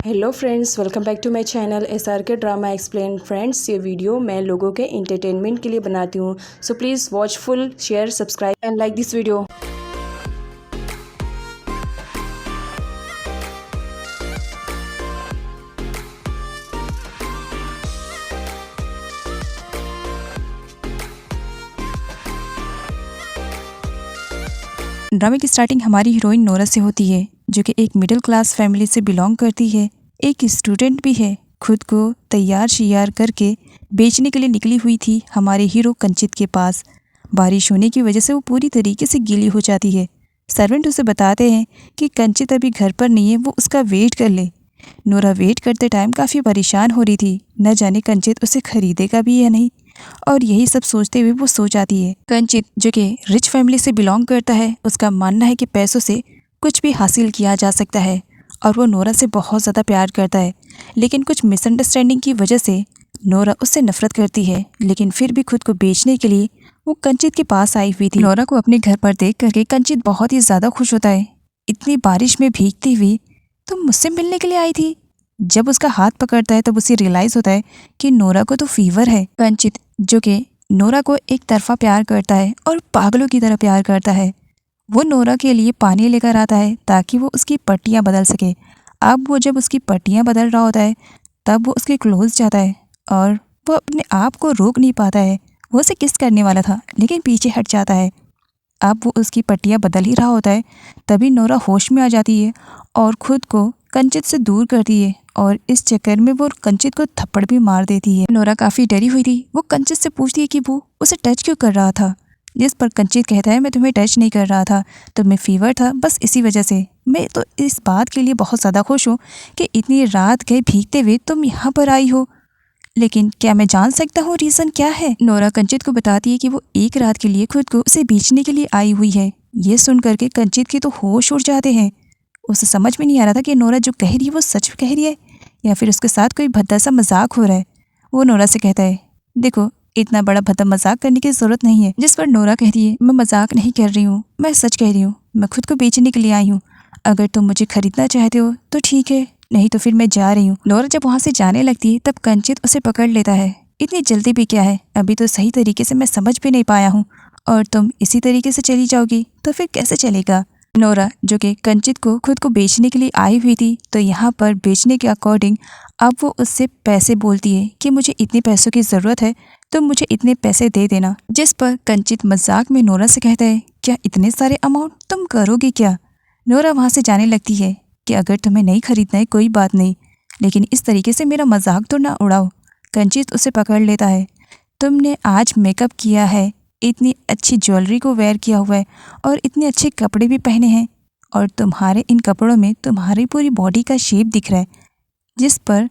Hello friends, welcome back to my channel SRK drama explain. Friends, ये video मैं लोगों के इंटरटेनमेंट के लिए बनाती हूँ, so please watch full, share, subscribe and like this video. ड्रामे की स्टार्टिंग हमारी हीरोइन नोरा से होती है, जो कि एक मिडिल क्लास फैमिली से बिलोंग करती है। एक स्टूडेंट भी है। खुद को तैयार शियार करके बेचने के लिए निकली हुई थी हमारे हीरो कंचित के पास। बारिश होने की वजह से वो पूरी तरीके से गीली हो जाती है। सर्वेंट उसे बताते हैं कि कंचित अभी घर पर नहीं है, वो उसका वेट कर ले। नोरा वेट करते टाइम काफ़ी परेशान हो रही थी, न जाने कंचित उसे खरीदेगा भी या नहीं, और यही सब सोचते हुए वो सो जाती है। कंचित, जो कि रिच फैमिली से बिलोंग करता है, उसका मानना है कि पैसों से कुछ भी हासिल किया जा सकता है और वो नोरा से बहुत ज़्यादा प्यार करता है। लेकिन कुछ मिसअंडरस्टैंडिंग की वजह से नोरा उससे नफरत करती है, लेकिन फिर भी खुद को बेचने के लिए वो कंचित के पास आई हुई थी। नोरा को अपने घर पर देख करके कंचित बहुत ही ज़्यादा खुश होता है। इतनी बारिश में भीगती हुई तुम मुझसे मिलने के लिए आई थी। जब उसका हाथ पकड़ता है तब उसे रियलाइज़ होता है कि नोरा को तो फीवर है। कंचित, जो कि नोरा को एक तरफा प्यार करता है और पागलों की तरह प्यार करता है, वो नोरा के लिए पानी लेकर आता है ताकि वो उसकी पट्टियाँ बदल सके। अब वो जब उसकी पट्टियाँ बदल रहा होता है तब वो उसके क्लोज जाता है और वो अपने आप को रोक नहीं पाता है। वो उसे किस करने वाला था लेकिन पीछे हट जाता है। अब वो उसकी पट्टियाँ बदल ही रहा होता है, तभी नोरा होश में आ जाती है और खुद को कंचित से दूर करती है और इस चक्कर में वो कंचित को थप्पड़ भी मार देती है। नोरा काफ़ी डरी हुई थी। वो कंचित से पूछती है कि वो उसे टच क्यों कर रहा था, जिस पर कंचित कहता है मैं तुम्हें टच नहीं कर रहा था, तुम्हें फीवर था, बस इसी वजह से। मैं तो इस बात के लिए बहुत ज़्यादा खुश हूँ कि इतनी रात गए भीगते हुए तुम यहाँ पर आई हो, लेकिन क्या मैं जान सकता हूँ रीज़न क्या है? नोरा कंचित को बताती है कि वो एक रात के लिए खुद को उसे बेचने के लिए आई हुई है। ये सुन करके कंचित के तो होश उड़ जाते हैं। उसे समझ में नहीं आ रहा था कि नोरा जो कह रही है वो सच कह रही है या फिर उसके साथ कोई भद्दा सा मजाक हो रहा है। वो नोरा से कहता है, देखो इतना बड़ा भद्दा मजाक करने की ज़रूरत नहीं है। जिस पर नोरा कहती है, मैं मजाक नहीं कर रही हूँ, मैं सच कह रही हूँ, मैं खुद को बेचने के लिए आई हूँ। अगर तुम मुझे खरीदना चाहते हो तो ठीक है, नहीं तो फिर मैं जा रही हूँ। नोरा जब वहाँ से जाने लगती है तब कंचित उसे पकड़ लेता है। इतनी जल्दी भी क्या है, अभी तो सही तरीके से मैं समझ भी नहीं पाया हूँ और तुम इसी तरीके से चली जाओगी तो फिर कैसे चलेगा? नोरा, जो कि कंचित को खुद को बेचने के लिए आई हुई थी, तो यहाँ पर बेचने के अकॉर्डिंग अब वो उससे पैसे बोलती है कि मुझे इतने पैसों की ज़रूरत है, तो मुझे इतने पैसे दे देना। जिस पर कंचित मजाक में नोरा से कहता है, क्या इतने सारे अमाउंट तुम करोगी क्या? नोरा वहाँ से जाने लगती है कि अगर तुम्हें नहीं खरीदना है कोई बात नहीं, लेकिन इस तरीके से मेरा मजाक तो ना उड़ाओ। कंचित उसे पकड़ लेता है, तुमने आज मेकअप किया है, इतनी अच्छी ज्वेलरी को वेयर किया हुआ है और इतने अच्छे कपड़े भी पहने हैं, और तुम्हारे इन कपड़ों में तुम्हारी पूरी बॉडी का शेप दिख रहा है। जिस पर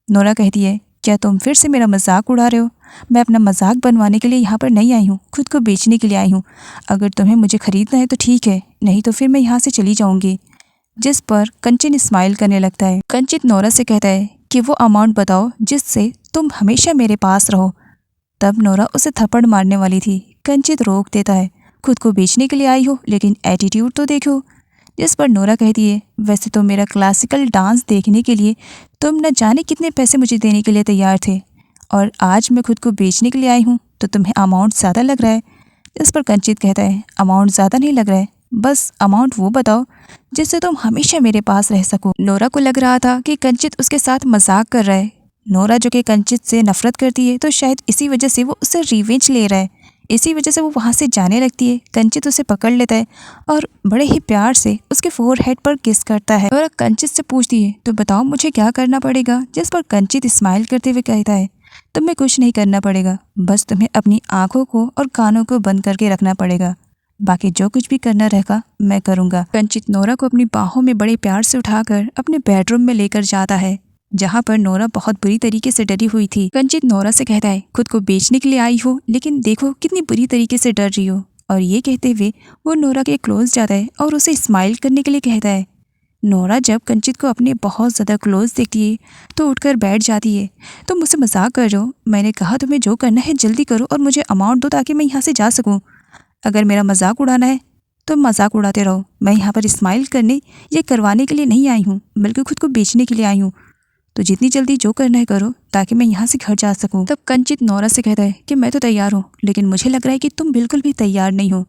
नोरा कहती है, क्या तुम फिर से मेरा मजाक उड़ा रहे हो? मैं अपना मजाक बनवाने के लिए यहाँ पर नहीं आई हूँ, खुद को बेचने के लिए आई हूँ। अगर तुम्हें मुझे खरीदना है तो ठीक है, नहीं तो फिर मैं यहाँ से चली जाऊँगी। जिस पर कंचित स्माइल करने लगता है। कंचित नोरा से कहता है कि वो अमाउंट बताओ जिससे तुम हमेशा मेरे पास रहो। तब नोरा उसे थप्पड़ मारने वाली थी, कंचित रोक देता है, खुद को बेचने के लिए आई हो लेकिन एटीट्यूड तो देखो। जिस पर नोरा कहती है, वैसे तो मेरा क्लासिकल डांस देखने के लिए तुम न जाने कितने पैसे मुझे देने के लिए तैयार थे, और आज मैं खुद को बेचने के लिए आई हूँ तो तुम्हें अमाउंट ज़्यादा लग रहा है। जिस पर कंचित कहता है, अमाउंट ज़्यादा नहीं लग रहा है, बस अमाउंट वो बताओ जिससे तुम हमेशा मेरे पास रह सको। नोरा को लग रहा था कि कंचित उसके साथ मजाक कर रहा है। नोरा, जो कि कंचित से नफरत करती है, तो शायद इसी वजह से वो उससे रिवेंज ले रहा है, इसी वजह से वो वहाँ से जाने लगती है। कंचित उसे पकड़ लेता है और बड़े ही प्यार से उसके फोरहेड पर किस करता है। नोरा कंचित से पूछती है, तो बताओ मुझे क्या करना पड़ेगा? जिस पर कंचित स्माइल करते हुए कहता है, तुम्हें कुछ नहीं करना पड़ेगा, बस तुम्हें अपनी आंखों को और कानों को बंद करके रखना पड़ेगा, बाकी जो कुछ भी करना रहेगा मैं करूँगा। कंचित नोरा को अपनी बाहों में बड़े प्यार से उठाकर अपने बेडरूम में लेकर जाता है, जहाँ पर नोरा बहुत बुरी तरीके से डरी हुई थी। कंचित नोरा से कहता है, खुद को बेचने के लिए आई हो लेकिन देखो कितनी बुरी तरीके से डर रही हो, और ये कहते हुए वो नोरा के क्लोज जाता है और उसे स्माइल करने के लिए कहता है। नोरा जब कंचित को अपने बहुत ज़्यादा क्लोज देखती है तो उठकर बैठ जाती है। तुम मुझसे मजाक कर रहे हो, मैंने कहा तुम्हें जो करना है जल्दी करो और मुझे अमाउंट दो ताकि मैं यहाँ से जा सकूँ। अगर मेरा मजाक उड़ाना है तुम मजाक उड़ाते रहो। मैं यहाँ पर स्माइल करने या करवाने के लिए नहीं आई हूँ, बल्कि खुद को बेचने के लिए आई हूँ। तो जितनी जल्दी जो करना है करो, ताकि मैं यहाँ से घर जा सकूँ। तब कंचित नोरा से कहता है कि मैं तो तैयार हूँ, लेकिन मुझे लग रहा है कि तुम बिल्कुल भी तैयार नहीं हो।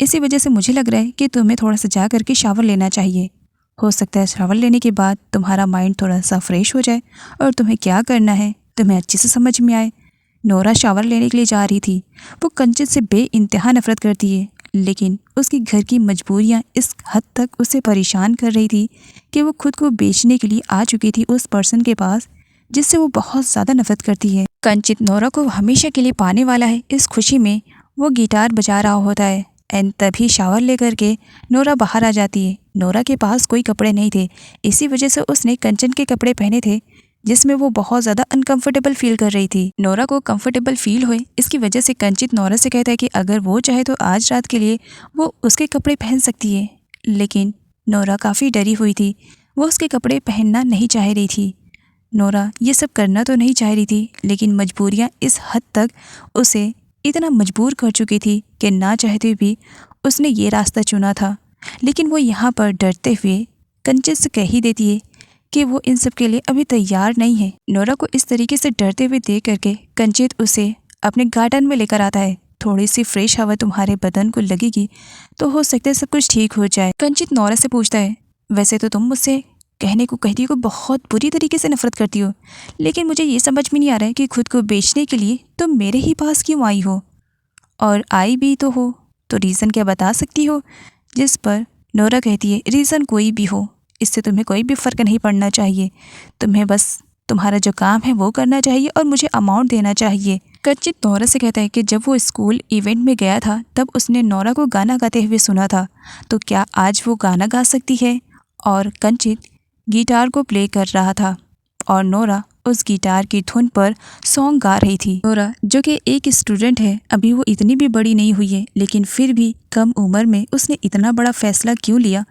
इसी वजह से मुझे लग रहा है कि तुम्हें थोड़ा सा जा करके शावर लेना चाहिए। हो सकता है शावर लेने के बाद तुम्हारा माइंड थोड़ा सा फ्रेश हो जाए और तुम्हें क्या करना है तुम्हें अच्छे से समझ में आए। नोरा शावर लेने के लिए जा रही थी। वो कंचित से बेइंतहा नफरत करती है, लेकिन उसकी घर की मजबूरियां इस हद तक उसे परेशान कर रही थी कि वो खुद को बेचने के लिए आ चुकी थी उस पर्सन के पास जिससे वो बहुत ज़्यादा नफरत करती है। कंचित नोरा को हमेशा के लिए पाने वाला है, इस खुशी में वो गिटार बजा रहा होता है। एंड तभी शावर लेकर के नोरा बाहर आ जाती है। नोरा के पास कोई कपड़े नहीं थे, इसी वजह से उसने कंचन के कपड़े पहने थे, जिसमें वो बहुत ज़्यादा अनकंफर्टेबल फील कर रही थी। नोरा को कंफर्टेबल फील हुए, इसकी वजह से कंचित नोरा से कहता है कि अगर वो चाहे तो आज रात के लिए वो उसके कपड़े पहन सकती है। लेकिन नोरा काफ़ी डरी हुई थी, वो उसके कपड़े पहनना नहीं चाह रही थी। नोरा ये सब करना तो नहीं चाह रही थी, लेकिन मजबूरियाँ इस हद तक उसे इतना मजबूर कर चुकी थी कि ना चाहते भी उसने ये रास्ता चुना था। लेकिन वो यहाँ पर डरते हुए कंचित से कह ही देती है कि वो इन सब के लिए अभी तैयार नहीं है। नोरा को इस तरीके से डरते हुए देख करके कंचित उसे अपने गार्डन में लेकर आता है। थोड़ी सी फ्रेश हवा तुम्हारे बदन को लगेगी तो हो सकता है सब कुछ ठीक हो जाए। कंचित नोरा से पूछता है, वैसे तो तुम मुझसे कहने को कहती हो बहुत बुरी तरीके से नफरत करती हो, लेकिन मुझे ये समझ में नहीं आ रहा है कि खुद को बेचने के लिए तुम मेरे ही पास क्यों आई हो, और आई भी तो हो तो रीज़न क्या बता सकती हो। जिस पर नोरा कहती है, रीज़न कोई भी हो, इससे तुम्हें कोई भी फ़र्क नहीं पड़ना चाहिए। तुम्हें बस तुम्हारा जो काम है वो करना चाहिए और मुझे अमाउंट देना चाहिए। कंचित नोरा से कहता है कि जब वो स्कूल इवेंट में गया था तब उसने नोरा को गाना गाते हुए सुना था, तो क्या आज वो गाना गा सकती है। और कंचित गिटार को प्ले कर रहा था और नोरा उस गिटार की धुन पर सॉन्ग गा रही थी। नोरा जो कि एक स्टूडेंट है, अभी वो इतनी भी बड़ी नहीं हुई है, लेकिन फिर भी कम उम्र में उसने इतना बड़ा फैसला क्यों लिया,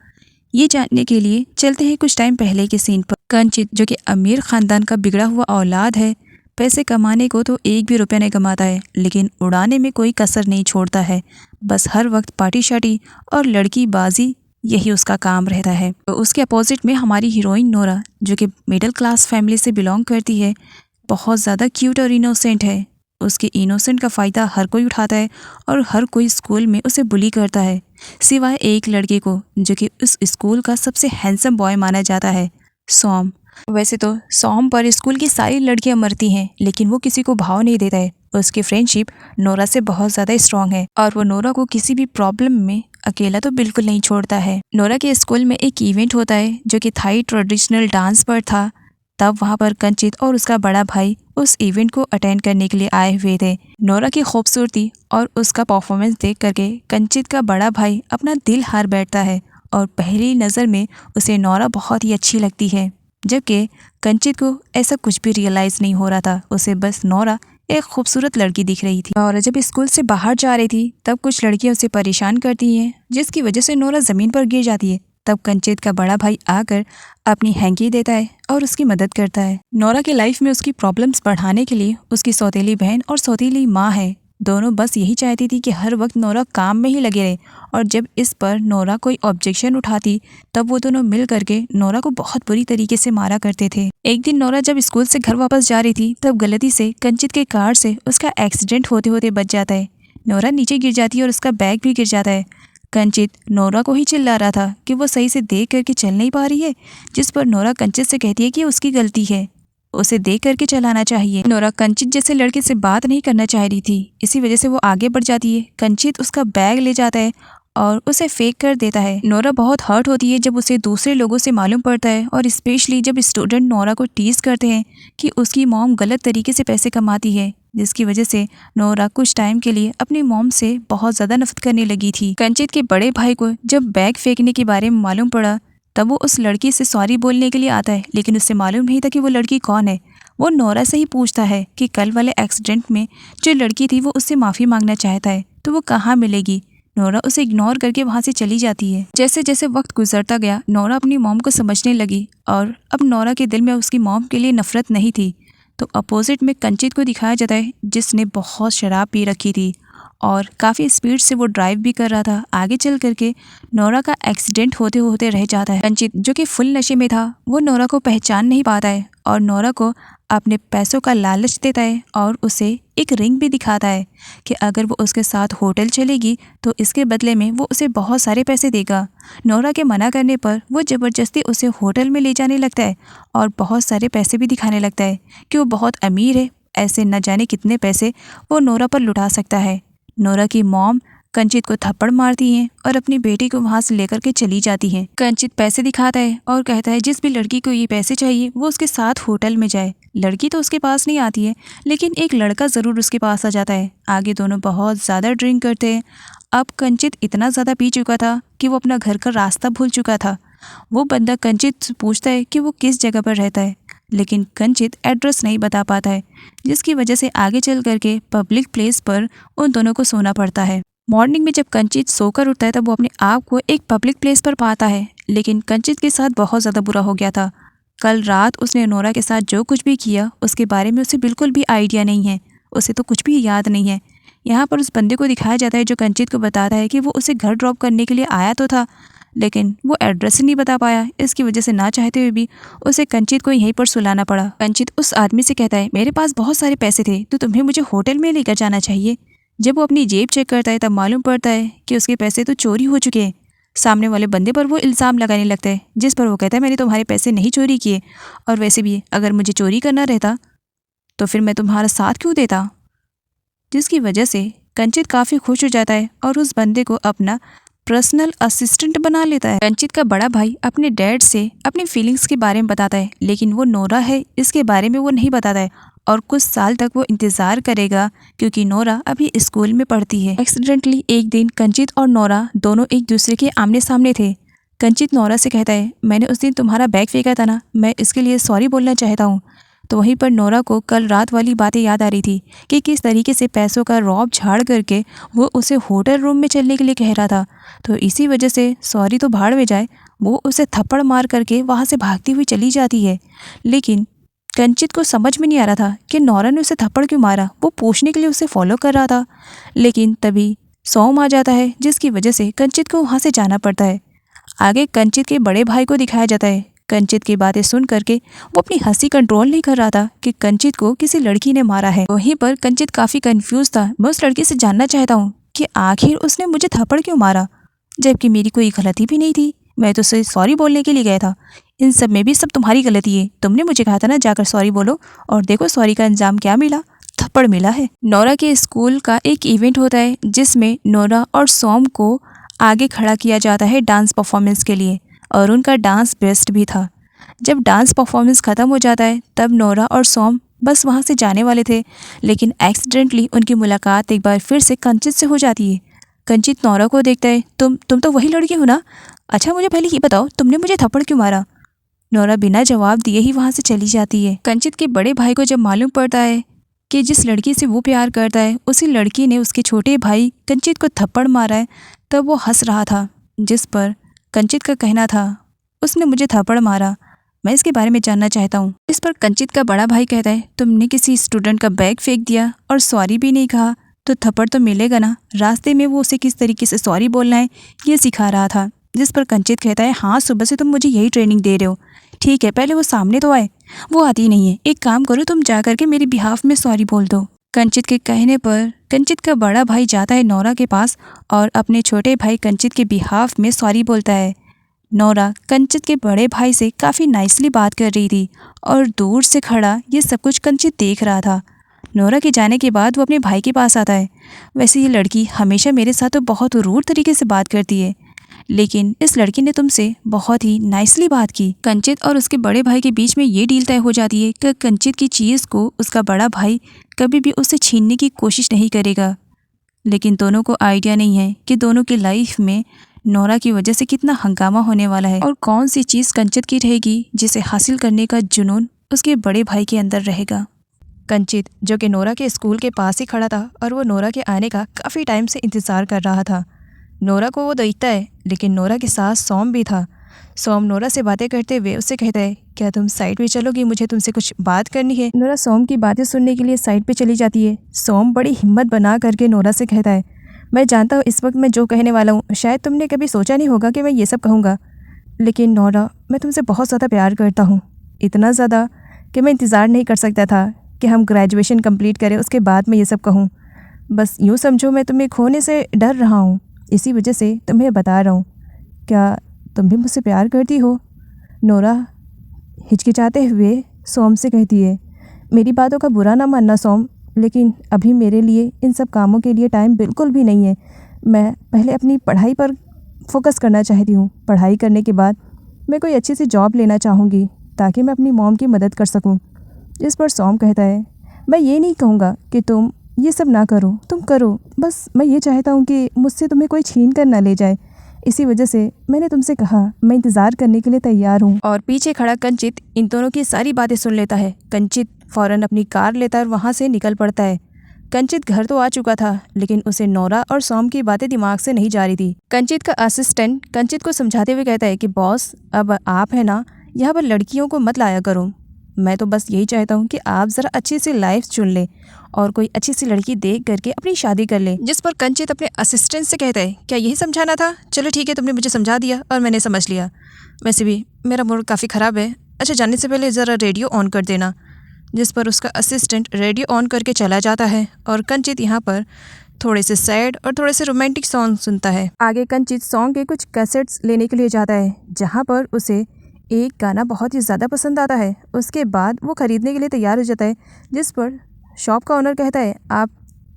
ये जानने के लिए चलते हैं कुछ टाइम पहले के सीन पर। कंचित जो कि अमीर खानदान का बिगड़ा हुआ औलाद है, पैसे कमाने को तो एक भी रुपया नहीं कमाता है, लेकिन उड़ाने में कोई कसर नहीं छोड़ता है। बस हर वक्त पार्टी शार्टी और लड़की बाजी यही उसका काम रहता है। तो उसके अपोजिट में हमारी हीरोइन नोरा जो कि मिडिल क्लास फैमिली से बिलोंग करती है, बहुत ज़्यादा क्यूट और इनोसेंट है। उसके इनोसेंट का फ़ायदा हर कोई उठाता है और हर कोई स्कूल में उसे बुली करता है, सिवाय एक लड़के को जो कि उस स्कूल का सबसे हैंडसम बॉय माना जाता है, सॉम। वैसे तो सॉम पर स्कूल की सारी लड़कियां मरती हैं, लेकिन वो किसी को भाव नहीं देता है। उसकी फ्रेंडशिप नोरा से बहुत ज़्यादा स्ट्रांग है और वो नोरा को किसी भी प्रॉब्लम में अकेला तो बिल्कुल नहीं छोड़ता है। नोरा के स्कूल में एक इवेंट होता है जो कि थाई ट्रेडिशनल डांस पर था। तब वहाँ पर कंचित और उसका बड़ा भाई उस इवेंट को अटेंड करने के लिए आए हुए थे। नोरा की खूबसूरती और उसका परफॉर्मेंस देख करके कंचित का बड़ा भाई अपना दिल हार बैठता है और पहली नज़र में उसे नोरा बहुत ही अच्छी लगती है, जबकि कंचित को ऐसा कुछ भी रियलाइज़ नहीं हो रहा था। उसे बस नोरा एक खूबसूरत लड़की दिख रही थी। और जब स्कूल से बाहर जा रही थी तब कुछ लड़कियां उसे परेशान करती हैं, जिसकी वजह से नोरा ज़मीन पर गिर जाती है। तब कंचित का बड़ा भाई आकर अपनी हैंकी देता है और उसकी मदद करता है। नोरा की लाइफ में उसकी प्रॉब्लम्स बढ़ाने के लिए उसकी सौतेली बहन और सौतेली माँ है, दोनों बस यही चाहती थी कि हर वक्त नोरा काम में ही लगे रहे, और जब इस पर नोरा कोई ऑब्जेक्शन उठाती तब वो दोनों मिल करके नोरा को बहुत बुरी तरीके से मारा करते थे। एक दिन नोरा जब स्कूल से घर वापस जा रही थी तब गलती से कंचित के कार से उसका एक्सीडेंट होते होते बच जाता है। नोरा नीचे गिर जाती है और उसका बैग भी गिर जाता है। कंचित नोरा को ही चिल्ला रहा था कि वो सही से देख करके चल नहीं पा रही है, जिस पर नोरा कंचित से कहती है कि उसकी गलती है, उसे देख करके चलाना चाहिए। नोरा कंचित जैसे लड़के से बात नहीं करना चाह रही थी, इसी वजह से वो आगे बढ़ जाती है। कंचित उसका बैग ले जाता है और उसे फेंक कर देता है। नोरा बहुत हर्ट होती है जब उसे दूसरे लोगों से मालूम पड़ता है, और स्पेशली जब स्टूडेंट नोरा को टीज करते हैं कि उसकी मॉम गलत तरीके से पैसे कमाती है, जिसकी वजह से नोरा कुछ टाइम के लिए अपनी मॉम से बहुत ज़्यादा नफरत करने लगी थी। कंचित के बड़े भाई को जब बैग फेंकने के बारे में मालूम पड़ा तब वो उस लड़की से सॉरी बोलने के लिए आता है, लेकिन उससे मालूम नहीं था कि वो लड़की कौन है। वो नोरा से ही पूछता है कि कल वाले एक्सीडेंट में जो लड़की थी वो उससे माफ़ी मांगना चाहता है, तो वो कहाँ मिलेगी। नोरा उसे इग्नोर करके वहाँ से चली जाती है। जैसे जैसे वक्त गुजरता गया नोरा अपनी मॉम को समझने लगी, और अब नोरा के दिल में उसकी मॉम के लिए नफरत नहीं थी। तो अपोजिट में कंचित को दिखाया जाता है जिसने बहुत शराब पी रखी थी और काफ़ी स्पीड से वो ड्राइव भी कर रहा था। आगे चल करके नोरा का एक्सीडेंट होते होते रह जाता है। कंचित जो कि फुल नशे में था वो नोरा को पहचान नहीं पाता है और नोरा को अपने पैसों का लालच देता है और उसे एक रिंग भी दिखाता है कि अगर वो उसके साथ होटल चलेगी तो इसके बदले में वो उसे बहुत सारे पैसे देगा। नोरा के मना करने पर वो ज़बरदस्ती उसे होटल में ले जाने लगता है और बहुत सारे पैसे भी दिखाने लगता है कि वो बहुत अमीर है, ऐसे न जाने कितने पैसे वो नोरा पर लुटा सकता है। नोरा की मॉम कंचित को थप्पड़ मारती हैं और अपनी बेटी को वहाँ से लेकर के चली जाती हैं। कंचित पैसे दिखाता है और कहता है जिस भी लड़की को ये पैसे चाहिए वो उसके साथ होटल में जाए। लड़की तो उसके पास नहीं आती है लेकिन एक लड़का ज़रूर उसके पास आ जाता है। आगे दोनों बहुत ज़्यादा ड्रिंक करते हैं। अब कंचित इतना ज़्यादा पी चुका था कि वो अपना घर का रास्ता भूल चुका था। वो बंदा कंचित से पूछता है कि वो किस जगह पर रहता है, लेकिन कंचित एड्रेस नहीं बता पाता है, जिसकी वजह से आगे चल करके पब्लिक प्लेस पर उन दोनों को सोना पड़ता है। मॉर्निंग में जब कंचित सोकर उठता है तब वो अपने आप को एक पब्लिक प्लेस पर पाता है, लेकिन कंचित के साथ बहुत ज़्यादा बुरा हो गया था। कल रात उसने नोरा के साथ जो कुछ भी किया उसके बारे में उसे बिल्कुल भी आइडिया नहीं है, उसे तो कुछ भी याद नहीं है। यहाँ पर उस बंदे को दिखाया जाता है जो कंचित को बताता है कि वो उसे घर ड्रॉप करने के लिए आया तो था, लेकिन वो एड्रेस ही नहीं बता पाया। इसकी वजह से ना चाहते हुए भी उसे कंचित को यहीं पर सुलाना पड़ा। कंचित उस आदमी से कहता है मेरे पास बहुत सारे पैसे थे तो तुम्हें मुझे होटल में लेकर जाना चाहिए। जब वो अपनी जेब चेक करता है तब मालूम पड़ता है कि उसके पैसे तो चोरी हो चुके हैं। सामने वाले बंदे पर वो इल्ज़ाम लगाने लगता है, जिस पर वो कहता है मैंने तुम्हारे पैसे नहीं चोरी किए, और वैसे भी अगर मुझे चोरी करना रहता तो फिर मैं तुम्हारा साथ क्यों देता। जिसकी वजह से कंचित काफ़ी खुश हो जाता है और उस बंदे को अपना पर्सनल असिस्टेंट बना लेता है। कंचित का बड़ा भाई अपने डैड से अपनी फीलिंग्स के बारे में बताता है, लेकिन वो नोरा है इसके बारे में वो नहीं बताता है और कुछ साल तक वो इंतज़ार करेगा क्योंकि नोरा अभी स्कूल में पढ़ती है। एक्सीडेंटली एक दिन कंचित और नोरा दोनों एक दूसरे के आमने सामने थे। कंचित नोरा से कहता है मैंने उस दिन तुम्हारा बैग फेंका था ना, मैं इसके लिए सॉरी बोलना चाहता हूँ। तो वहीं पर नोरा को कल रात वाली बातें याद आ रही थी कि किस तरीके से पैसों का रौब झाड़ करके वो उसे होटल रूम में चलने के लिए कह रहा था। तो इसी वजह से सॉरी तो भाड़ में जाए, वो उसे थप्पड़ मार करके वहाँ से भागती हुई चली जाती है। लेकिन कंचित को समझ में नहीं आ रहा था कि नोरा ने उसे थप्पड़ क्यों मारा। वो पूछने के लिए उसे फॉलो कर रहा था, लेकिन तभी सोम आ जाता है जिसकी वजह से कंचित को वहाँ से जाना पड़ता है। आगे कंचित के बड़े भाई को दिखाया जाता है। कंचित की बातें सुन करके वो अपनी हंसी कंट्रोल नहीं कर रहा था कि कंचित को किसी लड़की ने मारा है। वहीं पर कंचित काफ़ी कंफ्यूज था। मैं उस लड़की से जानना चाहता हूँ कि आखिर उसने मुझे थप्पड़ क्यों मारा, जबकि मेरी कोई गलती भी नहीं थी। मैं तो उसे सॉरी बोलने के लिए गया था। इन सब में भी सब तुम्हारी गलती है। तुमने मुझे कहा था ना जाकर सॉरी बोलो, और देखो सॉरी का अंजाम क्या मिला, थप्पड़ मिला है। नोरा के स्कूल का एक इवेंट होता है जिसमें नोरा और सोम को आगे खड़ा किया जाता है डांस परफॉर्मेंस के लिए, और उनका डांस बेस्ट भी था। जब डांस परफॉर्मेंस ख़त्म हो जाता है तब नोरा और सोम बस वहाँ से जाने वाले थे, लेकिन एक्सीडेंटली उनकी मुलाकात एक बार फिर से कंचित से हो जाती है। कंचित नोरा को देखता है, तुम तो वही लड़की हो ना? अच्छा मुझे पहले ये बताओ तुमने मुझे थप्पड़ क्यों मारा? नोरा बिना जवाब दिए ही वहाँ से चली जाती है। कंचित के बड़े भाई को जब मालूम पड़ता है कि जिस लड़की से वो प्यार करता है उसी लड़की ने उसके छोटे भाई कंचित को थप्पड़ मारा है, तब वो हंस रहा था, जिस पर कंचित का कहना था उसने मुझे थप्पड़ मारा, मैं इसके बारे में जानना चाहता हूँ। इस पर कंचित का बड़ा भाई कहता है तुमने किसी स्टूडेंट का बैग फेंक दिया और सॉरी भी नहीं कहा तो थप्पड़ तो मिलेगा ना। रास्ते में वो उसे किस तरीके से सॉरी बोलना है ये सिखा रहा था। जिस पर कंचित कहता है हाँ सुबह से तुम मुझे यही ट्रेनिंग दे रहे हो, ठीक है पहले वो सामने तो आए। वो आती नहीं है, एक काम करो तुम जा करके मेरे बिहाफ में सॉरी बोल दो। कंचित के कहने पर कंचित का बड़ा भाई जाता है नोरा के पास और अपने छोटे भाई कंचित के बिहाफ में सॉरी बोलता है। नोरा कंचित के बड़े भाई से काफ़ी नाइसली बात कर रही थी और दूर से खड़ा ये सब कुछ कंचित देख रहा था। नोरा के जाने के बाद वो अपने भाई के पास आता है। वैसे ये लड़की हमेशा मेरे साथ तो बहुत रूड तरीके से बात करती है, लेकिन इस लड़की ने तुमसे बहुत ही नाइसली बात की। कंचित और उसके बड़े भाई के बीच में ये डील तय हो जाती है कि कंचित की चीज़ को उसका बड़ा भाई कभी भी उससे छीनने की कोशिश नहीं करेगा। लेकिन दोनों को आइडिया नहीं है कि दोनों की लाइफ में नोरा की वजह से कितना हंगामा होने वाला है और कौन सी चीज़ कंचित की रहेगी जिसे हासिल करने का जुनून उसके बड़े भाई के अंदर रहेगा। कंचित जो कि नोरा के स्कूल के पास ही खड़ा था और वो नोरा के आने का काफ़ी टाइम से इंतज़ार कर रहा था। नोरा को वो देखता है, लेकिन नोरा के साथ सोम भी था। सोम नोरा से बातें करते हुए उससे कहता है, क्या तुम साइड पे चलोगी, मुझे तुमसे कुछ बात करनी है। नोरा सोम की बातें सुनने के लिए साइड पे चली जाती है। सोम बड़ी हिम्मत बना करके नोरा से कहता है, मैं जानता हूँ इस वक्त मैं जो कहने वाला हूँ शायद तुमने कभी सोचा नहीं होगा कि मैं ये सब कहूँगा, लेकिन नोरा मैं तुमसे बहुत ज़्यादा प्यार करता हूँ, इतना ज़्यादा कि मैं इंतज़ार नहीं कर सकता था कि हम ग्रेजुएशन कंप्लीट करें उसके बाद मैं ये सब कहूँ। बस यूँ समझो मैं तुम्हें खोने से डर रहा हूँ, इसी वजह से तुम्हें बता रहा हूँ। क्या तुम भी मुझसे प्यार करती हो? नोरा हिचकिचाते हुए सोम से कहती है, मेरी बातों का बुरा ना मानना सोम, लेकिन अभी मेरे लिए इन सब कामों के लिए टाइम बिल्कुल भी नहीं है। मैं पहले अपनी पढ़ाई पर फोकस करना चाहती हूँ। पढ़ाई करने के बाद मैं कोई अच्छी सी जॉब लेना चाहूँगी ताकि मैं अपनी मॉम की मदद कर सकूँ। जिस पर सोम कहता है, मैं ये नहीं कहूँगा कि तुम ये सब ना करो, तुम करो, बस मैं ये चाहता हूँ कि मुझसे तुम्हें कोई छीन कर ना ले जाए, इसी वजह से मैंने तुमसे कहा मैं इंतज़ार करने के लिए तैयार हूँ। और पीछे खड़ा कंचित इन दोनों की सारी बातें सुन लेता है। कंचित फ़ौरन अपनी कार लेता और वहाँ से निकल पड़ता है। कंचित घर तो आ चुका था, लेकिन उसे नोरा और सोम की बातें दिमाग से नहीं जा रही थी। कंचित का असिस्टेंट कंचित को समझाते हुए कहता है कि बॉस, अब आप है ना, यहाँ पर लड़कियों को मत लाया करो। मैं तो बस यही चाहता हूँ कि आप ज़रा अच्छी सी लाइफ चुन ले और कोई अच्छी सी लड़की देख करके अपनी शादी कर ले। जिस पर कंचित अपने असिस्टेंट से कहता है, क्या यही समझाना था? चलो ठीक है, तुमने मुझे समझा दिया और मैंने समझ लिया। वैसे भी मेरा मूड काफ़ी ख़राब है। अच्छा, जाने से पहले ज़रा रेडियो ऑन कर देना। जिस पर उसका असिस्टेंट रेडियो ऑन करके चला जाता है और कंचित यहाँ पर थोड़े से सैड और थोड़े से रोमांटिक सॉन्ग सुनता है। आगे कंचित सॉन्ग के कुछ कैसेट्स लेने के लिए जाता है, जहाँ पर उसे एक गाना बहुत ही ज़्यादा पसंद आता है। उसके बाद वो ख़रीदने के लिए तैयार हो जाता है, जिस पर शॉप का ओनर कहता है, आप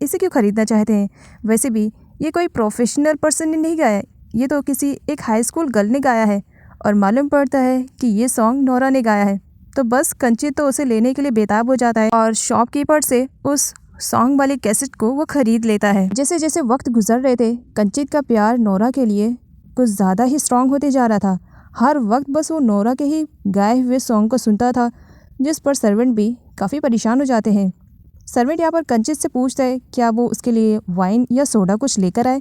इसे क्यों ख़रीदना चाहते हैं? वैसे भी ये कोई प्रोफेशनल पर्सन ने नहीं गाया है, ये तो किसी एक हाई स्कूल गर्ल ने गाया है। और मालूम पड़ता है कि ये सॉन्ग नोरा ने गाया है। तो बस कंचित तो उसे लेने के लिए बेताब हो जाता है और शॉपकीपर से उस सॉन्ग वाले कैसेट को वो ख़रीद लेता है। जैसे जैसे वक्त गुजर रहे थे, कंचित का प्यार नोरा के लिए कुछ ज़्यादा ही स्ट्रॉन्ग होते जा रहा था। हर वक्त बस वो नोरा के ही गाए हुए सॉन्ग को सुनता था, जिस पर सर्वेंट भी काफ़ी परेशान हो जाते हैं। सर्वेंट यहाँ पर कंचित से पूछता है क्या वो उसके लिए वाइन या सोडा कुछ लेकर आए,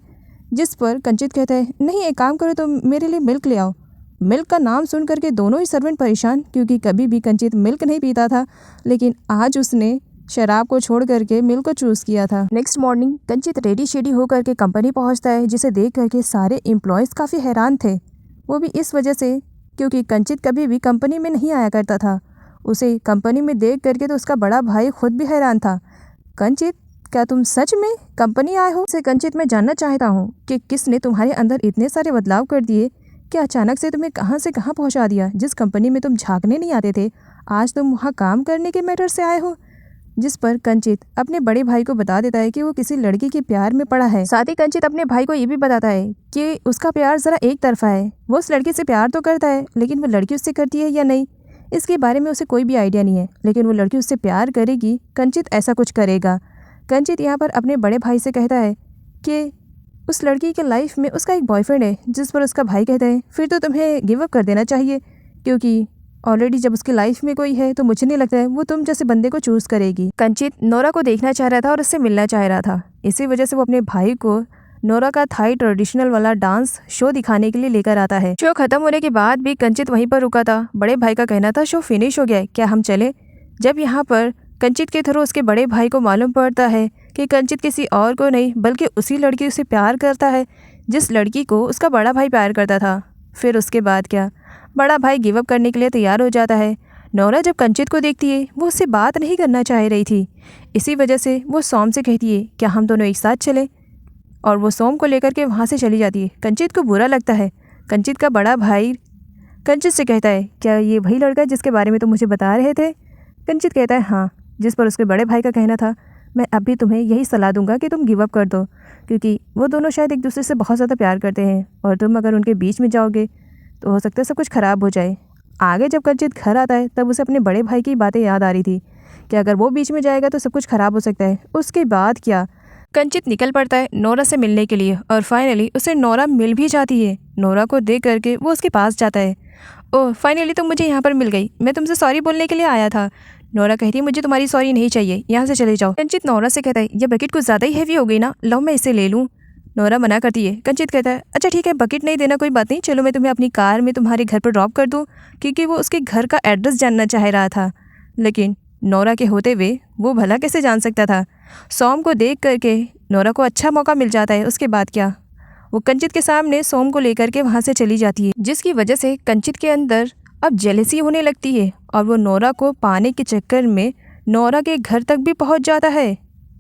जिस पर कंचित कहता है, नहीं, एक काम करो, तुम मेरे लिए मिल्क ले आओ। मिल्क का नाम सुन करके दोनों ही सर्वेंट परेशान, क्योंकि कभी भी कंचित मिल्क नहीं पीता था, लेकिन आज उसने शराब को छोड़ करके मिल्क को चूज़ किया था। Next morning Kanchit ready shady होकर के कंपनी पहुंचता है, जिसे देख करके सारे एम्प्लॉयज़ काफ़ी हैरान थे। वो भी इस वजह से क्योंकि कंचित कभी भी कंपनी में नहीं आया करता था। उसे कंपनी में देख करके तो उसका बड़ा भाई खुद भी हैरान था। कंचित, क्या तुम सच में कंपनी आए हो? से कंचित, मैं जानना चाहता हूँ कि किसने तुम्हारे अंदर इतने सारे बदलाव कर दिए कि अचानक से तुम्हें कहाँ से कहाँ पहुँचा दिया। जिस कंपनी में तुम झांकने नहीं आते थे, आज तुम वहाँ काम करने के मैटर से आए हो। जिस पर कंचित अपने बड़े भाई को बता देता है कि वो किसी लड़की के प्यार में पड़ा है। साथ ही कंचित अपने भाई को ये भी बताता है कि उसका प्यार ज़रा एक तरफा है। वो उस लड़की से प्यार तो करता है, लेकिन वो लड़की उससे करती है या नहीं, इसके बारे में उसे कोई भी आइडिया नहीं है। लेकिन वो लड़की उससे प्यार करेगी, कंचित ऐसा कुछ करेगा। कंचित यहाँ पर अपने बड़े भाई से कहता है कि उस लड़की के लाइफ में उसका एक बॉयफ्रेंड है। जिस पर उसका भाई कहता है, फिर तो तुम्हें गिव अप कर देना चाहिए, क्योंकि ऑलरेडी जब उसकी लाइफ में कोई है तो मुझे नहीं लगता है वो तुम जैसे बंदे को चूज़ करेगी। कंचित नोरा को देखना चाह रहा था और उससे मिलना चाह रहा था, इसी वजह से वो अपने भाई को नोरा का थाई ट्रेडिशनल वाला डांस शो दिखाने के लिए लेकर आता है। शो खत्म होने के बाद भी कंचित वहीं पर रुका था। बड़े भाई का कहना था शो फिनिश हो गया है, क्या हम चले? जब यहाँ पर कंचित के थ्रू उसके बड़े भाई को मालूम पड़ता है कि कंचित किसी और को नहीं बल्कि उसी लड़की से प्यार करता है जिस लड़की को उसका बड़ा भाई प्यार करता था। फिर उसके बाद क्या, बड़ा भाई गिव अप करने के लिए तैयार हो जाता है। नोरा जब कंचित को देखती है वो उससे बात नहीं करना चाह रही थी, इसी वजह से वो सोम से कहती है क्या हम दोनों एक साथ चले, और वो सोम को लेकर के वहाँ से चली जाती है। कंचित को बुरा लगता है। कंचित का बड़ा भाई कंचित से कहता है क्या ये वही लड़का है जिसके बारे में तुम मुझे बता रहे थे? कंचित कहता है हाँ। जिस पर उसके बड़े भाई का कहना था मैं अभी तुम्हें यही सलाह दूंगा कि तुम गिव अप कर दो, क्योंकि वो दोनों शायद एक दूसरे से बहुत ज़्यादा प्यार करते हैं और तुम अगर उनके बीच में जाओगे तो हो सकता है सब कुछ ख़राब हो जाए। आगे जब कंचित घर आता है तब उसे अपने बड़े भाई की बातें याद आ रही थी कि अगर वो बीच में जाएगा तो सब कुछ ख़राब हो सकता है। उसके बाद क्या, कंचित निकल पड़ता है नोरा से मिलने के लिए और फाइनली उसे नोरा मिल भी जाती है। नोरा को देख करके वो उसके पास जाता है। ओह, फाइनली तुम मुझे यहाँ पर मिल गई, मैं तुमसे सॉरी बोलने के लिए आया था। नोरा कहती है मुझे तुम्हारी सॉरी नहीं चाहिए, यहाँ से चले जाओ। कंचित नोरा से कहता है ये बकेट कुछ ज़्यादा ही हैवी हो गई ना, लो मैं इसे ले लूँ। नोरा मना करती है। कंचित कहता है, अच्छा ठीक है, बकेट नहीं देना कोई बात नहीं, चलो मैं तुम्हें अपनी कार में तुम्हारे घर पर ड्रॉप कर दूँ, क्योंकि वो उसके घर का एड्रेस जानना चाह रहा था। लेकिन नोरा के होते हुए वो भला कैसे जान सकता था। सोम को देख करके नोरा को अच्छा मौका मिल जाता है। उसके बाद क्या, वो कंचित के सामने सोम को लेकर के वहाँ से चली जाती है, जिसकी वजह से कंचित के अंदर अब जेलसी होने लगती है और वो नोरा को पाने के चक्कर में नोरा के घर तक भी पहुँच जाता है।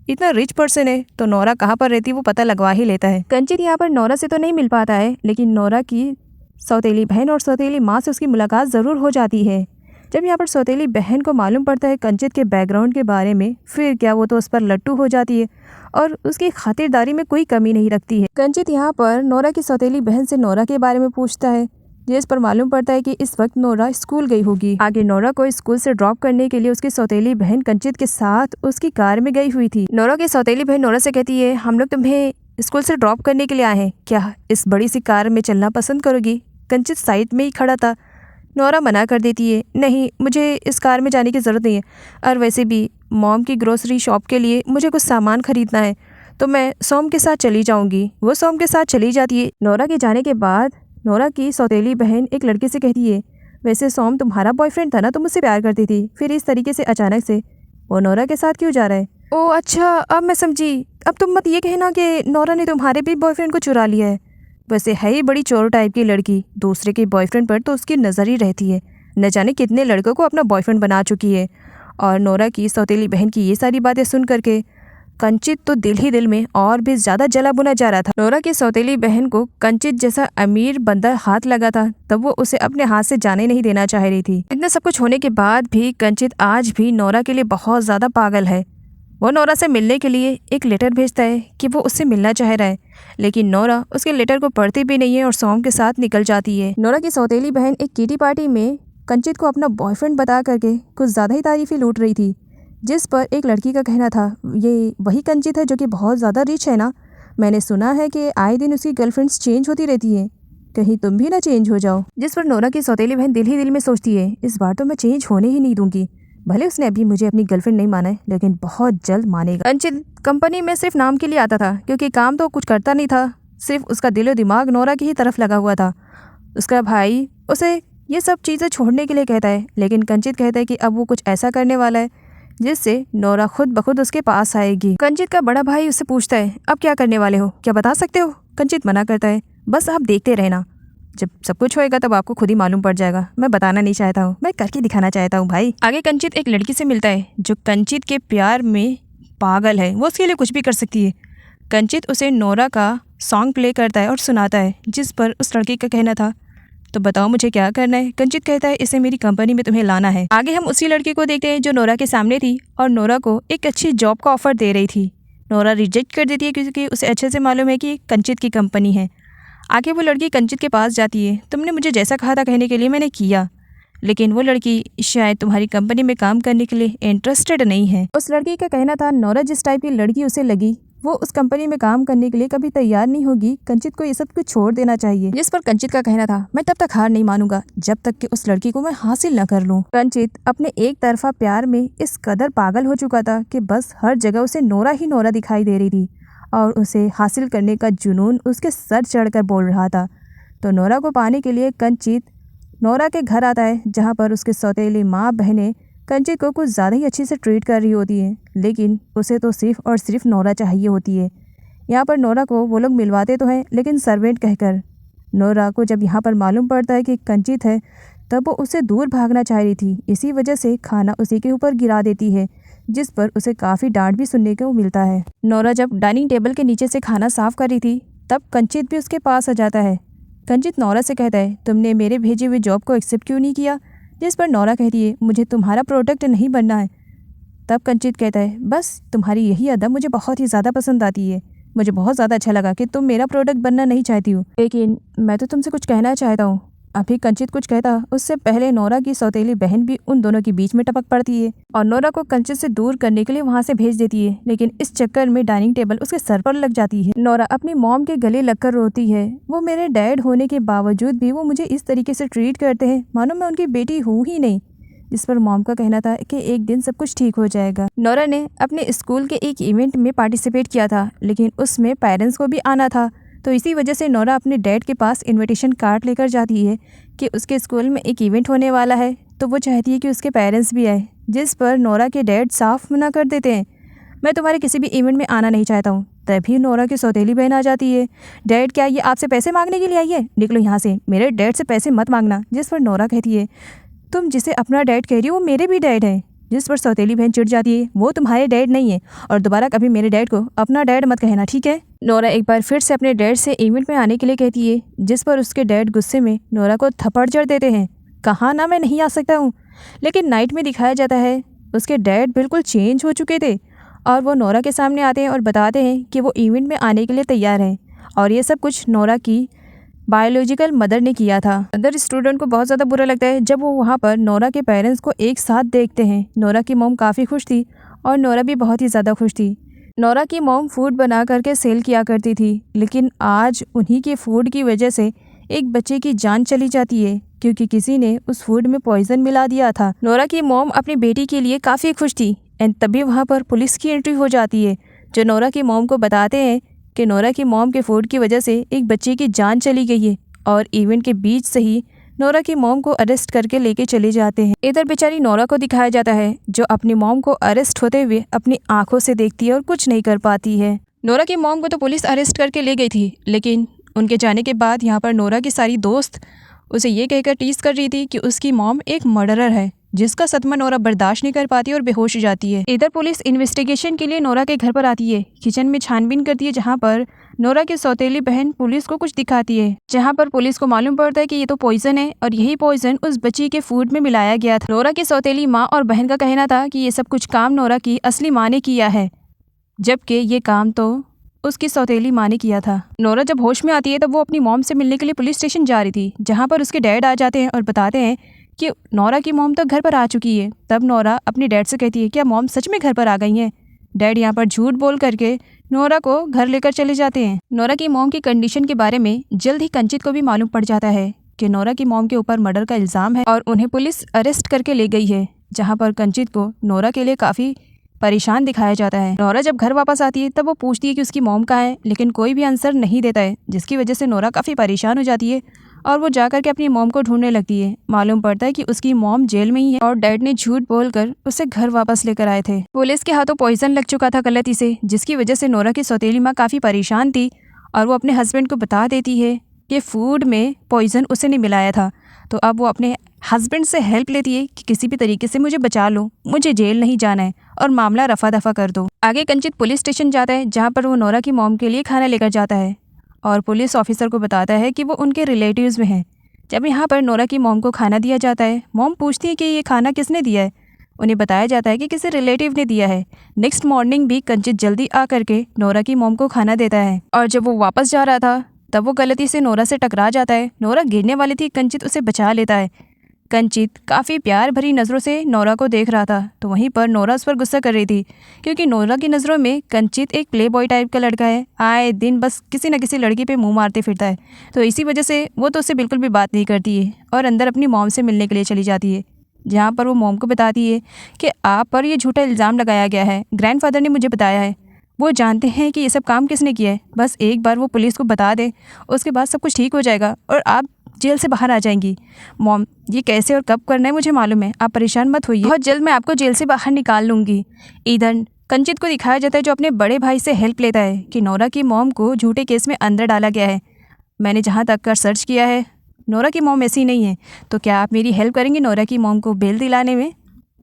इतना रिच पर्सन है तो नोरा कहाँ पर रहती है वो पता लगवा ही लेता है। कंचित यहाँ पर नोरा से तो नहीं मिल पाता है, लेकिन नोरा की सौतेली बहन और सौतेली माँ से उसकी मुलाकात ज़रूर हो जाती है। जब यहाँ पर सौतेली बहन को मालूम पड़ता है कंचित के बैकग्राउंड के बारे में, फिर क्या वो तो उस पर लट्टू हो जाती है और उसकी खातिरदारी में कोई कमी नहीं रखती है। कंचित यहाँ पर नोरा की सौतेली बहन से नोरा के बारे में पूछता है, जिस पर मालूम पड़ता है कि इस वक्त नोरा स्कूल गई होगी। आगे नोरा को स्कूल से ड्रॉप करने के लिए उसकी सौतेली बहन कंचित के साथ उसकी कार में गई हुई थी। नोरा की सौतेली बहन नोरा से कहती है, हम लोग तुम्हें स्कूल से ड्रॉप करने के लिए आए हैं, क्या इस बड़ी सी कार में चलना पसंद करोगी। कंचित साइड में ही खड़ा था। नोरा मना कर देती है, नहीं मुझे इस कार में जाने की ज़रूरत नहीं है, और वैसे भी मॉम की ग्रोसरी शॉप के लिए मुझे कुछ सामान ख़रीदना है, तो मैं सोम के साथ चली जाऊंगी। वो सोम के साथ चली जाती है। नोरा के जाने के बाद नोरा की सौतेली बहन एक लड़के से कहती है, वैसे सोम तुम्हारा बॉयफ्रेंड था ना, तुम मुझसे प्यार करती थी, फिर इस तरीके से अचानक से वो नोरा के साथ क्यों जा रहा है। ओह अच्छा, अब मैं समझी। अब तुम मत ये कहना कि नोरा ने तुम्हारे भी बॉयफ्रेंड को चुरा लिया है। वैसे है ही बड़ी चोर टाइप की लड़की, दूसरे के बॉयफ्रेंड पर तो उसकी नज़र ही रहती है, न जाने कितने लड़कों को अपना बॉयफ्रेंड बना चुकी है। और नोरा की सौतेली बहन की ये सारी बातें सुन करके कंचित तो दिल ही दिल में और भी ज़्यादा जला बुना जा रहा था। नोरा की सौतेली बहन को कंचित जैसा अमीर बंदा हाथ लगा था, तब वो उसे अपने हाथ से जाने नहीं देना चाह रही थी। इतना सब कुछ होने के बाद भी कंचित आज भी नोरा के लिए बहुत ज़्यादा पागल है। वो नोरा से मिलने के लिए एक लेटर भेजता है कि वो उससे मिलना चाह रहा है, लेकिन नोरा उसके लेटर को पढ़ती भी नहीं है और सोम के साथ निकल जाती है। नोरा की सौतेली बहन एक किटी पार्टी में कंचित को अपना बॉयफ्रेंड बता करके कुछ ज़्यादा ही तारीफ़ें लूट रही थी, जिस पर एक लड़की का कहना था, ये वही कंचित है जो कि बहुत ज़्यादा रिच है ना, मैंने सुना है कि आए दिन उसकी गर्लफ्रेंड्स चेंज होती रहती हैं, कहीं तुम भी ना चेंज हो जाओ। जिस पर नोरा की सौतेली बहन दिल ही दिल में सोचती है, इस बार तो मैं चेंज होने ही नहीं दूंगी, भले उसने अभी मुझे अपनी गर्लफ्रेंड नहीं माना है, लेकिन बहुत जल्द मानेगा। कंचित कंपनी में सिर्फ नाम के लिए आता था, क्योंकि काम तो कुछ करता नहीं था, सिर्फ उसका दिलो दिमाग नोरा की ही तरफ लगा हुआ था। उसका भाई उसे ये सब चीज़ें छोड़ने के लिए कहता है, लेकिन कंचित कहता है कि अब वो कुछ ऐसा करने वाला है जिससे नोरा खुद ब खुद उसके पास आएगी। कंचित का बड़ा भाई उससे पूछता है, अब क्या करने वाले हो, क्या बता सकते हो। कंचित मना करता है, बस आप देखते रहना, जब सब कुछ होएगा तब आपको खुद ही मालूम पड़ जाएगा, मैं बताना नहीं चाहता हूँ, मैं करके दिखाना चाहता हूँ भाई। आगे कंचित एक लड़की से मिलता है जो कंचित के प्यार में पागल है, वो उसके लिए कुछ भी कर सकती है। कंचित उसे नोरा का सॉन्ग प्ले करता है और सुनाता है, जिस पर उस लड़की का कहना था, तो बताओ मुझे क्या करना है। कंचित कहता है, इसे मेरी कंपनी में तुम्हें लाना है। आगे हम उसी लड़की को देखते हैं जो नोरा के सामने थी और नोरा को एक अच्छी जॉब का ऑफर दे रही थी। नोरा रिजेक्ट कर देती है क्योंकि उसे अच्छे से मालूम है कि कंचित की कंपनी है। आगे वो लड़की कंचित के पास जाती है, तुमने मुझे जैसा कहा था कहने के लिए मैंने किया, लेकिन वो लड़की शायद तुम्हारी कंपनी में काम करने के लिए इंटरेस्टेड नहीं है। उस लड़की का कहना था, नोरा जिस टाइप की लड़की उसे लगी वो उस कंपनी में काम करने के लिए कभी तैयार नहीं होगी, कंचित को ये सब कुछ छोड़ देना चाहिए। जिस पर कंचित का कहना था, मैं तब तक हार नहीं मानूंगा जब तक कि उस लड़की को मैं हासिल न कर लूं। कंचित अपने एक तरफा प्यार में इस कदर पागल हो चुका था कि बस हर जगह उसे नोरा ही नोरा दिखाई दे रही थी और उसे हासिल करने का जुनून उसके सर चढ़कर बोल रहा था। तो नोरा को पाने के लिए कंचित नोरा के घर आता है, जहाँ पर उसके सौतेली माँ बहनें कंचित को कुछ ज़्यादा ही अच्छी से ट्रीट कर रही होती है, लेकिन उसे तो सिर्फ और सिर्फ नोरा चाहिए होती है। यहाँ पर नोरा को वो लोग मिलवाते तो हैं, लेकिन सर्वेंट कहकर। नोरा को जब यहाँ पर मालूम पड़ता है कि कंचित है, तब वो उससे दूर भागना चाह रही थी, इसी वजह से खाना उसी के ऊपर गिरा देती है, जिस पर उसे काफ़ी डांट भी सुनने को मिलता है। नोरा जब डाइनिंग टेबल के नीचे से खाना साफ कर रही थी, तब कंचित भी उसके पास आ जाता है। कंचित नोरा से कहता है, तुमने मेरे भेजे हुए जॉब को एक्सेप्ट क्यों नहीं किया। जिस पर नोरा कहती है, मुझे तुम्हारा प्रोडक्ट नहीं बनना है। तब कंचित कहता है, बस तुम्हारी यही अदा मुझे बहुत ही ज़्यादा पसंद आती है, मुझे बहुत ज़्यादा अच्छा लगा कि तुम मेरा प्रोडक्ट बनना नहीं चाहती हो, लेकिन मैं तो तुमसे कुछ कहना चाहता हूँ। अभी कंचित कुछ कहता उससे पहले नोरा की सौतेली बहन भी उन दोनों के बीच में टपक पड़ती है और नोरा को कंचित से दूर करने के लिए वहाँ से भेज देती है, लेकिन इस चक्कर में डाइनिंग टेबल उसके सर पर लग जाती है। नोरा अपनी मॉम के गले लगकर रोती है, वो मेरे डैड होने के बावजूद भी वो मुझे इस तरीके से ट्रीट करते हैं मानो मैं उनकी बेटी हूँ ही नहीं। जिस पर मॉम का कहना था कि एक दिन सब कुछ ठीक हो जाएगा। नोरा ने अपने स्कूल के एक इवेंट में पार्टिसिपेट किया था, लेकिन उसमें पेरेंट्स को भी आना था। तो इसी वजह से नोरा अपने डैड के पास इनविटेशन कार्ड लेकर जाती है कि उसके स्कूल में एक इवेंट होने वाला है, तो वो चाहती है कि उसके पेरेंट्स भी आए, जिस पर नोरा के डैड साफ मना कर देते हैं, मैं तुम्हारे किसी भी इवेंट में आना नहीं चाहता हूँ। तभी नोरा की सौतेली बहन आ जाती है, डैड क्या ये आपसे पैसे मांगने के लिए आई है, निकलो यहाँ से, मेरे डैड से पैसे मत मांगना। जिस पर नोरा कहती है, तुम जिसे अपना डैड कह रही हो वो मेरे भी डैड है। जिस पर सौतेली बहन चिढ़ जाती है, वो तुम्हारे डैड नहीं है और दोबारा कभी मेरे डैड को अपना डैड मत कहना, ठीक है। नोरा एक बार फिर से अपने डैड से इवेंट में आने के लिए कहती है, जिस पर उसके डैड गुस्से में नोरा को थप्पड़ जड़ देते हैं। कहा ना मैं नहीं आ सकता हूँ। लेकिन नाइट में दिखाया जाता है उसके डैड बिल्कुल चेंज हो चुके थे और वो नोरा के सामने आते हैं और बताते हैं कि वो इवेंट में आने के लिए तैयार हैं और ये सब कुछ नोरा की बायोलॉजिकल मदर ने किया था। अदर स्टूडेंट को बहुत ज़्यादा बुरा लगता है जब वो वहाँ पर नोरा के पेरेंट्स को एक साथ देखते हैं। नोरा की मॉम काफ़ी खुश थी और नोरा भी बहुत ही ज़्यादा खुश थी। नोरा की मॉम फूड बना करके सेल किया करती थी, लेकिन आज उन्हीं के फूड की वजह से एक बच्चे की जान चली जाती है क्योंकि किसी ने उस फूड में पॉइजन मिला दिया था। नोरा की मॉम अपनी बेटी के लिए काफ़ी खुश थी एंड तभी वहाँ पर पुलिस की एंट्री हो जाती है, जो नोरा की मॉम को बताते हैं कि नोरा की मॉम के फूड की वजह से एक बच्चे की जान चली गई है और इवेंट के बीच से ही नोरा की मॉम को अरेस्ट करके लेके चले जाते हैं। इधर बेचारी नोरा को दिखाया जाता है जो अपनी मॉम को अरेस्ट होते हुए अपनी आंखों से देखती है और कुछ नहीं कर पाती है। नोरा की मॉम को तो पुलिस अरेस्ट करके ले गई थी, लेकिन उनके जाने के बाद यहाँ पर नोरा की सारी दोस्त उसे ये कहकर टीज कर रही थी कि उसकी मॉम एक मर्डरर है, जिसका सदमा नोरा बर्दाश्त नहीं कर पाती और बेहोश हो जाती है। इधर पुलिस इन्वेस्टिगेशन के लिए नोरा के घर पर आती है, किचन में छानबीन करती है, जहाँ पर नोरा की सौतेली बहन पुलिस को कुछ दिखाती है, जहाँ पर पुलिस को मालूम पड़ता है कि ये तो पॉइजन है और यही पॉइजन उस बच्ची के फूड में मिलाया गया था। नोरा की सौतेली माँ और बहन का कहना था कि ये सब कुछ काम नोरा की असली माँ ने किया है, जबकि ये काम तो उसकी सौतेली माँ ने किया था। नोरा जब होश में आती है तब वो अपनी मॉम से मिलने के लिए पुलिस स्टेशन जा रही थी, जहाँ पर उसके डैड आ जाते हैं और बताते हैं कि नोरा की मॉम तो घर पर आ चुकी है। तब नोरा अपनी डैड से कहती है, क्या मॉम सच में घर पर आ गई हैं? डैड यहाँ पर झूठ बोल करके नोरा को घर लेकर चले जाते हैं। नोरा की मॉम की कंडीशन के बारे में जल्द ही कंचित को भी मालूम पड़ जाता है कि नोरा की मॉम के ऊपर मर्डर का इल्ज़ाम है और उन्हें पुलिस अरेस्ट करके ले गई है, जहाँ पर कंचित को नोरा के लिए काफ़ी परेशान दिखाया जाता है। नोरा जब घर वापस आती है तब वो पूछती है कि उसकी मॉम कहाँ है, लेकिन कोई भी आंसर नहीं देता है, जिसकी वजह से नोरा काफ़ी परेशान हो जाती है और वो जाकर के अपनी मॉम को ढूंढने लगती है। मालूम पड़ता है कि उसकी मॉम जेल में ही है और डैड ने झूठ बोलकर उसे घर वापस लेकर आए थे। पुलिस के हाथों पॉइजन लग चुका था गलती से, जिसकी वजह से नोरा की सौतेली माँ काफ़ी परेशान थी और वो अपने हस्बैंड को बता देती है कि फूड में पॉइजन उसे नहीं मिलाया था। तो अब वो अपने हस्बैंड से हेल्प लेती है कि किसी भी तरीके से मुझे बचा लो, मुझे जेल नहीं जाना है और मामला रफा दफा कर दो। आगे कंचित पुलिस स्टेशन जाता है, जहाँ पर वो नोरा की मॉम के लिए खाना लेकर जाता है और पुलिस ऑफिसर को बताता है कि वो उनके रिलेटिव्स में हैं। जब यहाँ पर नोरा की मॉम को खाना दिया जाता है, मॉम पूछती है कि ये खाना किसने दिया है। उन्हें बताया जाता है कि किसी रिलेटिव ने दिया है। नेक्स्ट मॉर्निंग भी कंचित जल्दी आ करके नोरा की मॉम को खाना देता है और जब वो वापस जा रहा था तब वो गलती से नोरा से टकरा जाता है। नोरा गिरने वाली थी, कंचित उसे बचा लेता है। कंचित काफ़ी प्यार भरी नज़रों से नोरा को देख रहा था, तो वहीं पर नोरा उस पर गुस्सा कर रही थी क्योंकि नोरा की नज़रों में कंचित एक प्ले बॉय टाइप का लड़का है, आए दिन बस किसी न किसी लड़की पे मुंह मारते फिरता है। तो इसी वजह से वो तो उससे बिल्कुल भी बात नहीं करती है और अंदर अपनी मॉम से मिलने के लिए चली जाती है, जहाँ पर वो मॉम को बताती है कि आप पर ये झूठा इल्ज़ाम लगाया गया है, ग्रैंडफादर ने मुझे बताया है, वो जानते हैं कि ये सब काम किसने किया है, बस एक बार वो पुलिस को बता दे, उसके बाद सब कुछ ठीक हो जाएगा और आप जेल से बाहर आ जाएंगी। मॉम, ये कैसे और कब करना है मुझे मालूम है, आप परेशान मत होइए, बहुत जल्द मैं आपको जेल से बाहर निकाल लूँगी। इधर कंचित को दिखाया जाता है जो अपने बड़े भाई से हेल्प लेता है कि नोरा की मॉम को झूठे केस में अंदर डाला गया है। मैंने जहाँ तक कर सर्च किया है नोरा की मॉम ऐसी नहीं है, तो क्या आप मेरी हेल्प करेंगे नोरा की मॉम को बेल दिलाने में?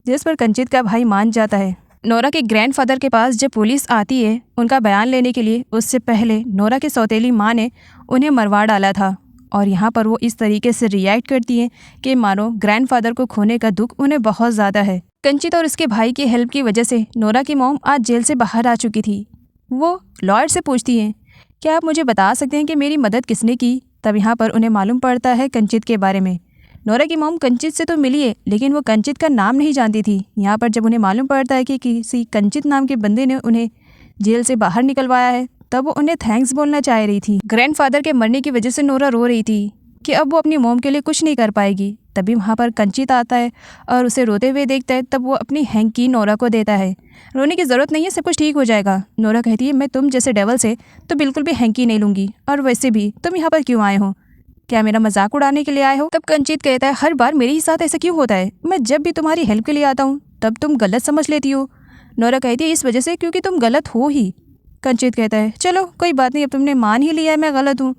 जिस पर कंचित का भाई मान जाता है। नोरा के ग्रैंडफादर के पास जब पुलिस आती है उनका बयान लेने के लिए, उससे पहले नोरा की सौतेली माँ ने उन्हें मरवा डाला था और यहाँ पर वो इस तरीके से रिएक्ट करती हैं कि मानो ग्रैंडफादर को खोने का दुख उन्हें बहुत ज़्यादा है। कंचित और उसके भाई की हेल्प की वजह से नोरा की मॉम आज जेल से बाहर आ चुकी थी। वो लॉयर से पूछती हैं, क्या आप मुझे बता सकते हैं कि मेरी मदद किसने की? तब यहाँ पर उन्हें मालूम पड़ता है कंचित के बारे में। नोरा की मॉम कंचित से तो मिली है, लेकिन वो कंचित का नाम नहीं जानती थी। यहाँ पर जब उन्हें मालूम पड़ता है कि किसी कंचित नाम के बंदे ने उन्हें जेल से बाहर निकलवाया है, तब वो उन्हें थैंक्स बोलना चाह रही थी। ग्रैंडफादर के मरने की वजह से नोरा रो रही थी कि अब वो अपनी मॉम के लिए कुछ नहीं कर पाएगी। तभी वहाँ पर कंचित आता है और उसे रोते हुए देखता है। तब वो अपनी हैंकी नोरा को देता है। रोने की ज़रूरत नहीं है, सब कुछ ठीक हो जाएगा। नोरा कहती है, मैं तुम जैसे डेवल से तो बिल्कुल भी हैंकी नहीं लूँगी, और वैसे भी तुम यहाँ पर क्यों आए हो? क्या मेरा मजाक उड़ाने के लिए आए हो? तब कंचित कहता है, हर बार मेरे ही साथ ऐसा क्यों होता है? मैं जब भी तुम्हारी हेल्प के लिए आता हूँ तब तुम गलत समझ लेती हो। नोरा कहती है, इस वजह से क्योंकि तुम गलत हो ही। कंचित कहता है, चलो कोई बात नहीं, अब तुमने मान ही लिया है मैं गलत हूँ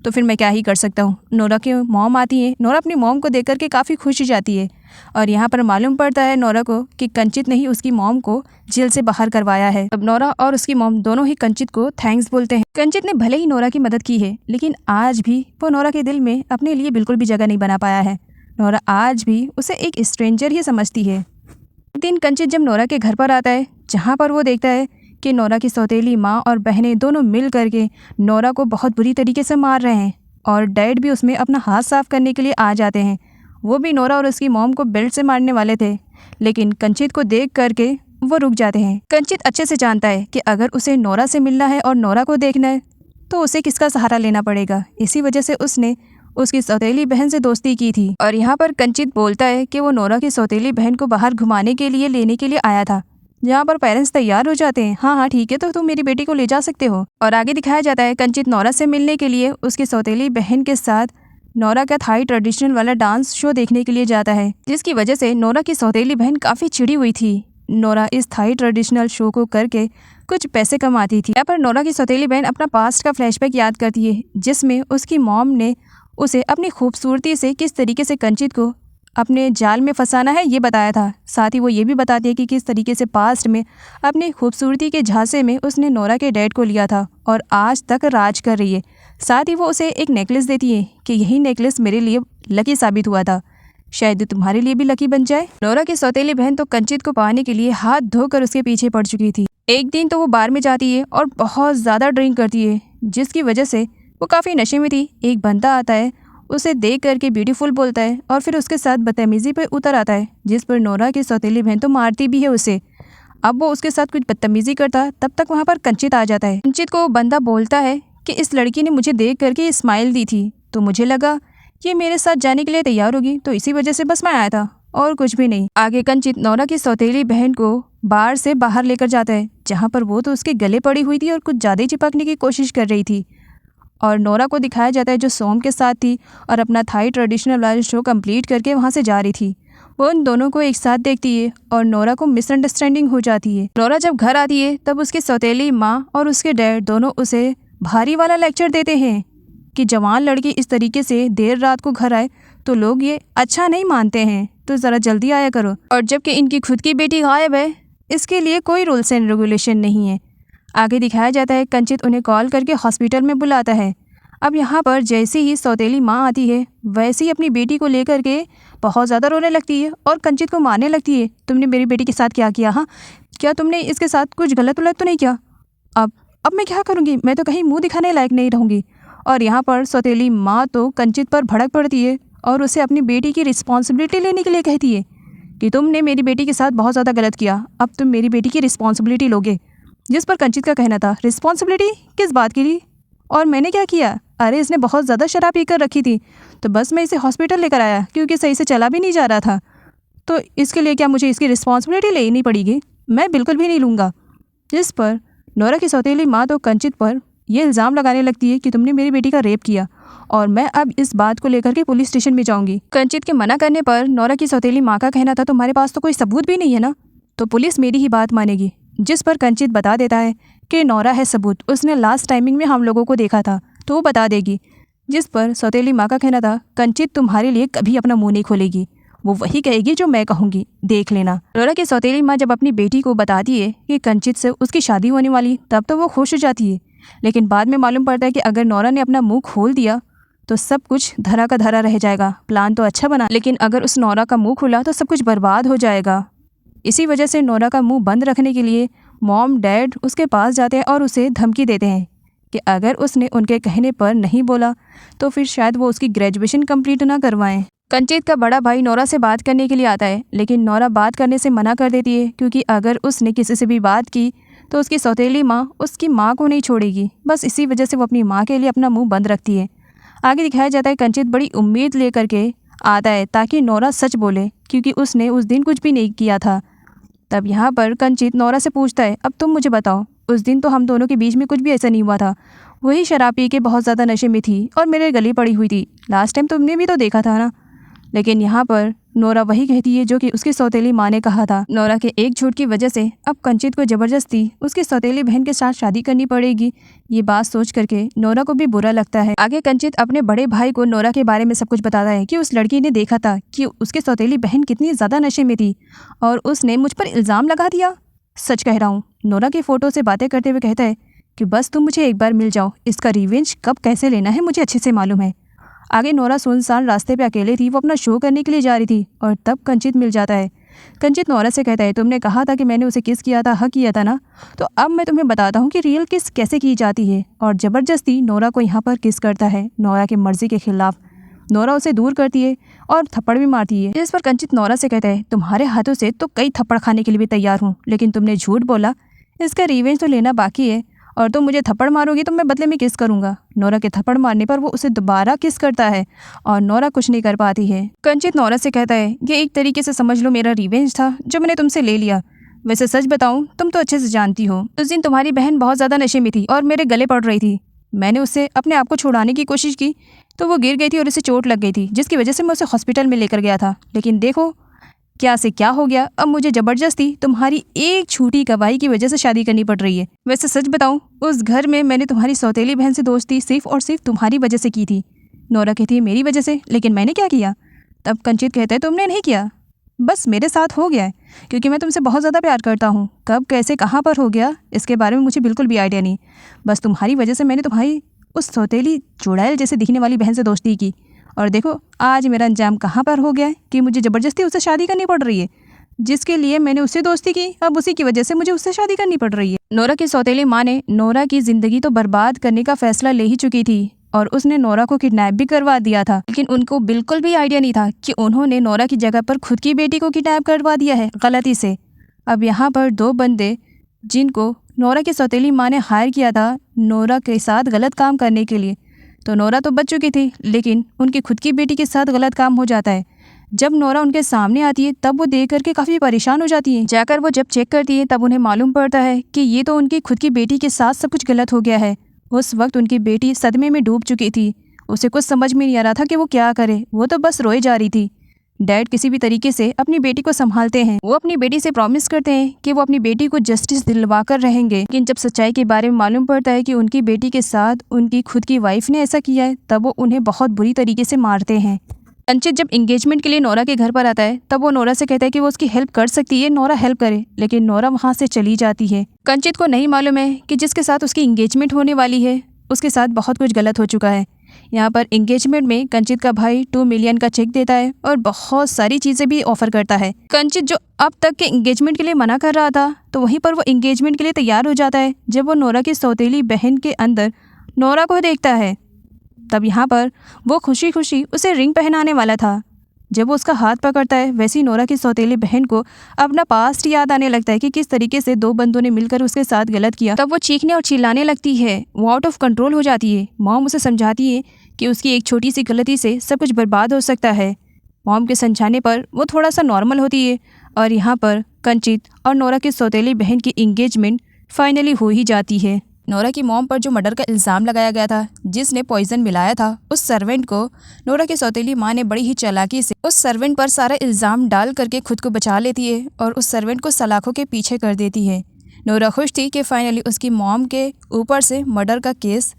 तो फिर मैं क्या ही कर सकता हूँ। नोरा की मॉम आती है। नोरा अपनी मॉम को देख करके काफ़ी खुश हो जाती है और यहाँ पर मालूम पड़ता है नोरा को कि कंचित ने ही उसकी मॉम को जेल से बाहर करवाया है। तब नोरा और उसकी मॉम दोनों ही कंचित को थैंक्स बोलते हैं। कंचित ने भले ही नोरा की मदद की है, लेकिन आज भी वो नोरा के दिल में अपने लिए बिल्कुल भी जगह नहीं बना पाया है। नोरा आज भी उसे एक स्ट्रेंजर ही समझती है। एक दिन कंचित जब नोरा के घर पर आता है, जहाँ पर वो देखता है कि नोरा की सौतेली माँ और बहनें दोनों मिल करके नोरा को बहुत बुरी तरीके से मार रहे हैं और डैड भी उसमें अपना हाथ साफ करने के लिए आ जाते हैं। वो भी नोरा और उसकी मॉम को बेल्ट से मारने वाले थे, लेकिन कंचित को देख करके वो रुक जाते हैं। कंचित अच्छे से जानता है कि अगर उसे नोरा से मिलना है और नोरा को देखना है तो उसे किसका सहारा लेना पड़ेगा। इसी वजह से उसने उसकी सौतेली बहन से दोस्ती की थी। और यहाँ पर कंचित बोलता है कि वो नोरा की सौतेली बहन को बाहर घुमाने के लिए लेने के लिए आया था। जहाँ पर पेरेंट्स तैयार हो जाते हैं, हाँ ठीक है, तो तुम मेरी बेटी को ले जा सकते हो। और आगे दिखाया जाता है कंचित नोरा से मिलने के लिए उसकी सौतेली बहन के साथ नोरा का थाई ट्रेडिशनल वाला डांस शो देखने के लिए जाता है, जिसकी वजह से नोरा की सौतेली बहन काफ़ी चिड़ी हुई थी। नोरा इस थाई ट्रेडिशनल शो को करके कुछ पैसे कमाती थी। यहाँ पर नोरा की सौतेली बहन अपना पास्ट का फ्लैशबैक याद करती है, जिसमें उसकी मॉम ने उसे अपनी खूबसूरती से किस तरीके से कंचित को अपने जाल में फंसाना है ये बताया था। साथ ही वो ये भी बताती है कि किस तरीके से पास्ट में अपनी खूबसूरती के झांसे में उसने नोरा के डैड को लिया था और आज तक राज कर रही है। साथ ही वो उसे एक नेकलेस देती है कि यही नेकलेस मेरे लिए लकी साबित हुआ था, शायद तुम्हारे लिए भी लकी बन जाए। नोरा की सौतेली बहन तो कंचित को पाने के लिए हाथ धोकर उसके पीछे पड़ चुकी थी। एक दिन तो वो बार में जाती है और बहुत ज़्यादा ड्रिंक करती है, जिसकी वजह से वो काफ़ी नशे में थी। एक बंदा आता है, उसे देख करके ब्यूटीफुल बोलता है और फिर उसके साथ बदतमीज़ी पे उतर आता है, जिस पर नोरा की सौतेली बहन तो मारती भी है उसे। अब वो उसके साथ कुछ बदतमीज़ी करता, तब तक वहाँ पर कंचित आ जाता है। कंचित को बंदा बोलता है कि इस लड़की ने मुझे देख करके स्माइल दी थी, तो मुझे लगा ये मेरे साथ जाने के लिए तैयार होगी, तो इसी वजह से बस मैं आया था और कुछ भी नहीं। आगे कंचित नोरा की सौतेली बहन को बार से बाहर लेकर जाता है, जहाँ पर वो तो उसके गले पड़ी हुई थी और कुछ ज़्यादा ही चिपकने की कोशिश कर रही थी। और नोरा को दिखाया जाता है जो सोम के साथ थी और अपना थाई ट्रेडिशनल वाला शो कंप्लीट करके वहाँ से जा रही थी। वो उन दोनों को एक साथ देखती है और नोरा को मिसअंडरस्टैंडिंग हो जाती है। नोरा जब घर आती है तब उसकी सौतेली माँ और उसके डैड दोनों उसे भारी वाला लेक्चर देते हैं कि जवान लड़की इस तरीके से देर रात को घर आए तो लोग ये अच्छा नहीं मानते हैं, तो ज़रा जल्दी आया करो। और जबकि इनकी खुद की बेटी गायब है, इसके लिए कोई रूल्स एंड रेगुलेशन नहीं है। आगे दिखाया जाता है कंचित उन्हें कॉल करके हॉस्पिटल में बुलाता है। अब यहाँ पर जैसे ही सौतेली माँ आती है, वैसे ही अपनी बेटी को लेकर के बहुत ज़्यादा रोने लगती है और कंचित को मारने लगती है। तुमने मेरी बेटी के साथ क्या किया? हाँ, क्या तुमने इसके साथ कुछ गलत तो नहीं किया? अब मैं क्या करूँगी? मैं तो कहीं मुँह दिखाने लायक नहीं रहूँगी। और यहाँ पर सौतेली माँ तो कंचित पर भड़क पड़ती है और उसे अपनी बेटी की रिस्पॉन्सिबिलिटी लेने के लिए कहती है कि तुमने मेरी बेटी के साथ बहुत ज़्यादा गलत किया, अब तुम मेरी बेटी की रिस्पॉन्सिबिलिटी लोगे। जिस पर कंचित का कहना था, रिस्पॉन्सिबिलिटी किस बात की ली और मैंने क्या किया? अरे इसने बहुत ज़्यादा शराब पी कर रखी थी, तो बस मैं इसे हॉस्पिटल लेकर आया क्योंकि सही से चला भी नहीं जा रहा था, तो इसके लिए क्या मुझे इसकी रिस्पॉन्सिबिलिटी लेनी पड़ेगी? मैं बिल्कुल भी नहीं लूँगा। जिस पर नोरा की सौतेली माँ तो कंचित पर यह इल्ज़ाम लगाने लगती है कि तुमने मेरी बेटी का रेप किया और मैं अब इस बात को लेकर के पुलिस स्टेशन में जाऊँगी। कंचित के मना करने पर नोरा की सौतेली माँ का कहना था, तुम्हारे पास तो कोई सबूत भी नहीं है ना, तो पुलिस मेरी ही बात मानेगी। जिस पर कंचित बता देता है कि नोरा है सबूत, उसने लास्ट टाइमिंग में हम लोगों को देखा था तो वो बता देगी। जिस पर सौतेली माँ का कहना था, कंचित तुम्हारे लिए कभी अपना मुंह नहीं खोलेगी, वो वही कहेगी जो मैं कहूँगी, देख लेना। नोरा की सौतेली माँ जब अपनी बेटी को बताती है कि कंचित से उसकी शादी होने वाली, तब तो वो खुश हो जाती है, लेकिन बाद में मालूम पड़ता है कि अगर नोरा ने अपना मुँह खोल दिया तो सब कुछ धरा का धरा रह जाएगा। प्लान तो अच्छा बना, लेकिन अगर उस नोरा का मुँह खुला तो सब कुछ बर्बाद हो जाएगा। इसी वजह से नोरा का मुंह बंद रखने के लिए मॉम डैड उसके पास जाते हैं और उसे धमकी देते हैं कि अगर उसने उनके कहने पर नहीं बोला तो फिर शायद वो उसकी ग्रेजुएशन कंप्लीट ना करवाएं। कंचित का बड़ा भाई नोरा से बात करने के लिए आता है, लेकिन नोरा बात करने से मना कर देती है क्योंकि अगर उसने किसी से भी बात की तो उसकी सौतेली माँ उसकी माँ को नहीं छोड़ेगी। बस इसी वजह से वो अपनी माँ के लिए अपना मुँह बंद रखती है। आगे दिखाया जाता है कंचित बड़ी उम्मीद लेकर के आता है ताकि नोरा सच बोले, क्योंकि उसने उस दिन कुछ भी नहीं किया था। तब यहाँ पर कंचित नोरा से पूछता है, अब तुम मुझे बताओ, उस दिन तो हम दोनों के बीच में कुछ भी ऐसा नहीं हुआ था। वही शराब पी के बहुत ज़्यादा नशे में थी और मेरे गले पड़ी हुई थी। लास्ट टाइम तुमने भी तो देखा था ना। लेकिन यहाँ पर नोरा वही कहती है जो कि उसकी सौतेली माँ ने कहा था। नोरा के एक झूठ की वजह से अब कंचित को ज़बरदस्ती उसकी सौतेली बहन के साथ शादी करनी पड़ेगी। ये बात सोच करके नोरा को भी बुरा लगता है। आगे कंचित अपने बड़े भाई को नोरा के बारे में सब कुछ बताता है कि उस लड़की ने देखा था कि उसकी सौतेली बहन कितनी ज़्यादा नशे में थी और उसने मुझ पर इल्ज़ाम लगा दिया। सच कह रहा हूँ। नोरा की फ़ोटो से बातें करते हुए कहता है कि बस तुम मुझे एक बार मिल जाओ, इसका रिवेंज कब कैसे लेना है मुझे अच्छे से मालूम है। आगे नोरा सुनसान रास्ते पे अकेले थी, वो अपना शो करने के लिए जा रही थी और तब कंचित मिल जाता है। कंचित नोरा से कहता है, तुमने कहा था कि मैंने उसे किस किया था, हक किया था ना, तो अब मैं तुम्हें बताता हूँ कि रियल किस कैसे की जाती है। और ज़बरदस्ती नोरा को यहाँ पर किस करता है, नोरा की मर्ज़ी के खिलाफ। नोरा उसे दूर करती है और थप्पड़ भी मारती है, जिस पर कंचित नोरा से कहता है, तुम्हारे हाथों से तो कई थप्पड़ खाने के लिए भी तैयार हूँ, लेकिन तुमने झूठ बोला, इसका रिवेंज तो लेना बाकी है और तुम मुझे थप्पड़ मारोगी तो मैं बदले में किस करूंगा। नोरा के थप्पड़ मारने पर वो उसे दोबारा किस करता है और नोरा कुछ नहीं कर पाती है। कंचित नोरा से कहता है, ये एक तरीके से समझ लो मेरा रिवेंज था जो मैंने तुमसे ले लिया। वैसे सच बताऊं, तुम तो अच्छे से जानती हो, उस दिन तुम्हारी बहन बहुत ज़्यादा नशे में थी और मेरे गले पड़ रही थी। मैंने उससे अपने आप को छुड़ाने की कोशिश की तो वो गिर गई थी और उसे चोट लग गई थी, जिसकी वजह से मैं उसे हॉस्पिटल में लेकर गया था। लेकिन देखो क्या से क्या हो गया, अब मुझे ज़बरदस्ती तुम्हारी एक छोटी गवाही की वजह से शादी करनी पड़ रही है। वैसे सच बताऊं, उस घर में मैंने तुम्हारी सौतेली बहन से दोस्ती सिर्फ और सिर्फ तुम्हारी वजह से की थी। नोरा कहती है, मेरी वजह से? लेकिन मैंने क्या किया? तब कंचित कहता है, तुमने नहीं किया, बस मेरे साथ हो गया है, क्योंकि मैं तुमसे बहुत ज़्यादा प्यार करता हूँ। कब कैसे कहाँ पर हो गया इसके बारे में मुझे बिल्कुल भी आइडिया नहीं, बस तुम्हारी वजह से मैंने तुम्हारी उस सौतेली चुड़ैल जैसे दिखने वाली बहन से दोस्ती की और देखो आज मेरा अंजाम कहाँ पर हो गया है कि मुझे ज़बरदस्ती उससे शादी करनी पड़ रही है। जिसके लिए मैंने उससे दोस्ती की, अब उसी की वजह से मुझे उससे शादी करनी पड़ रही है। नोरा की सौतेली माँ ने नोरा की ज़िंदगी तो बर्बाद करने का फैसला ले ही चुकी थी और उसने नोरा को किडनैप भी करवा दिया था, लेकिन उनको बिल्कुल भी आइडिया नहीं था कि उन्होंने नोरा की जगह पर खुद की बेटी को किडनैप करवा दिया है गलती से। अब यहाँ पर दो बंदे जिनको नोरा की सौतेली माँ ने हायर किया था नोरा के साथ गलत काम करने के लिए, तो नोरा तो बच चुकी थी, लेकिन उनकी खुद की बेटी के साथ गलत काम हो जाता है। जब नोरा उनके सामने आती है तब वो देख करके काफ़ी परेशान हो जाती है। जाकर वो जब चेक करती है तब उन्हें मालूम पड़ता है कि ये तो उनकी खुद की बेटी के साथ सब कुछ गलत हो गया है। उस वक्त उनकी बेटी सदमे में डूब चुकी थी, उसे कुछ समझ में नहीं आ रहा था कि वो क्या करे, वो तो बस रोए जा रही थी। डैड किसी भी तरीके से अपनी बेटी को संभालते हैं, वो अपनी बेटी से प्रॉमिस करते हैं कि वो अपनी बेटी को जस्टिस दिलवा कर रहेंगे, लेकिन जब सच्चाई के बारे में मालूम पड़ता है कि उनकी बेटी के साथ उनकी खुद की वाइफ ने ऐसा किया है, तब वो उन्हें बहुत बुरी तरीके से मारते हैं। कंचित जब एंगेजमेंट के लिए नोरा के घर पर आता है तब वो नोरा से कहता है कि वो उसकी हेल्प कर सकती है, नोरा हेल्प करे, लेकिन नोरा वहाँ से चली जाती है। कंचित को नहीं मालूम है कि जिसके साथ उसकी एंगेजमेंट होने वाली है उसके साथ बहुत कुछ गलत हो चुका है। यहाँ पर एंगेजमेंट में कंचित का भाई 2 मिलियन का चेक देता है और बहुत सारी चीज़ें भी ऑफर करता है। कंचित जो अब तक के एंगेजमेंट के लिए मना कर रहा था, तो वहीं पर वो एंगेजमेंट के लिए तैयार हो जाता है जब वो नोरा की सौतेली बहन के अंदर नोरा को देखता है। तब यहाँ पर वो खुशी खुशी उसे रिंग पहनाने वाला था। जब वो उसका हाथ पकड़ता है वैसी नोरा की सौतेली बहन को अपना पास्ट याद आने लगता है कि किस तरीके से 2 बंदों ने मिलकर उसके साथ गलत किया। तब वो चीखने और चिल्लाने लगती है, वो आउट ऑफ कंट्रोल हो जाती है। मॉम उसे समझाती है कि उसकी एक छोटी सी गलती से सब कुछ बर्बाद हो सकता है। मॉम के समझाने पर वो थोड़ा सा नॉर्मल होती है और यहाँ पर कंचित और नोरा की सौतेली बहन की एंगेजमेंट फाइनली हो ही जाती है। नोरा की मॉम पर जो मर्डर का इल्ज़ाम लगाया गया था, जिसने पॉइजन मिलाया था, उस सर्वेंट को नोरा की सौतेली माँ ने बड़ी ही चालाकी से उस सर्वेंट पर सारा इल्ज़ाम डाल करके खुद को बचा लेती है और उस सर्वेंट को सलाखों के पीछे कर देती है। नोरा खुश थी कि फाइनली उसकी मॉम के ऊपर से मर्डर का केस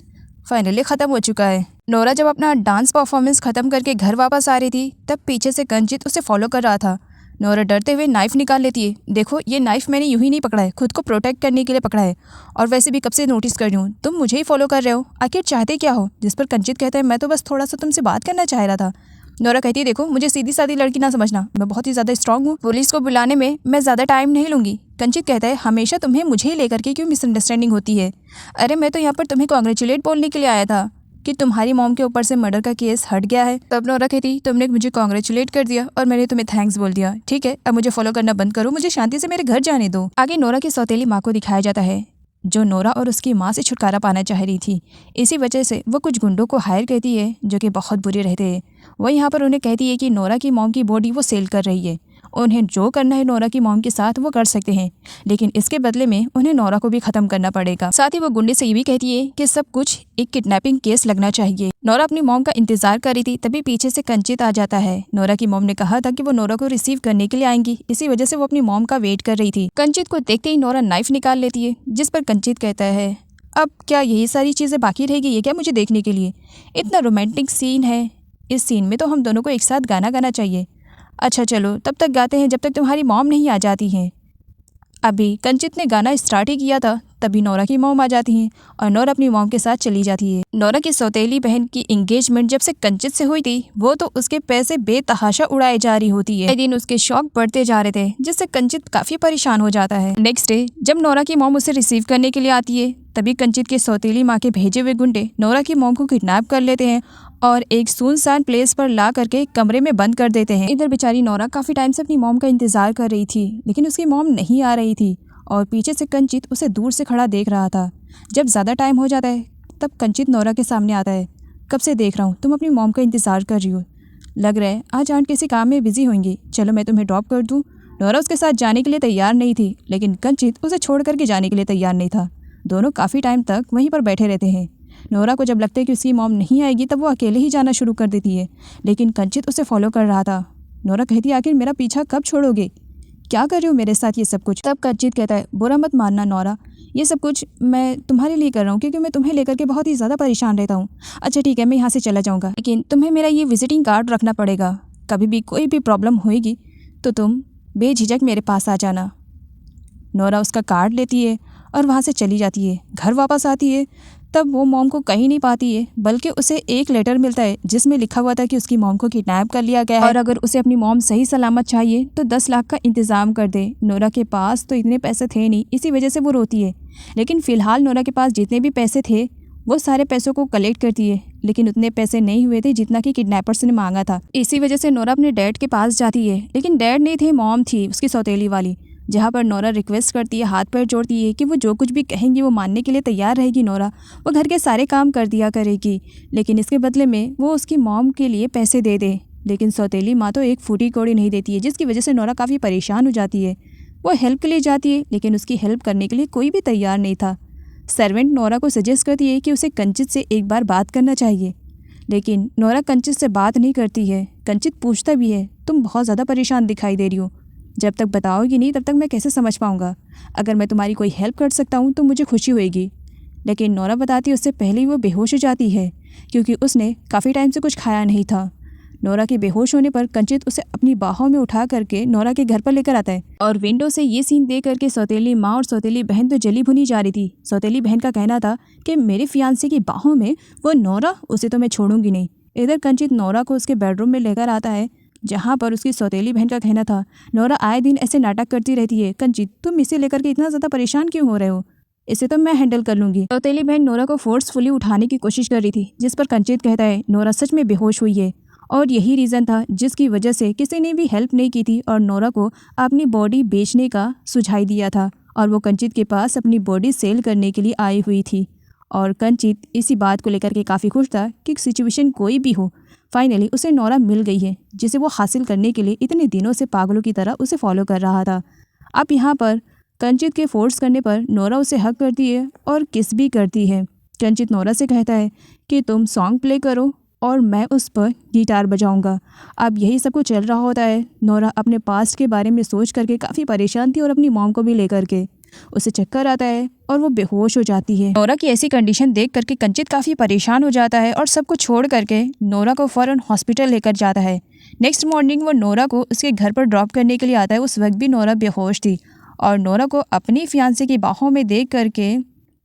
फाइनली ख़त्म हो चुका है। नोरा जब अपना डांस परफॉर्मेंस ख़त्म करके घर वापस आ रही थी तब पीछे से कंचित उसे फॉलो कर रहा था। नोरा डरते हुए नाइफ़ निकाल लेती है। देखो ये नाइफ़ मैंने यूं ही नहीं पकड़ा है, खुद को प्रोटेक्ट करने के लिए पकड़ा है, और वैसे भी कब से नोटिस कर रही हूँ तुम मुझे ही फॉलो कर रहे हो, आखिर चाहते क्या हो? जिस पर कंचित कहता है, मैं तो बस थोड़ा सा तुमसे बात करना चाह रहा था। नोरा कहती है, देखो मुझे सीधी सादी लड़की ना समझना, मैं बहुत ही ज़्यादा स्ट्रांग हूँ, पुलिस को बुलाने में मैं ज़्यादा टाइम नहीं लूँगी। कंचित कहता है, हमेशा तुम्हें मुझे ही लेकर के क्यों मिसअंडरस्टैंडिंग होती है? अरे मैं तो यहाँ पर तुम्हें कॉन्ग्रेचुलेट बोलने के लिए आया था कि तुम्हारी मॉम के ऊपर से मर्डर का केस हट गया है। तब नोरा कहती, तुमने मुझे कॉन्ग्रेचुलेट कर दिया और मैंने तुम्हें थैंक्स बोल दिया, ठीक है अब मुझे फॉलो करना बंद करो, मुझे शांति से मेरे घर जाने दो। आगे नोरा की सौतेली माँ को दिखाया जाता है जो नोरा और उसकी माँ से छुटकारा पाना चाह रही थी। इसी वजह से वो कुछ गुंडों को हायर करती है जो कि बहुत बुरे रहते हैं। वो यहाँ पर उन्हें कहती है कि नोरा की मॉम की बॉडी वो सेल कर रही है। उन्हें जो करना है नोरा की मॉम के साथ वो कर सकते हैं, लेकिन इसके बदले में उन्हें नोरा को भी ख़त्म करना पड़ेगा। साथ ही वो गुंडे से ये भी कहती है कि सब कुछ एक किडनैपिंग केस लगना चाहिए। नोरा अपनी मॉम का इंतजार कर रही थी, तभी पीछे से कंचित आ जाता है। नोरा की मॉम ने कहा था कि वो नोरा को रिसीव करने के लिए आएंगी, इसी वजह से वो अपनी मॉम का वेट कर रही थी। कंचित को देखते ही नोरा नाइफ निकाल लेती है, जिस पर कंचित कहता है, अब क्या यही सारी चीज़ें बाकी रह गई है क्या मुझे देखने के लिए? इतना रोमांटिक सीन है, इस सीन में तो हम दोनों को एक साथ गाना गाना चाहिए। अच्छा चलो तब तक गाते हैं जब तक तुम्हारी मॉम नहीं आ जाती है। अभी कंचित ने गाना स्टार्ट ही किया था, तभी नोरा की मॉम आ जाती हैं और नोरा अपनी मॉम के साथ चली जाती है। नोरा की सौतेली बहन की एंगेजमेंट जब से कंचित से हुई थी, वो तो उसके पैसे बेतहाशा उड़ाए जा रही होती है। दिन उसके शौक बढ़ते जा रहे थे, जिससे कंचित काफी परेशान हो जाता है। नेक्स्ट डे जब नोरा की मॉम उसे रिसीव करने के लिए आती है, तभी कंचित के सौतेली माँ के भेजे हुए गुंडे नोरा की मॉम को किडनैप कर लेते हैं और एक सुनसान प्लेस पर ला करके कमरे में बंद कर देते हैं। इधर बेचारी नोरा काफी टाइम से अपनी मॉम का इंतजार कर रही थी, लेकिन उसकी मॉम नहीं आ रही थी और पीछे से कंचित उसे दूर से खड़ा देख रहा था। जब ज़्यादा टाइम हो जाता है तब कंचित नोरा के सामने आता है। कब से देख रहा हूँ तुम अपनी मॉम का इंतज़ार कर रही हो, लग रहा है आज आंट किसी काम में बिजी होंगी, चलो मैं तुम्हें ड्रॉप कर दूँ। नोरा उसके साथ जाने के लिए तैयार नहीं थी, लेकिन कंचित उसे छोड़ करके जाने के लिए तैयार नहीं था। दोनों काफ़ी टाइम तक वहीं पर बैठे रहते हैं। नोरा को जब लगता है कि उसकी मॉम नहीं आएगी तब वो अकेले ही जाना शुरू कर देती है, लेकिन कंचित उसे फॉलो कर रहा था। नोरा कहती है, आखिर मेरा पीछा कब छोड़ोगे, क्या कर रही हो मेरे साथ ये सब कुछ? तब कंचित कहता है, बुरा मत मानना नोरा, ये सब कुछ मैं तुम्हारे लिए कर रहा हूँ क्योंकि मैं तुम्हें लेकर के बहुत ही ज़्यादा परेशान रहता हूँ। अच्छा ठीक है, मैं यहाँ से चला जाऊँगा, लेकिन तुम्हें मेरा ये विजिटिंग कार्ड रखना पड़ेगा। कभी भी कोई भी प्रॉब्लम होएगी तो तुम बेझिझक मेरे पास आ जाना। नोरा उसका कार्ड लेती है और वहाँ से चली जाती है। घर वापस आती है तब वो मॉम को कहीं नहीं पाती है, बल्कि उसे एक लेटर मिलता है जिसमें लिखा हुआ था कि उसकी मॉम को किडनैप कर लिया गया है और अगर उसे अपनी मॉम सही सलामत चाहिए तो 10 लाख का इंतज़ाम कर दे। नोरा के पास तो इतने पैसे थे नहीं, इसी वजह से वो रोती है, लेकिन फ़िलहाल नोरा के पास जितने भी पैसे थे वो सारे पैसों को कलेक्ट करती है, लेकिन उतने पैसे नहीं हुए थे जितना कि किडनैपर्स ने मांगा था। इसी वजह से नोरा अपने डैड के पास जाती है, लेकिन डैड नहीं थे, मॉम थी उसकी सौतेली वाली, जहाँ पर नोरा रिक्वेस्ट करती है, हाथ पैर जोड़ती है कि वो जो कुछ भी कहेंगी वो मानने के लिए तैयार रहेगी। नोरा वो घर के सारे काम कर दिया करेगी, लेकिन इसके बदले में वो उसकी मॉम के लिए पैसे दे दे। लेकिन सौतेली माँ तो एक फूटी कौड़ी नहीं देती है, जिसकी वजह से नोरा काफ़ी परेशान हो जाती है। वो हेल्प के लिए जाती है, लेकिन उसकी हेल्प करने के लिए कोई भी तैयार नहीं था। सर्वेंट नोरा को सजेस्ट करती है कि उसे कंचित से एक बार बात करना चाहिए, लेकिन नोरा कंचित से बात नहीं करती है। कंचित पूछता भी है, तुम बहुत ज़्यादा परेशान दिखाई दे रही हो, जब तक बताओगी नहीं तब तक मैं कैसे समझ पाऊँगा। अगर मैं तुम्हारी कोई हेल्प कर सकता हूँ तो मुझे खुशी होएगी। लेकिन नोरा बताती है उससे पहले ही वो बेहोश हो जाती है, क्योंकि उसने काफ़ी टाइम से कुछ खाया नहीं था। नोरा के बेहोश होने पर कंचित उसे अपनी बाहों में उठा करके नोरा के घर पर लेकर आता है और विंडो से ये सीन देख करके सौतेली माँ और सौतेली बहन तो जली भुनी जा रही थी। सौतेली बहन का कहना था कि मेरे फियांसे की बाहों में वो नोरा, उसे तो मैं छोड़ूंगी नहीं। इधर कंचित नोरा को उसके बेडरूम में लेकर आता है, जहाँ पर उसकी सौतेली बहन का कहना था, नोरा आए दिन ऐसे नाटक करती रहती है, कंचित तुम इसे लेकर के इतना ज़्यादा परेशान क्यों हो रहे हो, इसे तो मैं हैंडल कर लूँगी। सौतेली बहन नोरा को फोर्सफुली उठाने की कोशिश कर रही थी, जिस पर कंचित कहता है नोरा सच में बेहोश हुई है और यही रीज़न था जिसकी वजह से किसी ने भी हेल्प नहीं की थी और नोरा को अपनी बॉडी बेचने का सुझाव दिया था और वो कंचित के पास अपनी बॉडी सेल करने के लिए आई हुई थी। और कंचित इसी बात को लेकर के काफ़ी खुश था कि सिचुएशन कोई भी हो, फाइनली उसे नोरा मिल गई है, जिसे वो हासिल करने के लिए इतने दिनों से पागलों की तरह उसे फॉलो कर रहा था। अब यहाँ पर कंचित के फोर्स करने पर नोरा उसे हक करती है और किस भी करती है। कंचित नोरा से कहता है कि तुम सॉन्ग प्ले करो और मैं उस पर गिटार बजाऊंगा। अब यही सब कुछ चल रहा होता है। नोरा अपने पास्ट के बारे में सोच करके काफ़ी परेशान थी और अपनी मॉम को भी लेकर के उसे चक्कर आता है और वो बेहोश हो जाती है। नोरा की ऐसी कंडीशन देख करके कंचित काफ़ी परेशान हो जाता है और सब कुछ छोड़ करके नोरा को फ़ौरन हॉस्पिटल लेकर जाता है। नेक्स्ट मॉर्निंग वो नोरा को उसके घर पर ड्रॉप करने के लिए आता है। उस वक्त भी नोरा बेहोश थी और नोरा को अपनी फियांसे की बाहों में देख करके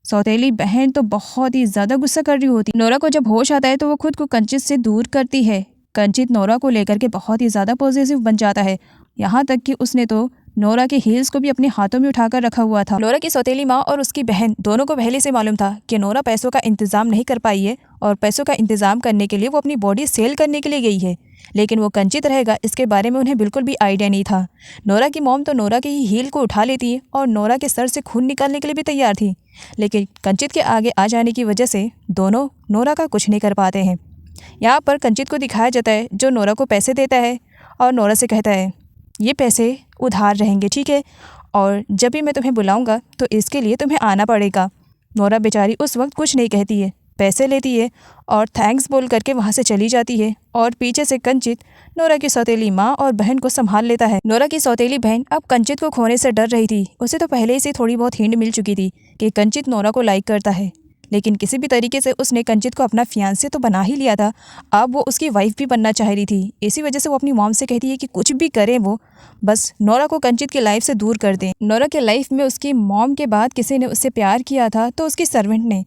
सौतेली बहन तो बहुत ही ज़्यादा गुस्सा कर रही होती। नोरा को जब होश आता है तो वो खुद को कंचित से दूर करती है। कंचित नोरा को लेकर के बहुत ही ज़्यादा पॉजिटिव बन जाता है, यहाँ तक कि उसने तो नोरा के हील्स को भी अपने हाथों में उठाकर रखा हुआ था। नोरा की सौतेली माँ और उसकी बहन दोनों को पहले से मालूम था कि नोरा पैसों का इंतज़ाम नहीं कर पाई है और पैसों का इंतज़ाम करने के लिए वो अपनी बॉडी सेल करने के लिए गई है। लेकिन वो कंचित रहेगा इसके बारे में उन्हें बिल्कुल भी आइडिया नहीं था। नोरा की मॉम तो नोरा के ही हील को उठा लेती है और नोरा के सर से खून निकालने के लिए भी तैयार थी, लेकिन कंचित के आगे आ जाने की वजह से दोनों नोरा का कुछ नहीं कर पाते हैं। यहाँ पर कंचित को दिखाया जाता है जो नोरा को पैसे देता है और नोरा से कहता है ये पैसे उधार रहेंगे, ठीक है, और जब भी मैं तुम्हें बुलाऊंगा तो इसके लिए तुम्हें आना पड़ेगा। नोरा बेचारी उस वक्त कुछ नहीं कहती है, पैसे लेती है और थैंक्स बोल करके वहाँ से चली जाती है। और पीछे से कंचित नोरा की सौतेली माँ और बहन को संभाल लेता है। नोरा की सौतेली बहन अब कंचित को खोने से डर रही थी। उसे तो पहले से थोड़ी बहुत हिंट मिल चुकी थी कि कंचित नोरा को लाइक करता है, लेकिन किसी भी तरीके से उसने कंचित को अपना फियांसे तो बना ही लिया था, अब वो उसकी वाइफ भी बनना चाह रही थी। इसी वजह से वो अपनी मॉम से कहती है कि कुछ भी करें वो बस नोरा को कंचित की लाइफ से दूर कर दें। नोरा के लाइफ में उसकी मॉम के बाद किसी ने उससे प्यार किया था तो उसकी सर्वेंट ने।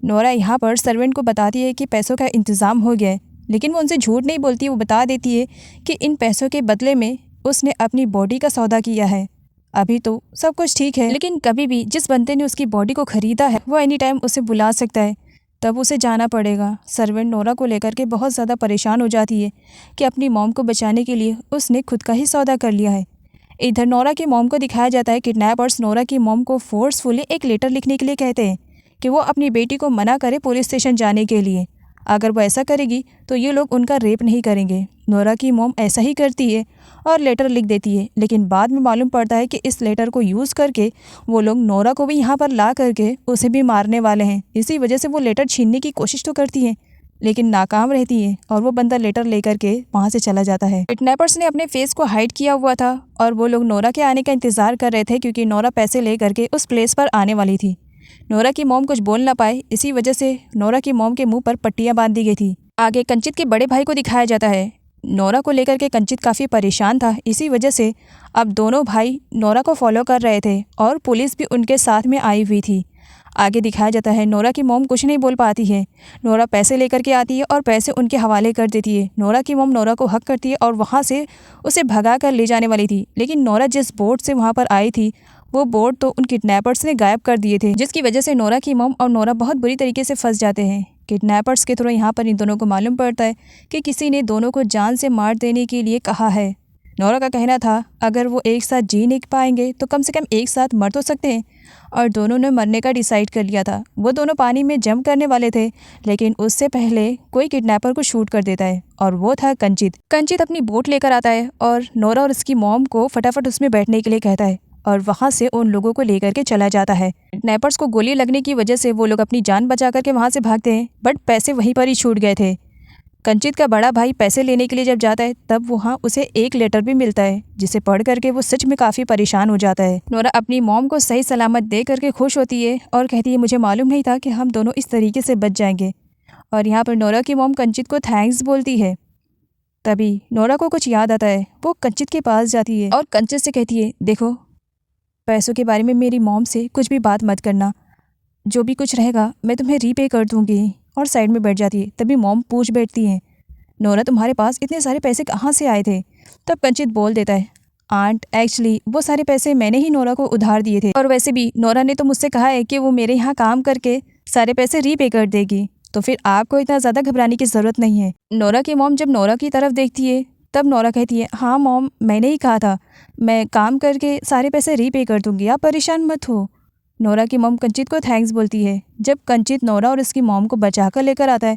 नोरा यहाँ पर सर्वेंट को बताती है कि पैसों का इंतज़ाम हो गया है, लेकिन वो उनसे झूठ नहीं बोलती। वो बता देती है कि इन पैसों के बदले में उसने अपनी बॉडी का सौदा किया है। अभी तो सब कुछ ठीक है, लेकिन कभी भी जिस बंदे ने उसकी बॉडी को ख़रीदा है वो एनी टाइम उसे बुला सकता है, तब उसे जाना पड़ेगा। सर्वेंट नोरा को लेकर के बहुत ज़्यादा परेशान हो जाती है कि अपनी मॉम को बचाने के लिए उसने खुद का ही सौदा कर लिया है। इधर नोरा की मॉम को दिखाया जाता है किडनैपर्स नोरा की मॉम को फोर्सफुली एक लेटर लिखने के लिए कहते हैं कि वो अपनी बेटी को मना करे पुलिस स्टेशन जाने के लिए। अगर वो ऐसा करेगी तो ये लोग उनका रेप नहीं करेंगे। नोरा की मॉम ऐसा ही करती है और लेटर लिख देती है, लेकिन बाद में मालूम पड़ता है कि इस लेटर को यूज़ करके वो लोग नोरा को भी यहाँ पर ला करके उसे भी मारने वाले हैं। इसी वजह से वो लेटर छीनने की कोशिश तो करती है, लेकिन नाकाम रहती है और वो बंदा लेटर लेकर के वहाँ से चला जाता है। किडनैपर्स ने अपने फेस को हाइड किया हुआ था और वो लोग नोरा के आने का इंतज़ार कर रहे थे, क्योंकि नोरा पैसे ले करके उस प्लेस पर आने वाली थी। नोरा की मॉम कुछ बोल ना पाए, इसी वजह से नोरा की मॉम के मुंह पर पट्टियां बांध दी गई थी। आगे कंचित के बड़े भाई को दिखाया जाता है। नोरा को लेकर के कंचित काफ़ी परेशान था, इसी वजह से अब दोनों भाई नोरा को फॉलो कर रहे थे और पुलिस भी उनके साथ में आई हुई थी। आगे दिखाया जाता है नोरा की मॉम कुछ नहीं बोल पाती है। नोरा पैसे लेकर के आती है और पैसे उनके हवाले कर देती है। नोरा की मॉम नोरा को हक करती है और वहाँ से उसे भगा कर ले जाने वाली थी, लेकिन नोरा जिस बोट से वहाँ पर आई थी वो बोट तो उन किडनैपर्स ने गायब कर दिए थे, जिसकी वजह से नोरा की मॉम और नोरा बहुत बुरी तरीके से फंस जाते हैं। किडनैपर्स के थ्रू यहाँ पर इन दोनों को मालूम पड़ता है कि किसी ने दोनों को जान से मार देने के लिए कहा है। नोरा का कहना था अगर वो एक साथ जी नहीं पाएंगे तो कम से कम एक साथ मर तो सकते हैं, और दोनों ने मरने का डिसाइड कर लिया था। वो दोनों पानी में जंप करने वाले थे, लेकिन उससे पहले कोई किडनैपर को शूट कर देता है और वो था कंचित। कंचित अपनी बोट लेकर आता है और नोरा और उसकी मॉम को फटाफट उसमें बैठने के लिए कहता है और वहाँ से उन लोगों को लेकर के चला जाता है। किडनैपर्स को गोली लगने की वजह से वो लोग अपनी जान बचा करके वहाँ से भागते हैं, बट पैसे वहीं पर ही छूट गए थे। कंचित का बड़ा भाई पैसे लेने के लिए जब जाता है तब वहाँ उसे एक लेटर भी मिलता है, जिसे पढ़ करके वो सच में काफ़ी परेशान हो जाता है। नोरा अपनी मॉम को सही सलामत दे करके खुश होती है और कहती है मुझे मालूम नहीं था कि हम दोनों इस तरीके से बच जाएंगे। और यहाँ पर नोरा की मॉम कंचित को थैंक्स बोलती है। तभी नोरा को कुछ याद आता है, वो कंचित के पास जाती है और कंचित से कहती है देखो, पैसों के बारे में मेरी मॉम से कुछ भी बात मत करना, जो भी कुछ रहेगा मैं तुम्हें रीपे कर दूँगी। और साइड में बैठ जाती है। तभी मॉम पूछ बैठती है नोरा तुम्हारे पास इतने सारे पैसे कहाँ से आए थे? तब कंचित बोल देता है आंट एक्चुअली वो सारे पैसे मैंने ही नोरा को उधार दिए थे, और वैसे भी नोरा ने तो मुझसे कहा है कि वो मेरे यहाँ काम करके सारे पैसे रीपे कर देगी, तो फिर आपको इतना ज़्यादा घबराने की ज़रूरत नहीं है। नोरा की मॉम जब नोरा की तरफ देखती है तब नोरा कहती है हाँ मॉम, मैंने ही कहा था मैं काम करके सारे पैसे रीपे कर दूँगी, आप परेशान मत हो। नोरा की मॉम कंचित को थैंक्स बोलती है। जब कंचित नोरा और उसकी मॉम को बचा कर लेकर आता है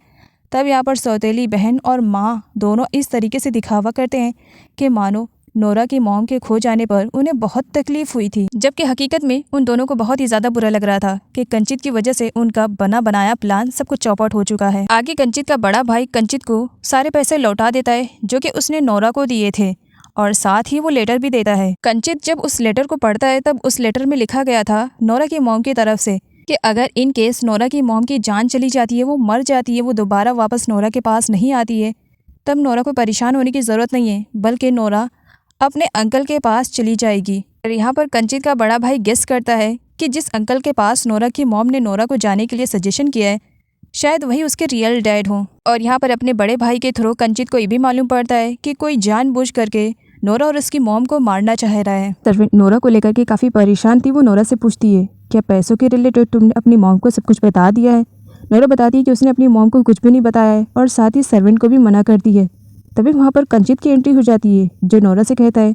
तब यहाँ पर सौतेली बहन और माँ दोनों इस तरीके से दिखावा करते हैं कि मानो नोरा की मॉम के खो जाने पर उन्हें बहुत तकलीफ हुई थी, जबकि हकीकत में उन दोनों को बहुत ही ज़्यादा बुरा लग रहा था कि कंचित की वजह से उनका बना बनाया प्लान सब कुछ चौपट हो चुका है। आगे कंचित का बड़ा भाई कंचित को सारे पैसे लौटा देता है जो कि उसने नोरा को दिए थे, और साथ ही वो लेटर भी देता है। कंचित जब उस लेटर को पढ़ता है तब उस लेटर में लिखा गया था नोरा की मॉम की तरफ से कि अगर इन केस नोरा की मॉम की जान चली जाती है, वो मर जाती है, वो दोबारा वापस नोरा के पास नहीं आती है, तब नोरा को परेशान होने की ज़रूरत नहीं है, बल्कि नोरा अपने अंकल के पास चली जाएगी। और यहाँ पर कंचित का बड़ा भाई गेस करता है कि जिस अंकल के पास नोरा की मॉम ने नोरा को जाने के लिए सजेशन किया है शायद वही उसके रियल डैड हों। और यहाँ पर अपने बड़े भाई के थ्रू कंचित को ये भी मालूम पड़ता है कि कोई जानबूझ करके नोरा और उसकी मॉम को मारना चाह रहा है। सर्वेंट नोरा को लेकर के काफ़ी परेशान थी। वो नोरा से पूछती है क्या पैसों के रिलेटेड तुमने अपनी मॉम को सब कुछ बता दिया है? नोरा बताती है कि उसने अपनी मॉम को कुछ भी नहीं बताया है और साथ ही सर्वेंट को भी मना करती है। तभी वहाँ पर कंचित की एंट्री हो जाती है, जो नोरा से कहता है,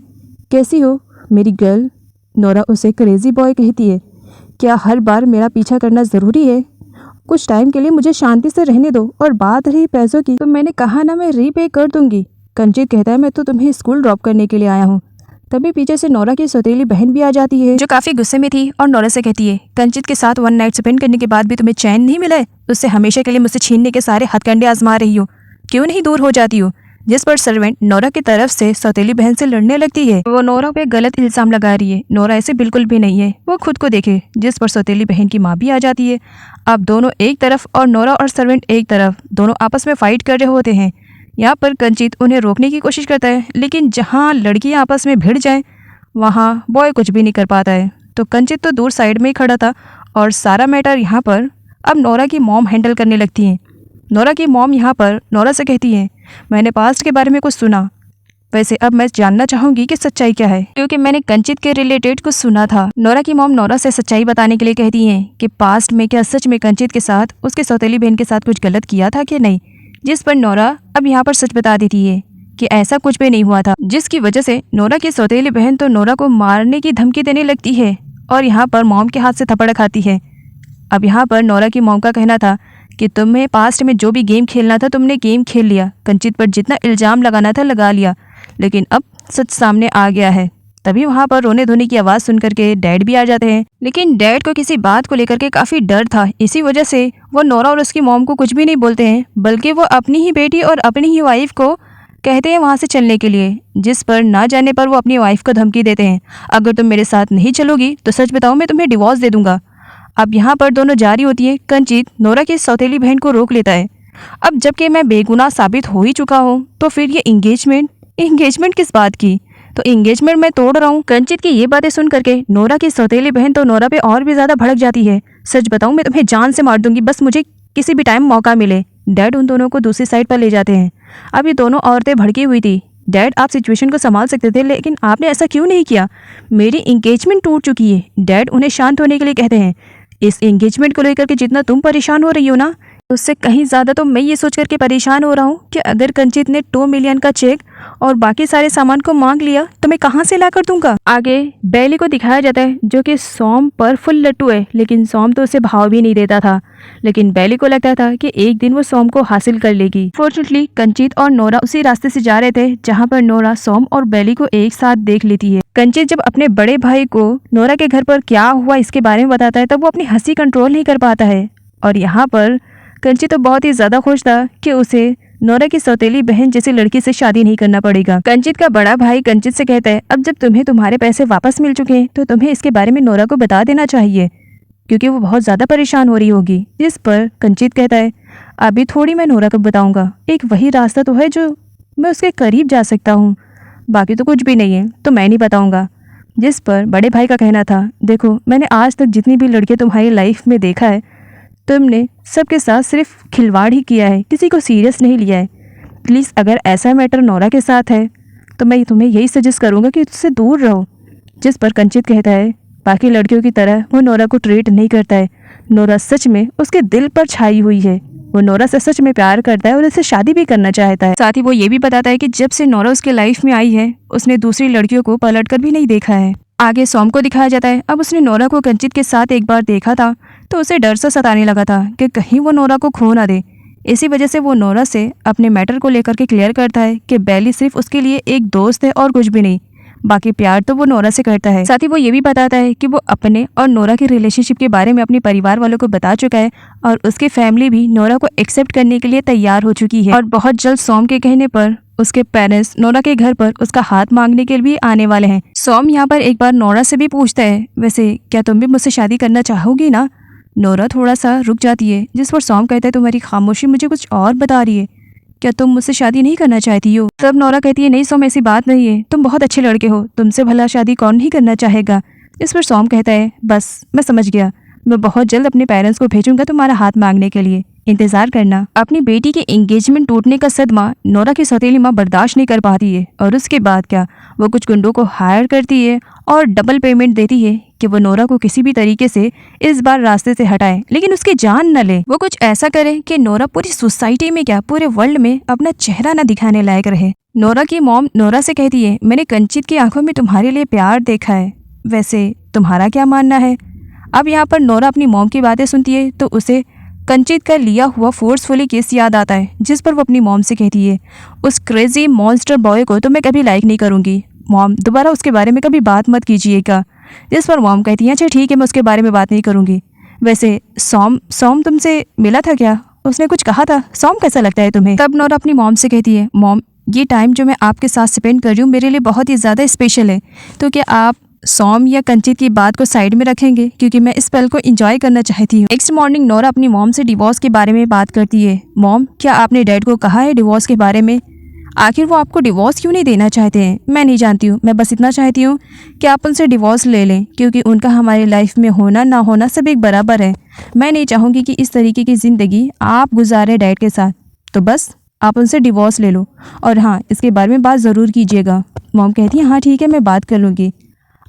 कैसी हो मेरी गर्ल। नोरा उसे क्रेजी बॉय कहती है। क्या हर बार मेरा पीछा करना ज़रूरी है? कुछ टाइम के लिए मुझे शांति से रहने दो। और बात रही पैसों की, तो मैंने कहा ना मैं रीपे कर दूंगी। कंचित कहता है, मैं तो तुम्हें स्कूल ड्रॉप करने के लिए आया हूँ। तभी पीछे से नोरा की सौतेली बहन भी आ जाती है, जो काफ़ी गुस्से में थी और नोरा से कहती है, कंचित के साथ वन नाइट स्पेंड करने के बाद भी तुम्हें चैन नहीं मिला है? उससे हमेशा के लिए मुझसे छीनने के सारे हथकंडे आजमा रही हो, क्यों नहीं दूर हो जाती हो? जिस पर सर्वेंट नोरा की तरफ से सौतेली बहन से लड़ने लगती है। वो नोरा पे गलत इल्जाम लगा रही है। नोरा ऐसे बिल्कुल भी नहीं है, वो खुद को देखे। जिस पर सौतेली बहन की माँ भी आ जाती है। अब दोनों एक तरफ और नोरा और सर्वेंट एक तरफ, दोनों आपस में फाइट कर रहे होते हैं। यहाँ पर कंचित उन्हें रोकने की कोशिश करता है, लेकिन जहाँ लड़कियाँ आपस में भिड़ जाएं वहाँ बॉय कुछ भी नहीं कर पाता है। तो कंचित तो दूर साइड में ही खड़ा था और सारा मैटर यहाँ पर अब नोरा की मॉम हैंडल करने लगती हैं। नोरा की मॉम यहाँ पर नोरा से कहती है, मैंने पास्ट के बारे में कुछ सुना, वैसे अब मैं जानना चाहूँगी कि सच्चाई क्या है, क्योंकि मैंने कंचित के रिलेटेड कुछ सुना था। नोरा की मॉम नोरा से सच्चाई बताने के लिए कहती हैं कि पास्ट में क्या सच में कंचित के साथ उसके सौतेली बहन के साथ कुछ गलत किया था कि नहीं। जिस पर नोरा अब यहाँ पर सच बता देती है कि ऐसा कुछ भी नहीं हुआ था, जिसकी वजह से नोरा की सौतेली बहन तो नोरा को मारने की धमकी देने लगती है और यहाँ पर मॉम के हाथ से थप्पड़ खाती है। अब यहाँ पर नोरा की मॉम का कहना था कि तुम्हें पास्ट में जो भी गेम खेलना था तुमने गेम खेल लिया, कंचित पर जितना इल्ज़ाम लगाना था लगा लिया, लेकिन अब सच सामने आ गया है। तभी वहाँ पर रोने धोने की आवाज़ सुन करके डैड भी आ जाते हैं, लेकिन डैड को किसी बात को लेकर के काफ़ी डर था। इसी वजह से वो नोरा और उसकी मॉम को कुछ भी नहीं बोलते हैं, बल्कि वो अपनी ही बेटी और अपनी ही वाइफ को कहते हैं वहाँ से चलने के लिए। जिस पर ना जाने पर वो अपनी वाइफ को धमकी देते हैं, अगर तुम मेरे साथ नहीं चलोगी तो सच बताओ मैं तुम्हें डिवोर्स दे दूंगा। अब यहाँ पर दोनों जारी होती है। कंचित नोरा की सौतेली बहन को रोक लेता है। अब जबकि मैं बेगुनाह साबित हो ही चुका हूँ, तो फिर ये एंगेजमेंट किस बात की? तो एंगेजमेंट मैं तोड़ रहा हूँ। कंचित की ये बातें सुन करके नोरा की सौतेली बहन तो नोरा पे और भी ज़्यादा भड़क जाती है। सच बताऊँ मैं तुम्हें जान से मार दूंगी, बस मुझे किसी भी टाइम मौका मिले। डैड उन दोनों को दूसरी साइड पर ले जाते हैं। अब ये दोनों औरतें भड़की हुई थी। डैड आप सिचुएशन को संभाल सकते थे, लेकिन आपने ऐसा क्यों नहीं किया? मेरी एंगेजमेंट टूट चुकी है। डैड उन्हें शांत होने के लिए कहते हैं, इस एंगेजमेंट को लेकर के जितना तुम परेशान हो रही हो ना, उससे कहीं ज़्यादा तो मैं ये सोच करके परेशान हो रहा हूँ कि अगर कंचित ने 2 मिलियन का चेक और बाकी सारे सामान को मांग लिया तो मैं कहाँ से ला कर दूंगा। आगे बैली को दिखाया जाता है, जो कि सॉम पर फुल लट्टू है, लेकिन सॉम तो उसे भाव भी नहीं देता था। लेकिन बैली को लगता था कि एक दिन वो सॉम को हासिल कर लेगी। फॉर्चुनेटली कंचित और नोरा उसी रास्ते से जा रहे थे जहाँ पर नोरा सॉम और बैली को एक साथ देख लेती है। कंचित जब अपने बड़े भाई को नोरा के घर पर क्या हुआ इसके बारे में बताता है, तब वो अपनी हंसी कंट्रोल नहीं कर पाता है। और यहाँ पर कंचित तो बहुत ही ज्यादा खुश था कि उसे नोरा की सौतेली बहन जैसी लड़की से शादी नहीं करना पड़ेगा। कंचित का बड़ा भाई कंचित से कहता है, अब जब तुम्हें तुम्हारे पैसे वापस मिल चुके हैं तो तुम्हें इसके बारे में नोरा को बता देना चाहिए, क्योंकि वो बहुत ज़्यादा परेशान हो रही होगी। जिस पर कंचित कहता है, अभी थोड़ी मैं नोरा को बताऊंगा, एक वही रास्ता तो है जो मैं उसके करीब जा सकता हूँ, बाकी तो कुछ भी नहीं है, तो मैं नहीं बताऊंगा। जिस पर बड़े भाई का कहना था, देखो मैंने आज तक जितनी भी लड़कियाँ तुम्हारी लाइफ में देखा है, तुमने सबके साथ सिर्फ खिलवाड़ ही किया है, किसी को सीरियस नहीं लिया है। प्लीज़ अगर ऐसा मैटर नोरा के साथ है तो मैं तुम्हें यही सजेस्ट करूँगा कि उससे दूर रहो। जिस पर कंचित कहता है, बाकी लड़कियों की तरह वो नोरा को ट्रीट नहीं करता है, नोरा सच में उसके दिल पर छाई हुई है, वो नोरा से सच में प्यार करता है और उससे शादी भी करना चाहता है। साथ ही वो ये भी बताता है कि जब से नोरा उसके लाइफ में आई है उसने दूसरी लड़कियों को पलट कर भी नहीं देखा है। आगे सॉम को दिखाया जाता है। अब उसने नोरा को कंचित के साथ एक बार देखा था तो उसे डर सा सताने लगा था कि कहीं वो नोरा को खो ना दे। इसी वजह से वो नोरा से अपने मैटर को लेकर के क्लियर करता है कि बैली सिर्फ उसके लिए एक दोस्त है और कुछ भी नहीं, बाकी प्यार तो वो नोरा से करता है। साथ ही वो ये भी बताता है कि वो अपने और नोरा के रिलेशनशिप के बारे में अपने परिवार वालों को बता चुका है और उसकी फैमिली भी नोरा को एक्सेप्ट करने के लिए तैयार हो चुकी है और बहुत जल्द सॉम के कहने पर उसके पेरेंट्स नोरा के घर पर उसका हाथ मांगने के लिए भी आने वाले हैं। सॉम यहाँ पर एक बार नोरा से भी पूछता है, वैसे क्या तुम भी मुझसे शादी करना चाहोगी ना? नोरा थोड़ा सा रुक जाती है, जिस पर सॉम कहता है, तुम्हारी खामोशी मुझे कुछ और बता रही है, क्या तुम मुझसे शादी नहीं करना चाहती हो? तब नोरा कहती है, नहीं सॉम ऐसी बात नहीं है, तुम बहुत अच्छे लड़के हो, तुमसे भला शादी कौन नहीं करना चाहेगा। इस पर सॉम कहता है, बस मैं समझ गया, मैं बहुत जल्द अपने पेरेंट्स को भेजूंगा तुम्हारा हाथ मांगने के लिए। इंतजार करना। अपनी बेटी के एंगेजमेंट टूटने का सदमा नोरा की सौतेली माँ बर्दाश्त नहीं कर पाती है और उसके बाद क्या, वो कुछ गुंडों को हायर करती है और डबल पेमेंट देती है कि वो नोरा को किसी भी तरीके से इस बार रास्ते से हटाए, लेकिन उसकी जान न ले। वो कुछ ऐसा करे कि नोरा पूरी सोसाइटी में क्या, पूरे वर्ल्ड में अपना चेहरा न दिखाने लायक रहे। नोरा की मॉम नोरा से कहती है, मैंने कंचित की आंखों में तुम्हारे लिए प्यार देखा है, वैसे तुम्हारा क्या मानना है। अब यहाँ पर नोरा अपनी मॉम की बातें सुनती है तो उसे कंचित का लिया हुआ फोर्सफुली केस याद आता है, जिस पर वो अपनी मॉम से कहती है, उस क्रेजी मॉन्स्टर बॉय को तो मैं कभी लाइक नहीं करूँगी मॉम, दोबारा उसके बारे में कभी बात मत कीजिएगा। जिस पर मॉम कहती है, अच्छा ठीक है, मैं उसके बारे में बात नहीं करूँगी। वैसे सॉम तुमसे मिला था क्या, उसने कुछ कहा था, सॉम कैसा लगता है तुम्हें। तब नोरा अपनी मॉम से कहती है, मॉम ये टाइम जो मैं आपके साथ स्पेंड कर रही हूँ मेरे लिए बहुत ही ज़्यादा स्पेशल है, तो क्या आप सॉम या कंचित की बात को साइड में रखेंगे, क्योंकि मैं इस पल को एंजॉय करना चाहती हूँ। नेक्स्ट मॉर्निंग नोरा अपनी मॉम से डिवोर्स के बारे में बात करती है। मॉम, क्या आपने डैड को कहा है डिवोर्स के बारे में, आखिर वो आपको डिवोर्स क्यों नहीं देना चाहते हैं। मैं नहीं जानती हूँ, मैं बस इतना चाहती हूँ कि आप उनसे डिवोर्स ले लें, क्योंकि उनका हमारी लाइफ में होना ना होना सब एक बराबर है। मैं नहीं चाहूँगी कि इस तरीके की ज़िंदगी आप गुजारें डैड के साथ, तो बस आप उनसे डिवोर्स ले लो, और हाँ इसके बारे में बात ज़रूर कीजिएगा। मॉम कहती है, हाँ ठीक है, मैं बात कर लूँगी।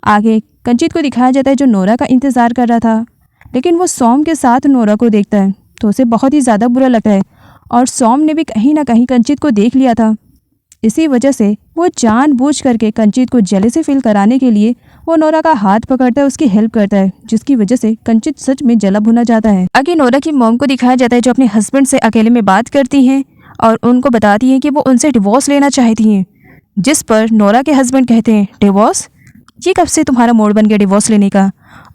आगे कंचित को दिखाया जाता है जो नोरा का इंतज़ार कर रहा था, लेकिन वो सॉम के साथ नोरा को देखता है तो उसे बहुत ही ज़्यादा बुरा लगता है, और सॉम ने भी कहीं ना कहीं कंचित को देख लिया था। इसी वजह से वो जानबूझ करके कंचित को जेलसी फील कराने के लिए वो नोरा का हाथ पकड़ता है, उसकी हेल्प करता है, जिसकी वजह से कंचित सच में जला भुना जाता है। आगे नोरा की मॉम को दिखाया जाता है जो अपने हस्बैंड से अकेले में बात करती हैं और उनको बताती हैं कि वो उनसे डिवोर्स लेना चाहती हैं, जिस पर नोरा के हस्बैंड कहते हैं, डिवोर्स, ये कब से तुम्हारा मूड बन गया डिवोर्स लेने का,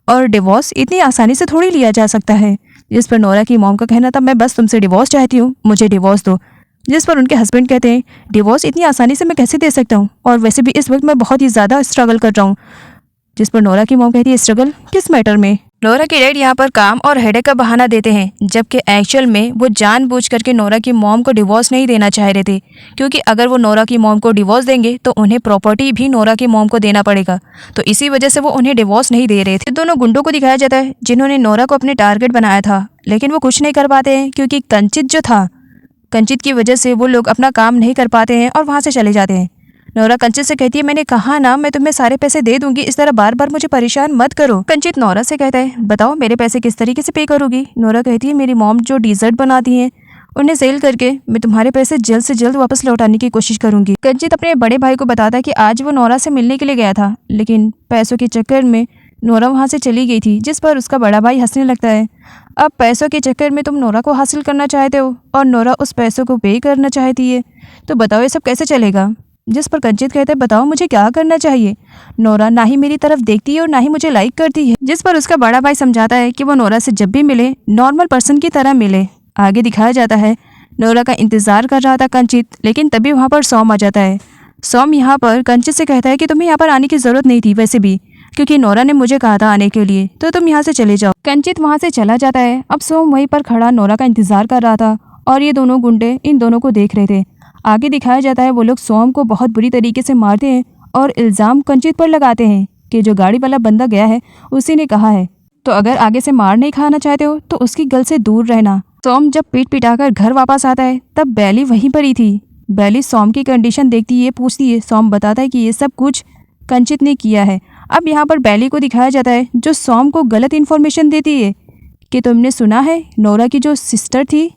और डिवोर्स इतनी आसानी से थोड़ी लिया जा सकता है। जिस पर नोरा की मॉम का कहना था, मैं बस तुमसे डिवोर्स चाहती हूँ, मुझे डिवोर्स दो। जिस पर उनके हस्बैंड कहते हैं, डिवोर्स इतनी आसानी से मैं कैसे दे सकता हूँ, और वैसे भी इस वक्त मैं बहुत ही ज़्यादा स्ट्रगल कर रहा हूँ। जिस पर नोरा की मॉम कहती है, स्ट्रगल किस मैटर में। नोरा के डैड यहाँ पर काम और हेडेक का बहाना देते हैं, जबकि एक्चुअल में वो जानबूझ करके नोरा की मॉम को डिवोर्स नहीं देना चाह रहे थे, क्योंकि अगर वो नोरा की मॉम को डिवोर्स देंगे तो उन्हें प्रॉपर्टी भी नोरा की मॉम को देना पड़ेगा, तो इसी वजह से वो उन्हें डिवोर्स नहीं दे रहे थे। दोनों गुंडों को दिखाया जाता है जिन्होंने नोरा को अपने टारगेट बनाया था, लेकिन वो कुछ नहीं कर पाते हैं, क्योंकि कंचित की वजह से वो लोग अपना काम नहीं कर पाते हैं और वहाँ से चले जाते हैं। नोरा कंचित से कहती है, मैंने कहा ना मैं तुम्हें सारे पैसे दे दूंगी, इस तरह बार बार मुझे परेशान मत करो। कंचित नोरा से कहता है, बताओ मेरे पैसे किस तरीके से पे करोगी। नोरा कहती है, मेरी मॉम जो डिजर्ट बनाती हैं उन्हें सेल करके मैं तुम्हारे पैसे जल्द से जल्द वापस लौटाने की कोशिश करूंगी। कंचित अपने बड़े भाई को बताता है कि आज वो नोरा से मिलने के लिए गया था, लेकिन पैसों के चक्कर में नोरा वहाँ से चली गई थी, जिस पर उसका बड़ा भाई हंसने लगता है। अब पैसों के चक्कर में तुम नोरा को हासिल करना चाहते हो और नोरा उस पैसों को पे करना चाहती है, तो बताओ ये सब कैसे चलेगा। जिस पर कंचित कहते हैं, बताओ मुझे क्या करना चाहिए। नोरा ना ही मेरी तरफ देखती है और ना ही मुझे लाइक करती है। जिस पर उसका बड़ा भाई समझाता है कि वो नोरा से जब भी मिले नॉर्मल पर्सन की तरह मिले। आगे दिखाया जाता है नोरा का इंतजार कर रहा था कंचित, लेकिन तभी वहाँ पर सॉम आ जाता है। सॉम यहाँ पर कंचित से कहता है कि तुम्हें यहाँ पर आने की ज़रूरत नहीं थी, वैसे भी क्योंकि नोरा ने मुझे कहा था आने के लिए, तो तुम यहाँ से चले जाओ। कंचित वहाँ से चला जाता है। अब सॉम वहीं पर खड़ा नोरा का इंतजार कर रहा था और ये दोनों गुंडे इन दोनों को देख रहे थे। आगे दिखाया जाता है वो लोग सॉम को बहुत बुरी तरीके से मारते हैं और इल्ज़ाम कंचित पर लगाते हैं कि जो गाड़ी वाला बंदा गया है उसी ने कहा है, तो अगर आगे से मार नहीं खाना चाहते हो तो उसकी गल से दूर रहना। सॉम जब पीट पिटाकर घर वापस आता है तब बैली वहीं पर ही थी। बैली सॉम की कंडीशन देखती है, पूछती है। सॉम बताता है कि ये सब कुछ कंचित ने किया है। अब यहाँ पर बैली को दिखाया जाता है जो सॉम को गलत इन्फॉर्मेशन देती है कि तुमने सुना है नोरा की जो सिस्टर थी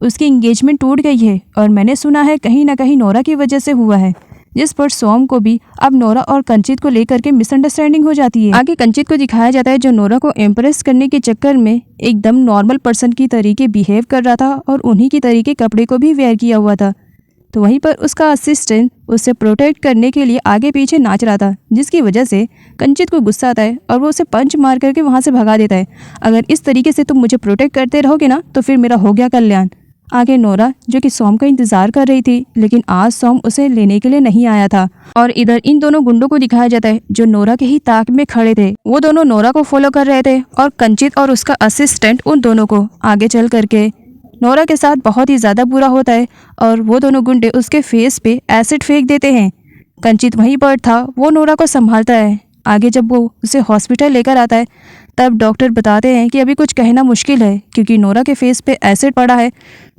उसकी एंगेजमेंट टूट गई है, और मैंने सुना है कहीं ना कहीं नोरा की वजह से हुआ है। जिस पर सॉम को भी अब नोरा और कंचित को लेकर के मिसअंडरस्टैंडिंग हो जाती है। आगे कंचित को दिखाया जाता है जो नोरा को इम्प्रेस करने के चक्कर में एकदम नॉर्मल पर्सन की तरीके बिहेव कर रहा था और उन्हीं की तरीके कपड़े को भी वेयर किया हुआ था, तो वहीं पर उसका असिस्टेंट उसे प्रोटेक्ट करने के लिए आगे पीछे नाच रहा था, जिसकी वजह से कंचित को गुस्सा आता है और वो उसे पंच मार करके वहाँ से भगा देता है। अगर इस तरीके से तुम मुझे प्रोटेक्ट करते रहोगे ना तो फिर मेरा हो गया कल्याण। आगे नोरा जो कि सॉम का इंतजार कर रही थी, लेकिन आज सॉम उसे लेने के लिए नहीं आया था। और इधर इन दोनों गुंडों को दिखाया जाता है जो नोरा के ही ताक में खड़े थे। वो दोनों नोरा को फॉलो कर रहे थे और कंचित और उसका असिस्टेंट उन दोनों को आगे चल करके नोरा के साथ बहुत ही ज़्यादा बुरा होता है और वो दोनों गुंडे उसके फेस पे एसिड फेंक देते हैं। कंचित वहीं पर था, वो नोरा को संभालता है। आगे जब वो उसे हॉस्पिटल लेकर आता है तब डॉक्टर बताते हैं कि अभी कुछ कहना मुश्किल है क्योंकि नोरा के फेस पे एसिड पड़ा है,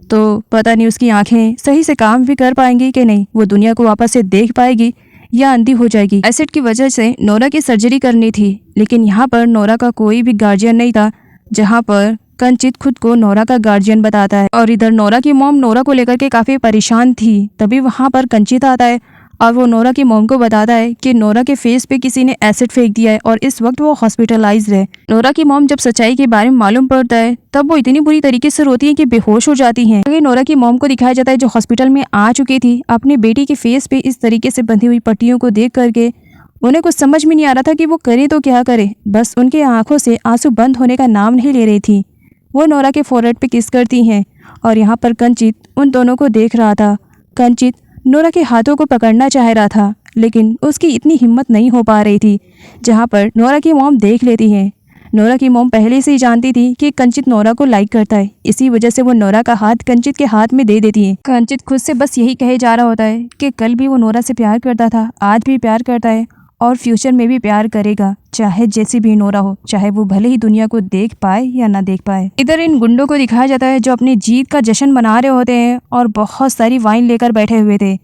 तो पता नहीं उसकी आंखें सही से काम भी कर पाएंगी कि नहीं, वो दुनिया को वापस से देख पाएगी या अंधी हो जाएगी। एसिड की वजह से नोरा की सर्जरी करनी थी, लेकिन यहाँ पर नोरा का कोई भी गार्जियन नहीं था, जहाँ पर कंचित खुद को नोरा का गार्जियन बताता है। और इधर नोरा की मॉम नोरा को लेकर के काफ़ी परेशान थी। तभी वहाँ पर कंचित आता है और वो नोरा की मॉम को बताता है कि नोरा के फेस पे किसी ने एसिड फेंक दिया है और इस वक्त वो हॉस्पिटलाइज्ड है। नोरा की मॉम जब सच्चाई के बारे में मालूम पड़ता है तब वो इतनी बुरी तरीके से रोती है कि बेहोश हो जाती हैं। आगे नोरा की मॉम को दिखाया जाता है जो हॉस्पिटल में आ चुकी थी। अपनी बेटी के फेस पे इस तरीके से बंधी हुई पट्टियों को देख करके उन्हें कुछ समझ में नहीं आ रहा था कि वो करे तो क्या करे। बस उनके आंखों से आंसू बंद होने का नाम नहीं ले रही थी। वो नोरा के फोरहेड पे किस करती हैं और यहाँ पर कंचित उन दोनों को देख रहा था। कंचित नोरा के हाथों को पकड़ना चाह रहा था, लेकिन उसकी इतनी हिम्मत नहीं हो पा रही थी। जहाँ पर नोरा की मॉम देख लेती है। नोरा की मॉम पहले से ही जानती थी कि कंचित नोरा को लाइक करता है, इसी वजह से वो नोरा का हाथ कंचित के हाथ में दे देती है। कंचित खुद से बस यही कहे जा रहा होता है कि कल भी वो नोरा से प्यार करता था, आज भी प्यार करता है और फ्यूचर में भी प्यार करेगा, चाहे जैसी भी नोरा हो, चाहे वो भले ही दुनिया को देख पाए या ना देख पाए। इधर इन गुंडों को दिखाया जाता है जो अपनी जीत का जश्न मना रहे होते हैं और बहुत सारी वाइन लेकर बैठे हुए थे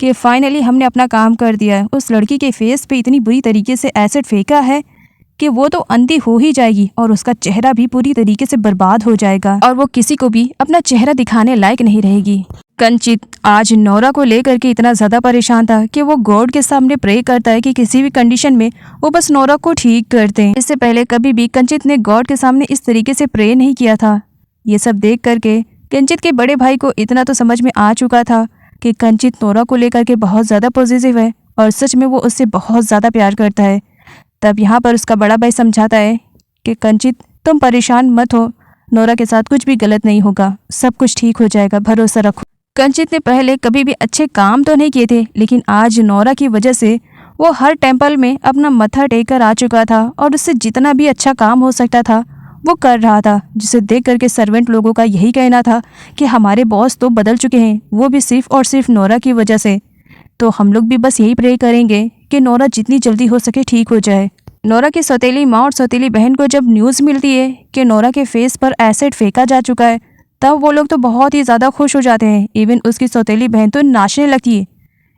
कि फाइनली हमने अपना काम कर दिया है। उस लड़की के फेस पे इतनी बुरी तरीके से एसिड फेंका है कि वो तो अंधी हो ही जाएगी और उसका चेहरा भी पूरी तरीके से बर्बाद हो जाएगा और वो किसी को भी अपना चेहरा दिखाने लायक नहीं रहेगी। कंचित आज नोरा को लेकर के इतना ज़्यादा परेशान था कि वो गॉड के सामने प्रे करता है कि किसी भी कंडीशन में वो बस नोरा को ठीक कर दें। इससे पहले कभी भी कंचित ने गॉड के सामने इस तरीके से प्रे नहीं किया था। ये सब देख करके कंचित के बड़े भाई को इतना तो समझ में आ चुका था कि कंचित नोरा को लेकर के बहुत ज़्यादा पॉजिटिव है और सच में वो उससे बहुत ज़्यादा प्यार करता है। तब यहाँ पर उसका बड़ा भाई समझाता है कि कंचित तुम परेशान मत हो, नोरा के साथ कुछ भी गलत नहीं होगा, सब कुछ ठीक हो जाएगा, भरोसा रखो। कंचित ने पहले कभी भी अच्छे काम तो नहीं किए थे, लेकिन आज नोरा की वजह से वो हर टेंपल में अपना मत्था टेक कर आ चुका था और उससे जितना भी अच्छा काम हो सकता था वो कर रहा था, जिसे देख करके सर्वेंट लोगों का यही कहना था कि हमारे बॉस तो बदल चुके हैं, वो भी सिर्फ और सिर्फ नोरा की वजह से। तो हम लोग भी बस यही प्रे करेंगे कि नोरा जितनी जल्दी हो सके ठीक हो जाए। नोरा की सौतेली माँ और सौतेली बहन को जब न्यूज़ मिलती है कि नोरा के फेस पर एसिड फेंका जा चुका है, तब वो लोग तो बहुत ही ज़्यादा खुश हो जाते हैं। इवन उसकी सौतेली बहन तो नाचने लगती है।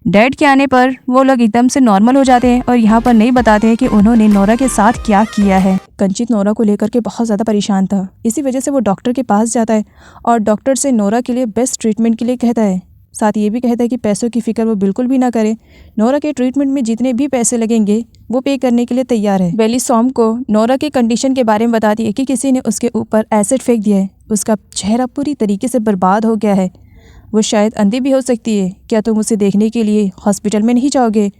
डैड के आने पर वो लोग एकदम से नॉर्मल हो जाते हैं और यहाँ पर नहीं बताते हैं कि उन्होंने नोरा के साथ क्या किया है। कंचित नोरा को लेकर के बहुत ज़्यादा परेशान था, इसी वजह से वो डॉक्टर के पास जाता है और डॉक्टर से नोरा के लिए बेस्ट ट्रीटमेंट के लिए कहता है। साथ ये भी कहता है कि पैसों की फिक्र वो बिल्कुल भी ना करे, नोरा के ट्रीटमेंट में जितने भी पैसे लगेंगे वो पे करने के लिए तैयार है। बेली सॉम को नोरा की कंडीशन के बारे में बताती है कि किसी ने उसके ऊपर एसिड फेंक दिया है, उसका चेहरा पूरी तरीके से बर्बाद हो गया है, वो शायद अंधी भी हो सकती है, क्या तुम उसे देखने के लिए हॉस्पिटल में नहीं जाओगे?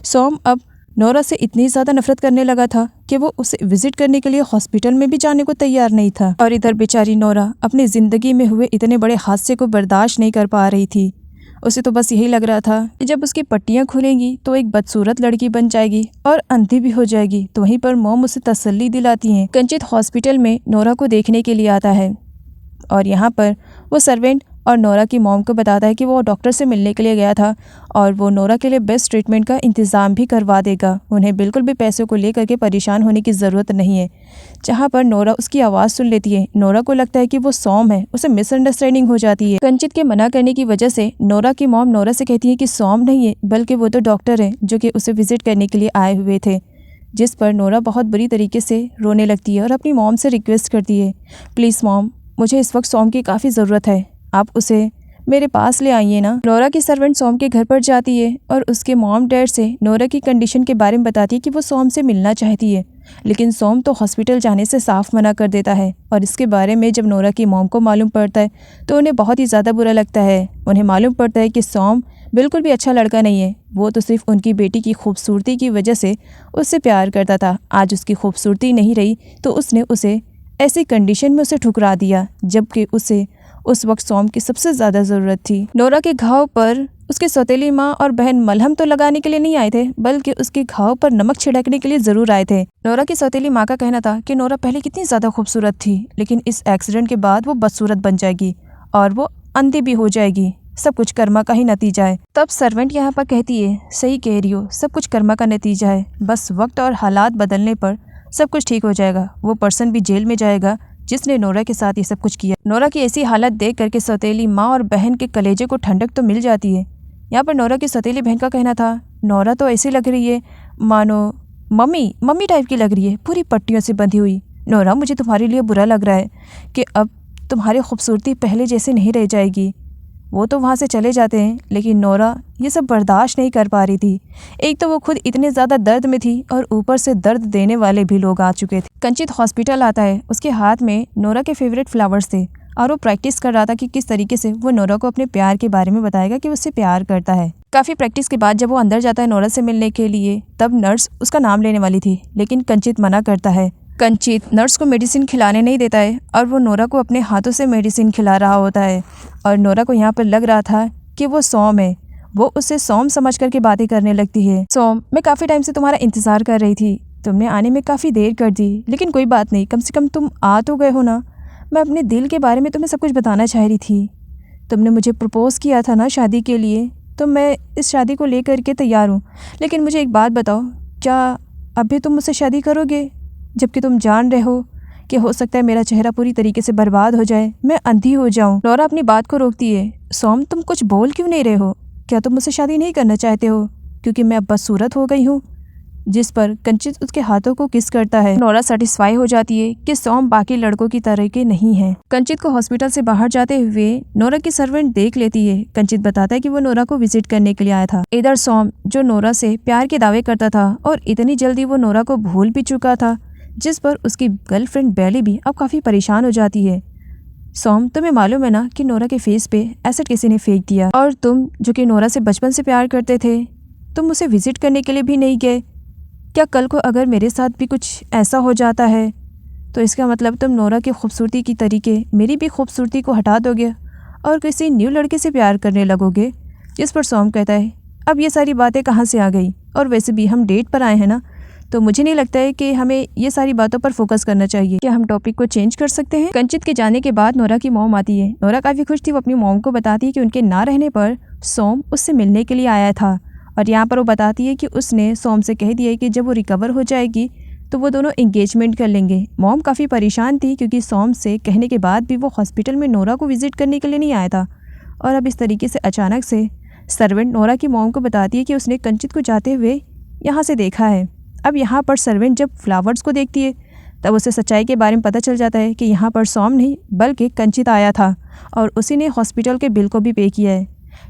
सॉम अब नोरा से इतनी ज़्यादा नफरत करने लगा था कि वो उसे विजिट करने के लिए हॉस्पिटल में भी जाने को तैयार नहीं था। और इधर बेचारी नोरा अपनी ज़िंदगी में हुए इतने बड़े हादसे को बर्दाश्त नहीं कर पा रही थी। उसे तो बस यही लग रहा था कि जब उसकी पट्टियाँ खुलेंगी तो एक बदसूरत लड़की बन जाएगी और अंधी भी हो जाएगी। तो वहीं पर मॉम उसे तसल्ली दिलाती हैं। कंचित हॉस्पिटल में नोरा को देखने के लिए आता है और यहाँ पर वो सर्वेंट और नोरा की मॉम को बताता है कि वो डॉक्टर से मिलने के लिए गया था और वो नोरा के लिए बेस्ट ट्रीटमेंट का इंतज़ाम भी करवा देगा। उन्हें बिल्कुल भी पैसों को लेकर के परेशान होने की ज़रूरत नहीं है। जहाँ पर नोरा उसकी आवाज़ सुन लेती है, नोरा को लगता है कि वो सॉम है, उसे मिसअंडरस्टैंडिंग हो जाती है। कंचित के मना करने की वजह से नोरा की मॉम नोरा से कहती है कि सॉम नहीं है बल्कि वो तो डॉक्टर है जो कि उसे विजिट करने के लिए आए हुए थे। जिस पर नोरा बहुत बुरी तरीके से रोने लगती है और अपनी मॉम से रिक्वेस्ट करती है, प्लीज़ मॉम, मुझे इस वक्त सॉम की काफ़ी ज़रूरत है, आप उसे मेरे पास ले आइए ना। नोरा की सर्वेंट सॉम के घर पर जाती है और उसके मॉम डैड से नोरा की कंडीशन के बारे में बताती है कि वो सॉम से मिलना चाहती है, लेकिन सॉम तो हॉस्पिटल जाने से साफ मना कर देता है। और इसके बारे में जब नोरा की मॉम को मालूम पड़ता है तो उन्हें बहुत ही ज़्यादा बुरा लगता है। उन्हें मालूम पड़ता है कि सॉम बिल्कुल भी अच्छा लड़का नहीं है, वो तो सिर्फ उनकी बेटी की खूबसूरती की वजह से उससे प्यार करता था। आज उसकी खूबसूरती नहीं रही तो उसने उसे ऐसी कंडीशन में उसे ठुकरा दिया, जबकि उसे उस वक्त सॉम की सबसे ज़्यादा ज़रूरत थी। नोरा के घाव पर उसकी सौतेली माँ और बहन मलहम तो लगाने के लिए नहीं आए थे, बल्कि उसके घाव पर नमक छिड़कने के लिए ज़रूर आए थे। नोरा की सौतेली माँ का कहना था कि नोरा पहले कितनी ज़्यादा खूबसूरत थी, लेकिन इस एक्सीडेंट के बाद वो बदसूरत बन जाएगी और वो अंधी भी हो जाएगी, सब कुछ कर्मा का ही नतीजा है। तब सर्वेंट यहाँ पर कहती है, सही कह रही हो, सब कुछ कर्मा का नतीजा है, बस वक्त और हालात बदलने पर सब कुछ ठीक हो जाएगा। वो पर्सन भी जेल में जाएगा जिसने नोरा के साथ ये सब कुछ किया। नोरा की ऐसी हालत देख करके सौतेली माँ और बहन के कलेजे को ठंडक तो मिल जाती है। यहाँ पर नोरा की सौतेली बहन का कहना था, नोरा तो ऐसी लग रही है मानो मम्मी टाइप की लग रही है, पूरी पट्टियों से बंधी हुई। नोरा, मुझे तुम्हारे लिए बुरा लग रहा है कि अब तुम्हारी खूबसूरती पहले जैसी नहीं रह जाएगी। वो तो वहाँ से चले जाते हैं, लेकिन नोरा ये सब बर्दाश्त नहीं कर पा रही थी। एक तो वो खुद इतने ज़्यादा दर्द में थी और ऊपर से दर्द देने वाले भी लोग आ चुके थे। कंचित हॉस्पिटल आता है, उसके हाथ में नोरा के फेवरेट फ्लावर्स थे और वो प्रैक्टिस कर रहा था कि किस तरीके से वो नोरा को अपने प्यार के बारे में बताएगा कि उससे प्यार करता है। काफ़ी प्रैक्टिस के बाद जब वो अंदर जाता है नोरा से मिलने के लिए, तब नर्स उसका नाम लेने वाली थी, लेकिन कंचित मना करता है। कंचित नर्स को मेडिसिन खिलाने नहीं देता है और वो नोरा को अपने हाथों से मेडिसिन खिला रहा होता है। और नोरा को यहाँ पर लग रहा था कि वो सौम है। वो उससे सौम समझ करके बातें करने लगती है। सौम, मैं काफ़ी टाइम से तुम्हारा इंतज़ार कर रही थी, तुमने आने में काफ़ी देर कर दी, लेकिन कोई बात नहीं, कम से कम तुम आ तो गए हो ना। मैं अपने दिल के बारे में तुम्हें सब कुछ बताना चाह रही थी। तुमने मुझे प्रपोज़ किया था ना शादी के लिए, तो मैं इस शादी को लेकर के तैयार हूँ। लेकिन मुझे एक बात बताओ, क्या अभी तुम मुझसे शादी करोगे, जबकि तुम जान रहे हो कि हो सकता है मेरा चेहरा पूरी तरीके से बर्बाद हो जाए, मैं अंधी हो जाऊं। नोरा अपनी बात को रोकती है। सोम, तुम कुछ बोल क्यों नहीं रहे हो? क्या तुम मुझसे शादी नहीं करना चाहते हो क्योंकि मैं अब बदसूरत हो गई हूँ? जिस पर कंचित उसके हाथों को किस करता है। नोरा सेटिस्फाई हो जाती है कि सोम बाकी लड़कों की तरह के नहीं है। कंचित को हॉस्पिटल से बाहर जाते हुए नोरा की सर्वेंट देख लेती है। कंचित बताता है कि वो नोरा को विजिट करने के लिए आया था। इधर सोम, जो नोरा से प्यार के दावे करता था और इतनी जल्दी वो नोरा को भूल भी चुका था, जिस पर उसकी गर्लफ्रेंड बेली भी अब काफ़ी परेशान हो जाती है। सोम, तुम्हें मालूम है ना कि नोरा के फेस पे एसिड किसी ने फेंक दिया, और तुम जो कि नोरा से बचपन से प्यार करते थे, तुम उसे विजिट करने के लिए भी नहीं गए। क्या कल को अगर मेरे साथ भी कुछ ऐसा हो जाता है तो इसका मतलब तुम नोरा की खूबसूरती की तरीके मेरी भी खूबसूरती को हटा दोगे और किसी न्यू लड़के से प्यार करने लगोगे। जिस पर सोम कहता है, अब ये सारी बातें कहाँ से आ गई, और वैसे भी हम डेट पर आए हैं ना, तो मुझे नहीं लगता है कि हमें ये सारी बातों पर फोकस करना चाहिए। क्या हम टॉपिक को चेंज कर सकते हैं? कंचित के जाने के बाद नोरा की मॉम आती है। नोरा काफ़ी खुश थी। वो अपनी मॉम को बताती है कि उनके ना रहने पर सोम उससे मिलने के लिए आया था, और यहाँ पर वो बताती है कि उसने सोम से कह दिया है कि जब वो रिकवर हो जाएगी तो वो दोनों एंगेजमेंट कर लेंगे। मॉम काफ़ी परेशान थी क्योंकि सोम से कहने के बाद भी वो हॉस्पिटल में नोरा को विजिट करने के लिए नहीं आया था, और अब इस तरीके से अचानक से सर्वेंट नोरा की मॉम को बताती है कि उसने कंचित को जाते हुए यहाँ से देखा है। अब यहाँ पर सर्वेंट जब फ्लावर्स को देखती है तब उसे सच्चाई के बारे में पता चल जाता है कि यहाँ पर सोम नहीं बल्कि कंचित आया था, और उसी ने हॉस्पिटल के बिल को भी पे किया है।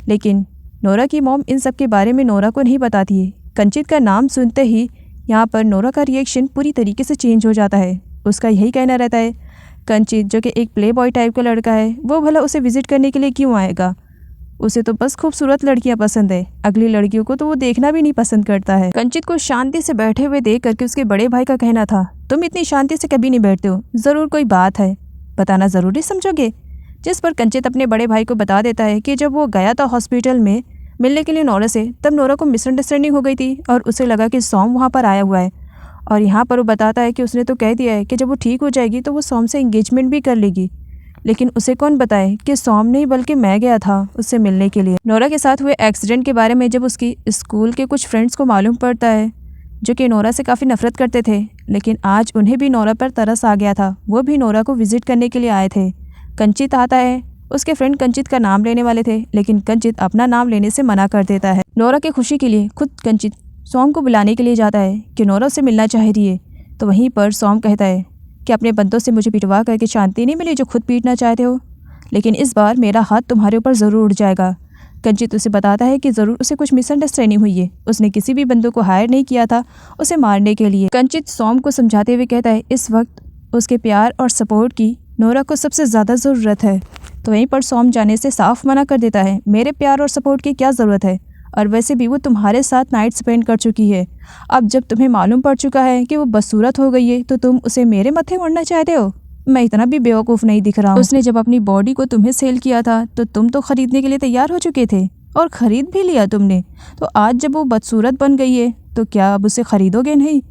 लेकिन नोरा की मॉम इन सब के बारे में नोरा को नहीं बताती है। कंचित का नाम सुनते ही यहाँ पर नोरा का रिएक्शन पूरी तरीके से चेंज हो जाता है। उसका यही कहना रहता है, कंचित जो कि एक प्ले बॉय टाइप का लड़का है, वो भला उसे विजिट करने के लिए क्यों आएगा? उसे तो बस खूबसूरत लड़कियां पसंद है, अगली लड़कियों को तो वो देखना भी नहीं पसंद करता है। कंचित को शांति से बैठे हुए देख करके उसके बड़े भाई का कहना था, तुम इतनी शांति से कभी नहीं बैठते हो, ज़रूर कोई बात है, बताना ज़रूरी समझोगे? जिस पर कंचित अपने बड़े भाई को बता देता है कि जब वो गया था हॉस्पिटल में मिलने के लिए नोरा से, तब नोरा को मिसअंडरस्टैंडिंग हो गई थी और उसे लगा कि सोम वहाँ पर आया हुआ है। और यहाँ पर वो बताता है कि उसने तो कह दिया है कि जब वो ठीक हो जाएगी तो वो सोम से एंगेजमेंट भी कर लेगी, लेकिन उसे कौन बताए कि सोम नहीं बल्कि मैं गया था उससे मिलने के लिए। नोरा के साथ हुए एक्सीडेंट के बारे में जब उसकी स्कूल के कुछ फ्रेंड्स को मालूम पड़ता है, जो कि नोरा से काफ़ी नफरत करते थे, लेकिन आज उन्हें भी नोरा पर तरस आ गया था। वो भी नोरा को विजिट करने के लिए आए थे। कंचित आता है। उसके फ्रेंड कंचित का नाम लेने वाले थे, लेकिन कंचित अपना नाम लेने से मना कर देता है। नोरा की खुशी के लिए खुद कंचित सोम को बुलाने के लिए जाता है कि नोरा से मिलना चाह रही है। तो वहीं पर सोम कहता है कि अपने बंदों से मुझे पिटवा करके शांति नहीं मिली जो खुद पीटना चाहते हो, लेकिन इस बार मेरा हाथ तुम्हारे ऊपर ज़रूर उठ जाएगा। कंचित उसे बताता है कि ज़रूर उसे कुछ मिसअंडरस्टैंडिंग हुई है, उसने किसी भी बंदों को हायर नहीं किया था उसे मारने के लिए। कंचित सोम को समझाते हुए कहता है इस वक्त उसके प्यार और सपोर्ट की नोरा को सबसे ज़्यादा ज़रूरत है। तो वहीं पर सोम जाने से साफ मना कर देता है, मेरे प्यार और सपोर्ट की क्या ज़रूरत है, और वैसे भी वो तुम्हारे साथ नाइट स्पेंड कर चुकी है। अब जब तुम्हें मालूम पड़ चुका है कि वो बदसूरत हो गई है तो तुम उसे मेरे मत्थे मरना चाहते हो? मैं इतना भी बेवकूफ़ नहीं दिख रहा हूँ। उसने जब अपनी बॉडी को तुम्हें सेल किया था तो तुम तो ख़रीदने के लिए तैयार हो चुके थे और ख़रीद भी लिया तुमने, तो आज जब वो बदसूरत बन गई है तो क्या अब उसे ख़रीदोगे नहीं?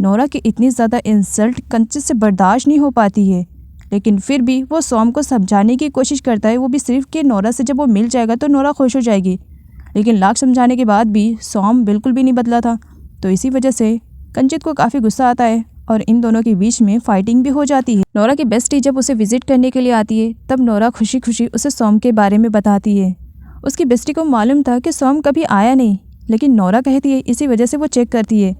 नोरा की इतनी ज़्यादा इंसल्ट कंचित से बर्दाश्त नहीं हो पाती है, लेकिन फिर भी वो सोम को समझाने की कोशिश करता है, वो भी सिर्फ कि नोरा से जब वो मिल जाएगा तो नोरा खुश हो जाएगी। लेकिन लाख समझाने के बाद भी सोम बिल्कुल भी नहीं बदला था। तो इसी वजह से कंचित को काफ़ी गुस्सा आता है और इन दोनों के बीच में फाइटिंग भी हो जाती है। नोरा की बेस्टी जब उसे विजिट करने के लिए आती है तब नोरा खुशी खुशी उसे सॉम के बारे में बताती है। उसकी बेस्टी को मालूम था कि सॉम कभी आया नहीं, लेकिन नोरा कहती है इसी वजह से वो चेक करती है।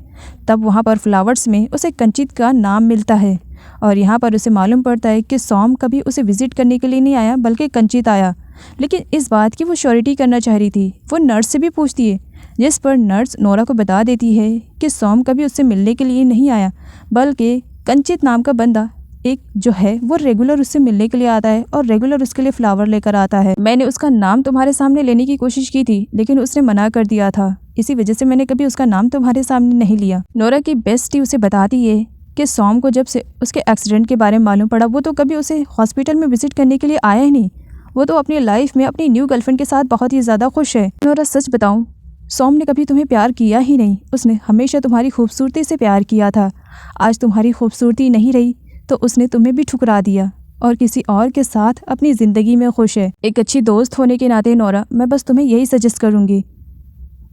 तब वहाँ पर फ्लावर्स में उसे कंचित का नाम मिलता है और यहाँ पर उसे मालूम पड़ता है कि सॉम कभी उसे विजिट करने के लिए नहीं आया बल्कि कंचित आया। लेकिन इस बात की वो श्योरिटी करना चाह रही थी। वो नर्स से भी पूछती है, जिस पर नर्स नोरा को बता देती है कि सॉम कभी उससे मिलने के लिए नहीं आया बल्कि कंचित नाम का बंदा एक जो है वो रेगुलर उससे मिलने के लिए आता है और रेगुलर उसके लिए फ्लावर लेकर आता है। मैंने उसका नाम तुम्हारे सामने लेने की कोशिश की थी लेकिन उसने मना कर दिया था, इसी वजह से मैंने कभी उसका नाम तुम्हारे सामने नहीं लिया। नोरा की बेस्टी उसे बताती है कि सॉम को जब से उसके एक्सीडेंट के बारे में मालूम पड़ा वो तो कभी उसे हॉस्पिटल में विजिट करने के लिए आया ही नहीं। वो तो अपनी लाइफ में अपनी न्यू गर्लफ्रेंड के साथ बहुत ही ज़्यादा खुश है। नोरा सच बताऊँ, सॉम ने कभी तुम्हें प्यार किया ही नहीं। उसने हमेशा तुम्हारी खूबसूरती से प्यार किया था। आज तुम्हारी खूबसूरती नहीं रही तो उसने तुम्हें भी ठुकरा दिया और किसी और के साथ अपनी ज़िंदगी में खुश है। एक अच्छी दोस्त होने के नाते नोरा, मैं बस तुम्हें यही सजेस्ट करूँगी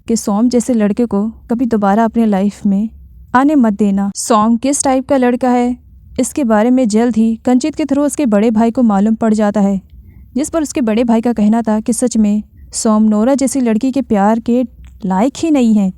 कि सॉम जैसे लड़के को कभी दोबारा अपने लाइफ में आने मत देना। सॉम किस टाइप का लड़का है इसके बारे में जल्द ही कंचित के थ्रू उसके बड़े भाई को मालूम पड़ जाता है, जिस पर उसके बड़े भाई का कहना था कि सच में सॉम नोरा जैसी लड़की के प्यार के लायक ही नहीं है।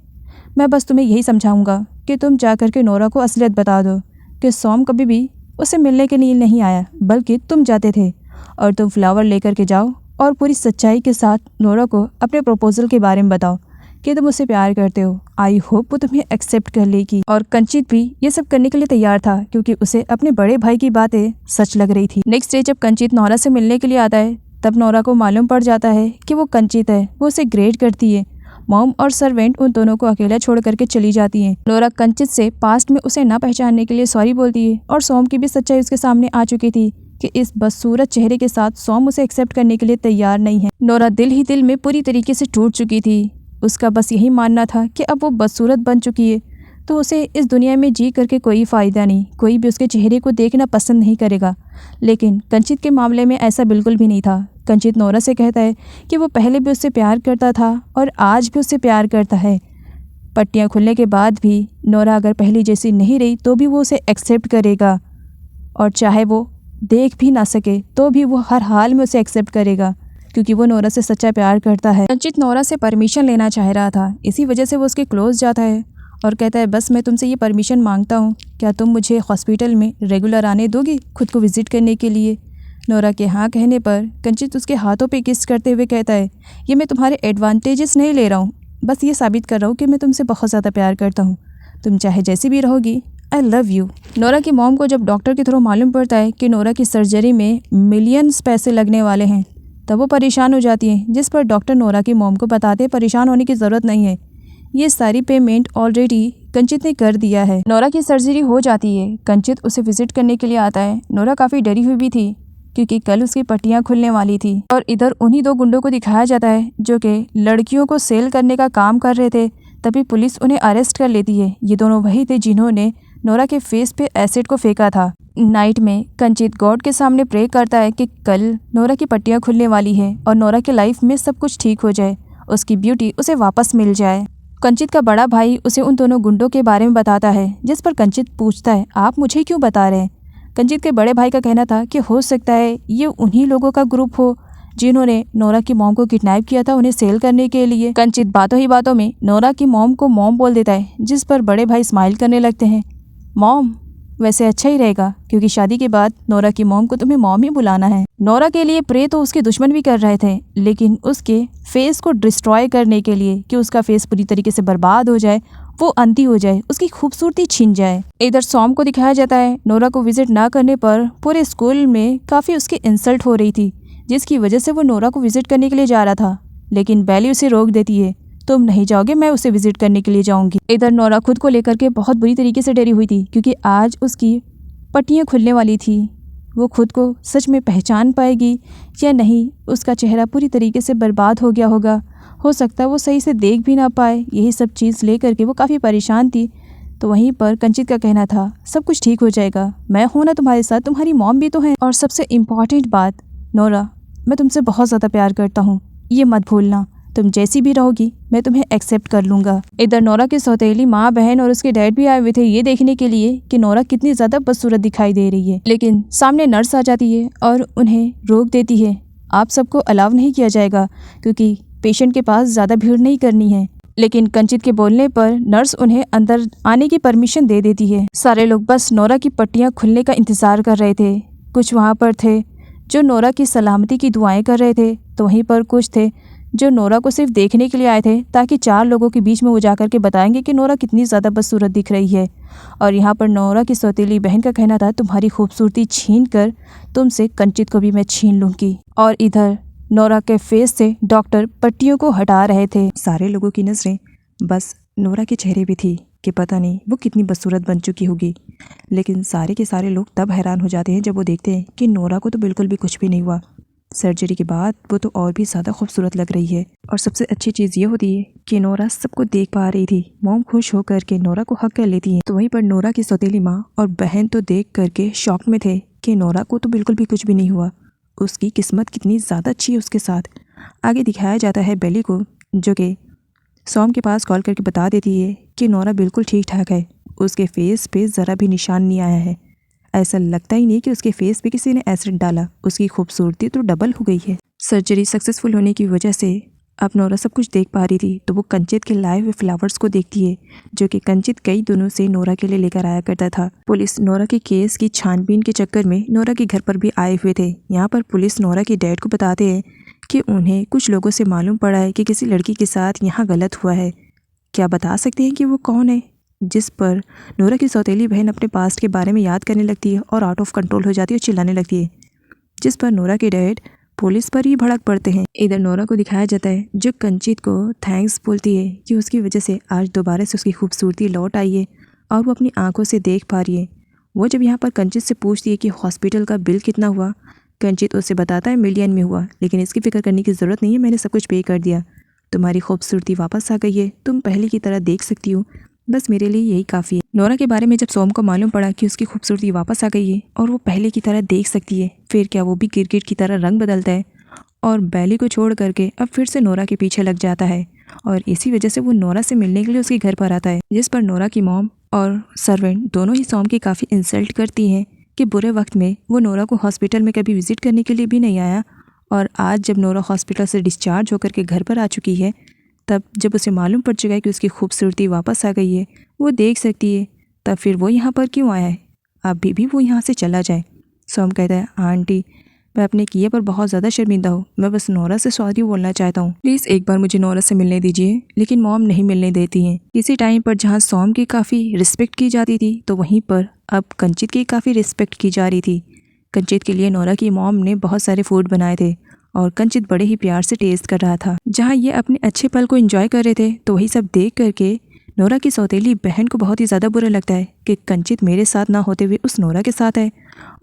मैं बस तुम्हें यही समझाऊंगा कि तुम जा कर के नोरा को असलियत बता दो कि सॉम कभी भी उसे मिलने के लिए नहीं आया बल्कि तुम जाते थे, और तुम फ्लावर लेकर के जाओ और पूरी सच्चाई के साथ नोरा को अपने प्रपोजल के बारे में बताओ कि तुम उससे प्यार करते हो। आई होप वो तुम्हें एक्सेप्ट कर लेगी। और कंचित भी ये सब करने के लिए तैयार था क्योंकि उसे अपने बड़े भाई की बातें सच लग रही थी। नेक्स्ट डे जब कंचित नोरा से मिलने के लिए आता है तब नोरा को मालूम पड़ जाता है कि वो कंचित है। वो उसे ग्रेट करती है। मॉम और सर्वेंट उन दोनों को अकेला छोड़ करके चली जाती हैं। नोरा कंचित से पास्ट में उसे ना पहचानने के लिए सॉरी बोलती है और सॉम की भी सच्चाई उसके सामने आ चुकी थी कि इस बदसूरत चेहरे के साथ सॉम उसे एक्सेप्ट करने के लिए तैयार नहीं है। नोरा दिल ही दिल में पूरी तरीके से टूट चुकी थी। उसका बस यही मानना था कि अब वो बदसूरत बन चुकी है तो उसे इस दुनिया में जी करके कोई फ़ायदा नहीं, कोई भी उसके चेहरे को देखना पसंद नहीं करेगा। लेकिन कंचित के मामले में ऐसा बिल्कुल भी नहीं था। कंचित नोरा से कहता है कि वो पहले भी उससे प्यार करता था और आज भी उससे प्यार करता है। पट्टियाँ खुलने के बाद भी नोरा अगर पहली जैसी नहीं रही तो भी वो उसे एक्सेप्ट करेगा, और चाहे वो देख भी ना सके तो भी वो हर हाल में उसे एक्सेप्ट करेगा क्योंकि वो नोरा से सच्चा प्यार करता है। कंचित नोरा से परमिशन लेना चाह रहा था, इसी वजह से वो उसके क्लोज जाता है और कहता है बस मैं तुमसे ये परमिशन मांगता हूँ, क्या तुम मुझे हॉस्पिटल में रेगुलर आने दोगी खुद को विज़िट करने के लिए। नोरा के हाँ कहने पर कंचित उसके हाथों पे किस करते हुए कहता है ये मैं तुम्हारे एडवांटेजेस नहीं ले रहा हूँ, बस ये साबित कर रहा हूँ कि मैं तुमसे बहुत ज़्यादा प्यार करता हूँ। तुम चाहे जैसी भी रहोगी, आई लव यू। नोरा की मॉम को जब डॉक्टर के थ्रू मालूम पड़ता है कि नोरा की सर्जरी में मिलियंस पैसे लगने वाले हैं तब वो परेशान हो जाती है, जिस पर डॉक्टर नोरा की मॉम को बताते परेशान होने की ज़रूरत नहीं है, ये सारी पेमेंट ऑलरेडी कंचित ने कर दिया है। नोरा की सर्जरी हो जाती है। कंचित उसे विजिट करने के लिए आता है। नोरा काफ़ी डरी हुई भी थी क्योंकि कल उसकी पट्टियाँ खुलने वाली थी और इधर उन्हीं दो गुंडों को दिखाया जाता है जो कि लड़कियों को सेल करने का काम कर रहे थे। तभी पुलिस उन्हें अरेस्ट कर लेती है। ये दोनों वही थे जिन्होंने नोरा के फेस पे एसिड को फेंका था। नाइट में कंचित गॉड के सामने प्रे करता है कि कल नोरा की पट्टियाँ खुलने वाली है और नोरा की लाइफ में सब कुछ ठीक हो जाए, उसकी ब्यूटी उसे वापस मिल जाए। कंचित का बड़ा भाई उसे उन दोनों गुंडों के बारे में बताता है, जिस पर कंचित पूछता है आप मुझे क्यों बता रहे हैं। कंचित के बड़े भाई का कहना था कि हो सकता है ये उन्हीं लोगों का ग्रुप हो जिन्होंने नोरा की मॉम को किडनैप किया था उन्हें सेल करने के लिए। कंचित बातों ही बातों में नोरा की मॉम को मॉम बोल देता है, जिस पर बड़े भाई स्माइल करने लगते हैं। मॉम वैसे अच्छा ही रहेगा क्योंकि शादी के बाद नोरा की मॉम को तुम्हें मॉम ही बुलाना है। नोरा के लिए प्रे तो उसके दुश्मन भी कर रहे थे, लेकिन उसके फेस को डिस्ट्रॉय करने के लिए कि उसका फेस पूरी तरीके से बर्बाद हो जाए, वो अंधी हो जाए, उसकी खूबसूरती छिन जाए। इधर सॉम को दिखाया जाता है नोरा को विजिट ना करने पर पूरे स्कूल में काफ़ी उसकी इंसल्ट हो रही थी, जिसकी वजह से वो नोरा को विजिट करने के लिए जा रहा था। लेकिन बेली उसे रोक देती है, तुम नहीं जाओगे, मैं उसे विजिट करने के लिए जाऊंगी। इधर नोरा खुद को लेकर के बहुत बुरी तरीके से डरी हुई थी क्योंकि आज उसकी पट्टियाँ खुलने वाली थी। वो खुद को सच में पहचान पाएगी या नहीं, उसका चेहरा पूरी तरीके से बर्बाद हो गया होगा, हो सकता है वो सही से देख भी ना पाए। यही सब चीज़ लेकर के वो काफ़ी परेशान थी। तो वहीं पर कंचित का कहना था सब कुछ ठीक हो जाएगा, मैं हूँ ना तुम्हारे साथ, तुम्हारी मॉम भी तो है, और सबसे इम्पॉर्टेंट बात नोरा, मैं तुमसे बहुत ज़्यादा प्यार करता हूँ, ये मत भूलना। तुम जैसी भी रहोगी मैं तुम्हें एक्सेप्ट कर लूँगा। इधर नोरा की सौतेली माँ बहन और उसके डैड भी आए हुए थे ये देखने के लिए कि नोरा कितनी ज़्यादा बदसूरत दिखाई दे रही है। लेकिन सामने नर्स आ जाती है और उन्हें रोक देती है। आप सबको अलाउ नहीं किया जाएगा क्योंकि पेशेंट के पास ज़्यादा भीड़ नहीं करनी है। लेकिन कंचित के बोलने पर नर्स उन्हें अंदर आने की परमिशन दे देती है। सारे लोग बस नोरा की पट्टियां खुलने का इंतज़ार कर रहे थे। कुछ वहाँ पर थे जो नोरा की सलामती की दुआएं कर रहे थे, तो वहीं पर कुछ थे जो नोरा को सिर्फ देखने के लिए आए थे ताकि 4 लोगों के बीच में वो जाकर के बताएंगे कि नोरा कितनी ज़्यादा बदसूरत दिख रही है। और यहाँ पर नोरा की सौतेली बहन का कहना था, तुम्हारी खूबसूरती छीन कर तुमसे कंचित को भी मैं छीन लूँगी। और इधर नोरा के फेस से डॉक्टर पट्टियों को हटा रहे थे। सारे लोगों की नज़रें बस नोरा के चेहरे पे थी कि पता नहीं वो कितनी बदसूरत बन चुकी होगी। लेकिन सारे के सारे लोग तब हैरान हो जाते हैं जब वो देखते हैं कि नोरा को तो बिल्कुल भी कुछ भी नहीं हुआ। सर्जरी के बाद वो तो और भी ज़्यादा खूबसूरत लग रही है। और सबसे अच्छी चीज़ ये होती है कि नोरा सबको देख पा रही थी। मॉम खुश होकर के नोरा को हक कर लेती है, तो वहीं पर नोरा की सौतेली माँ और बहन तो देख करके शॉक में थे कि नोरा को तो बिल्कुल भी कुछ भी नहीं हुआ। उसकी किस्मत कितनी ज़्यादा अच्छी है उसके साथ। आगे दिखाया जाता है बेली को, जो कि सॉम के पास कॉल करके बता देती है कि नोरा बिल्कुल ठीक ठाक है। उसके फेस पे ज़रा भी निशान नहीं आया है। ऐसा लगता ही नहीं कि उसके फेस पे किसी ने एसिड डाला। उसकी खूबसूरती तो डबल हो गई है। सर्जरी सक्सेसफुल होने की वजह से अब नोरा सब कुछ देख पा रही थी, तो वो कंचित के लाए हुए फ्लावर्स को देखती है, जो कि कंचित कई दिनों से नोरा के लिए लेकर आया करता था। पुलिस नोरा के केस की छानबीन के चक्कर में नोरा के घर पर भी आए हुए थे। यहाँ पर पुलिस नोरा के डैड को बताते हैं कि उन्हें कुछ लोगों से मालूम पड़ा है कि किसी लड़की के साथ यहाँ गलत हुआ है। क्या बता सकते हैं कि वो कौन है? जिस पर नोरा की सौतेली बहन अपने पास्ट के बारे में याद करने लगती है और आउट ऑफ कंट्रोल हो जाती है और चिल्लाने लगती है, जिस पर नोरा के डैड पुलिस पर ही भड़क पड़ते हैं। इधर नोरा को दिखाया जाता है जो कंचित को थैंक्स बोलती है कि उसकी वजह से आज दोबारा से उसकी खूबसूरती लौट आई है और वो अपनी आंखों से देख पा रही है। वो जब यहाँ पर कंचित से पूछती है कि हॉस्पिटल का बिल कितना हुआ, कंचित उससे बताता है मिलियन में हुआ, लेकिन इसकी फिक्र करने की ज़रूरत नहीं है, मैंने सब कुछ पे कर दिया। तुम्हारी खूबसूरती वापस आ गई है, तुम पहले की तरह देख सकती हो, बस मेरे लिए यही काफ़ी है। नोरा के बारे में जब सोम को मालूम पड़ा कि उसकी खूबसूरती वापस आ गई है और वो पहले की तरह देख सकती है, फिर क्या वो भी गिरगिट की तरह रंग बदलता है और बेली को छोड़ करके अब फिर से नोरा के पीछे लग जाता है। और इसी वजह से वो नोरा से मिलने के लिए उसके घर पर आता है, जिस पर नोरा की मॉम और सर्वेंट दोनों ही सोम की काफ़ी इंसल्ट करती हैं कि बुरे वक्त में वो नोरा को हॉस्पिटल में कभी विजिट करने के लिए भी नहीं आया। और आज जब नोरा हॉस्पिटल से डिस्चार्ज होकर के घर पर आ चुकी है, तब जब उसे मालूम पड़ चुका है कि उसकी खूबसूरती वापस आ गई है, वो देख सकती है, तब फिर वो यहाँ पर क्यों आया है? अभी भी वो यहाँ से चला जाए। सोम कहता है, आंटी मैं अपने किए पर बहुत ज़्यादा शर्मिंदा हूँ, मैं बस नोरा से सॉरी बोलना चाहता हूँ, प्लीज़ एक बार मुझे नोरा से मिलने दीजिए। लेकिन मॉम नहीं मिलने देती हैं। किसी टाइम पर जहाँ सोम की काफ़ी रिस्पेक्ट की जाती थी, तो वहीं पर अब कंचित की काफ़ी रिस्पेक्ट की जा रही थी। कंचित के लिए नोरा की मॉम ने बहुत सारे फूड बनाए थे और कंचित बड़े ही प्यार से टेस्ट कर रहा था। जहाँ ये अपने अच्छे पल को एंजॉय कर रहे थे, तो वही सब देख करके नोरा की सौतेली बहन को बहुत ही ज़्यादा बुरा लगता है कि कंचित मेरे साथ ना होते हुए उस नोरा के साथ है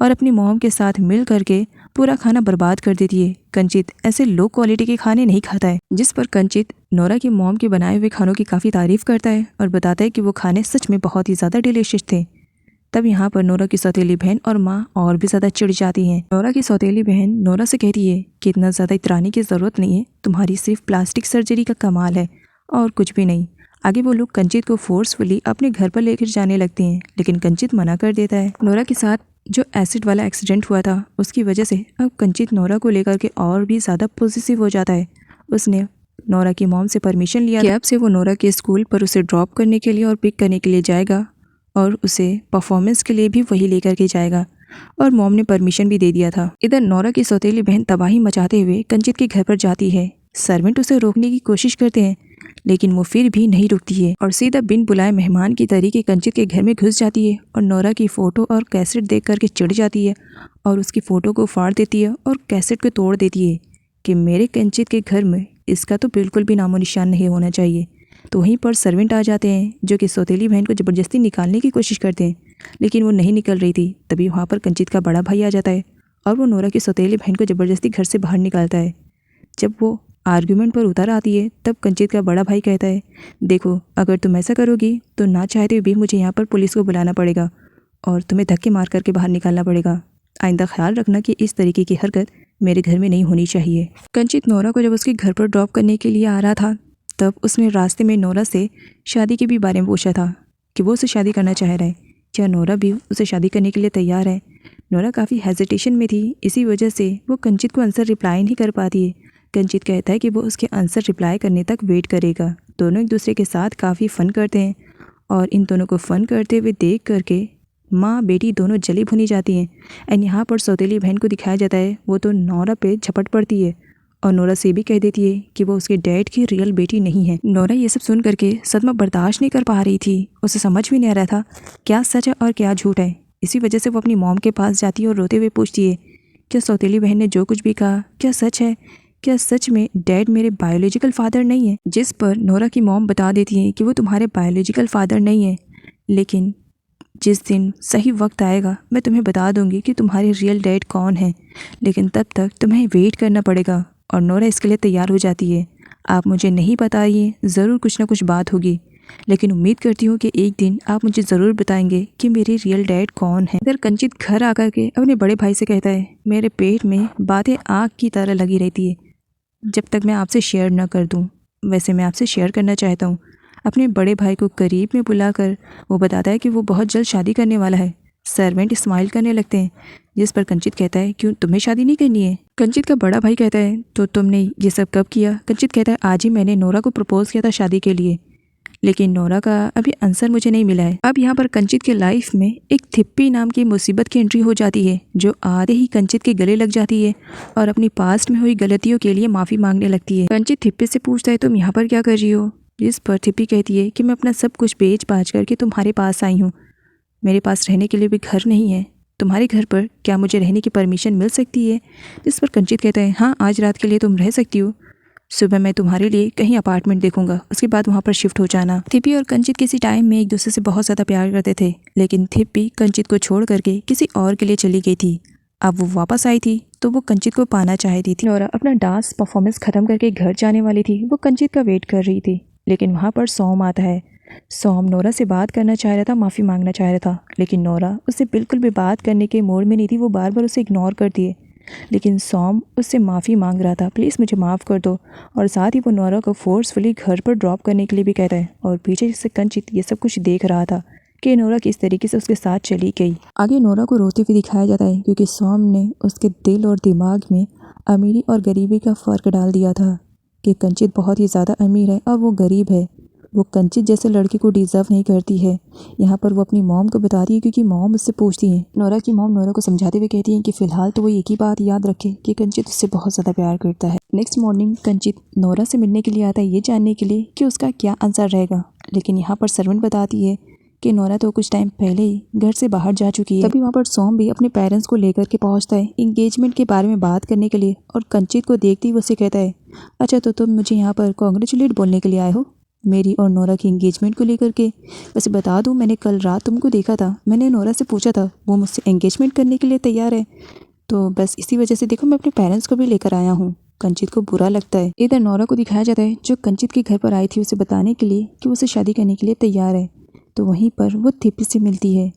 और अपनी मॉम के साथ मिल करके पूरा खाना बर्बाद कर देती है। कंचित ऐसे लो क्वालिटी के खाने नहीं खाता है, जिस पर कंचित नोरा की मॉम के बनाए हुए खानों की काफ़ी तारीफ़ करता है और बताता है कि वो खाने सच में बहुत ही ज़्यादा डिलीशियस थे। तब यहाँ पर नोरा की सौतेली बहन और माँ और भी ज़्यादा चिढ़ जाती हैं। नोरा की सौतेली बहन नोरा से कहती है कि इतना ज़्यादा इतराने की ज़रूरत नहीं है, तुम्हारी सिर्फ प्लास्टिक सर्जरी का कमाल है और कुछ भी नहीं। आगे वो लोग कंचित को फोर्सफुली अपने घर पर लेकर जाने लगते हैं, लेकिन कंचित मना कर देता है। नोरा के साथ जो एसिड वाला एक्सीडेंट हुआ था, उसकी वजह से अब कंचित नोरा को लेकर के और भी ज़्यादा पॉजिटिव हो जाता है। उसने नोरा की मॉम से परमिशन लिया कि अब से वो नोरा के स्कूल पर उसे ड्रॉप करने के लिए और पिक करने के लिए जाएगा और उसे परफॉर्मेंस के लिए भी वही लेकर के जाएगा, और मॉम ने परमिशन भी दे दिया था। इधर नोरा की सौतेली बहन तबाही मचाते हुए कंचित के घर पर जाती है। सर्वेंट उसे रोकने की कोशिश करते हैं, लेकिन वो फिर भी नहीं रुकती है और सीधा बिन बुलाए मेहमान की तरीके कंचित के घर में घुस जाती है और नोरा की फ़ोटो और कैसेट देख करके चिढ़ जाती है और उसकी फ़ोटो को फाड़ देती है और कैसेट को तोड़ देती है कि मेरे कंचित के घर में इसका तो बिल्कुल भी नामो निशान नहीं होना चाहिए। तो वहीं पर सर्वेंट आ जाते हैं, जो कि सौतेली बहन को ज़बरदस्ती निकालने की कोशिश करते हैं, लेकिन वो नहीं निकल रही थी। तभी वहाँ पर कंचित का बड़ा भाई आ जाता है और वो नोरा की सौतेली बहन को ज़बरदस्ती घर से बाहर निकालता है। जब वो आर्ग्यूमेंट पर उतर आती है, तब कंचित का बड़ा भाई कहता है, देखो अगर तुम ऐसा करोगी तो ना चाहते हुए भी मुझे यहाँ पर पुलिस को बुलाना पड़ेगा और तुम्हें धक्के मार करके बाहर निकालना पड़ेगा। आइंदा ख्याल रखना कि इस तरीके की हरकत मेरे घर में नहीं होनी चाहिए। कंचित नोरा को जब उसके घर पर ड्रॉप करने के लिए आ रहा था तब उसने रास्ते में नोरा से शादी के भी बारे में पूछा था कि वो उसे शादी करना चाह रहा है, क्या नोरा भी उसे शादी करने के लिए तैयार है। नोरा काफ़ी हेजिटेशन में थी, इसी वजह से वो कंचित को आंसर रिप्लाई नहीं कर पाती है। कंचित कहता है कि वो उसके आंसर रिप्लाई करने तक वेट करेगा। दोनों एक दूसरे के साथ काफ़ी फ़न करते हैं और इन दोनों को फ़न करते हुए देख करके माँ बेटी दोनों जली भुनी जाती हैं। एंड यहाँ पर सौतेली बहन को दिखाया जाता है, वो तो नोरा पे झपट पड़ती है और नोरा से भी कह देती है कि वो उसके डैड की रियल बेटी नहीं है। नोरा ये सब सुन करके सदमा बर्दाश्त नहीं कर पा रही थी, उसे समझ भी नहीं आ रहा था क्या सच है और क्या झूठ है। इसी वजह से वो अपनी मॉम के पास जाती है और रोते हुए पूछती है, क्या सौतेली बहन ने जो कुछ भी कहा क्या सच है? क्या सच में डैड मेरे बायोलॉजिकल फादर नहीं है? जिस पर नोरा की मॉम बता देती है कि वो तुम्हारे बायोलॉजिकल फादर नहीं है, लेकिन जिस दिन सही वक्त आएगा मैं तुम्हें बता दूंगी कि तुम्हारे रियल डैड कौन है, लेकिन तब तक तुम्हें वेट करना पड़ेगा। और नोरा इसके लिए तैयार हो जाती है। आप मुझे नहीं बताइए, ज़रूर कुछ ना कुछ बात होगी, लेकिन उम्मीद करती हूँ कि एक दिन आप मुझे ज़रूर बताएंगे कि मेरे रियल डैड कौन है। इधर कंचित घर आकर के अपने बड़े भाई से कहता है, मेरे पेट में बातें आग की तरह लगी रहती है जब तक मैं आपसे शेयर न कर दूँ। वैसे मैं आपसे शेयर करना चाहता हूँ। अपने बड़े भाई को करीब में बुलाकर वो बताता है कि वो बहुत जल्द शादी करने वाला है। सर्वेंट स्माइल करने लगते हैं, जिस पर कंचित कहता है, क्यों तुम्हें शादी नहीं करनी है? कंचित का बड़ा भाई कहता है, तो तुमने ये सब कब किया? कंचित कहता है, आज ही मैंने नोरा को प्रपोज किया था शादी के लिए, लेकिन नोरा का अभी आंसर मुझे नहीं मिला है। अब यहाँ पर कंचित के लाइफ में एक थिप्पी नाम की मुसीबत की एंट्री हो जाती है, जो आधे ही कंचित के गले लग जाती है और अपनी पास्ट में हुई गलतियों के लिए माफ़ी मांगने लगती है। कंचित थिप्पी से पूछता है, तुम यहाँ पर क्या कर रही हो? जिस पर थिप्पी कहती है कि मैं अपना सब कुछ बेच बाच करके तुम्हारे पास आई हूँ, मेरे पास रहने के लिए भी घर नहीं है, तुम्हारे घर पर क्या मुझे रहने की परमिशन मिल सकती है? जिस पर कंचित कहता है, हाँ आज रात के लिए तुम रह सकती हो, सुबह मैं तुम्हारे लिए कहीं अपार्टमेंट देखूंगा, उसके बाद वहाँ पर शिफ्ट हो जाना। थिप्पी और कंचित किसी टाइम में एक दूसरे से बहुत ज़्यादा प्यार करते थे, लेकिन थिप्पी कंचित को छोड़ करके किसी और के लिए चली गई थी। अब वो वापस आई थी तो वो कंचित को पाना चाहती थी। नोरा अपना डांस परफॉर्मेंस ख़त्म करके घर जाने वाली थी। वो कंचित का वेट कर रही थी, लेकिन वहाँ पर सोम आता है। सोम नोरा से बात करना चाह रहा था, माफ़ी मांगना चाह रहा था, लेकिन नोरा उससे बिल्कुल भी बात करने के मूड में नहीं थी। वो बार बार उसे इग्नोर करती है, लेकिन सोम उससे माफ़ी मांग रहा था, प्लीज़ मुझे माफ़ कर दो। और साथ ही वो नोरा को फोर्सफुली घर पर ड्रॉप करने के लिए भी कहता है। और पीछे से कंचित ये सब कुछ देख रहा था कि नोरा किस तरीके से उसके साथ चली गई। आगे नोरा को रोते हुए दिखाया जाता है, क्योंकि सोम ने उसके दिल और दिमाग में अमीरी और गरीबी का फ़र्क डाल दिया था कि कंचित बहुत ही ज़्यादा अमीर है और वो गरीब है। वो कंचित जैसे लड़के को डिज़र्व नहीं करती है। यहाँ पर वो अपनी मॉम को बताती है, क्योंकि मॉम उससे पूछती है। नोरा की मॉम नोरा को समझाते हुए कहती है कि फ़िलहाल तो वो एक ही बात याद रखे कि कंचित उससे बहुत ज़्यादा प्यार करता है। नेक्स्ट मॉर्निंग कंचित नोरा से मिलने के लिए आता है, ये जानने के लिए कि उसका क्या आंसर रहेगा, लेकिन यहाँ पर सर्वेंट बताती है कि नोरा तो कुछ टाइम पहले ही घर से बाहर जा चुकी है। तभी वहाँ पर सोम भी अपने पेरेंट्स को लेकर के पहुँचता है इंगेजमेंट के बारे में बात करने के लिए। और कंचित को देखते ही वो उससे कहता है, अच्छा तो तुम मुझे यहाँ पर कॉन्ग्रेचुलेट बोलने के लिए आए हो मेरी और नोरा की एंगेजमेंट को लेकर के? वैसे बता दूं, मैंने कल रात तुमको देखा था, मैंने नोरा से पूछा था, वो मुझसे एंगेजमेंट करने के लिए तैयार है, तो बस इसी वजह से देखो मैं अपने पेरेंट्स को भी लेकर आया हूँ। कंचित को बुरा लगता है। इधर नोरा को दिखाया जाता है, जो कंचित के घर पर आई थी उसे बताने के लिए कि वो उसे शादी करने के लिए तैयार है। तो वहीं पर वो थिप्पी से मिलती है।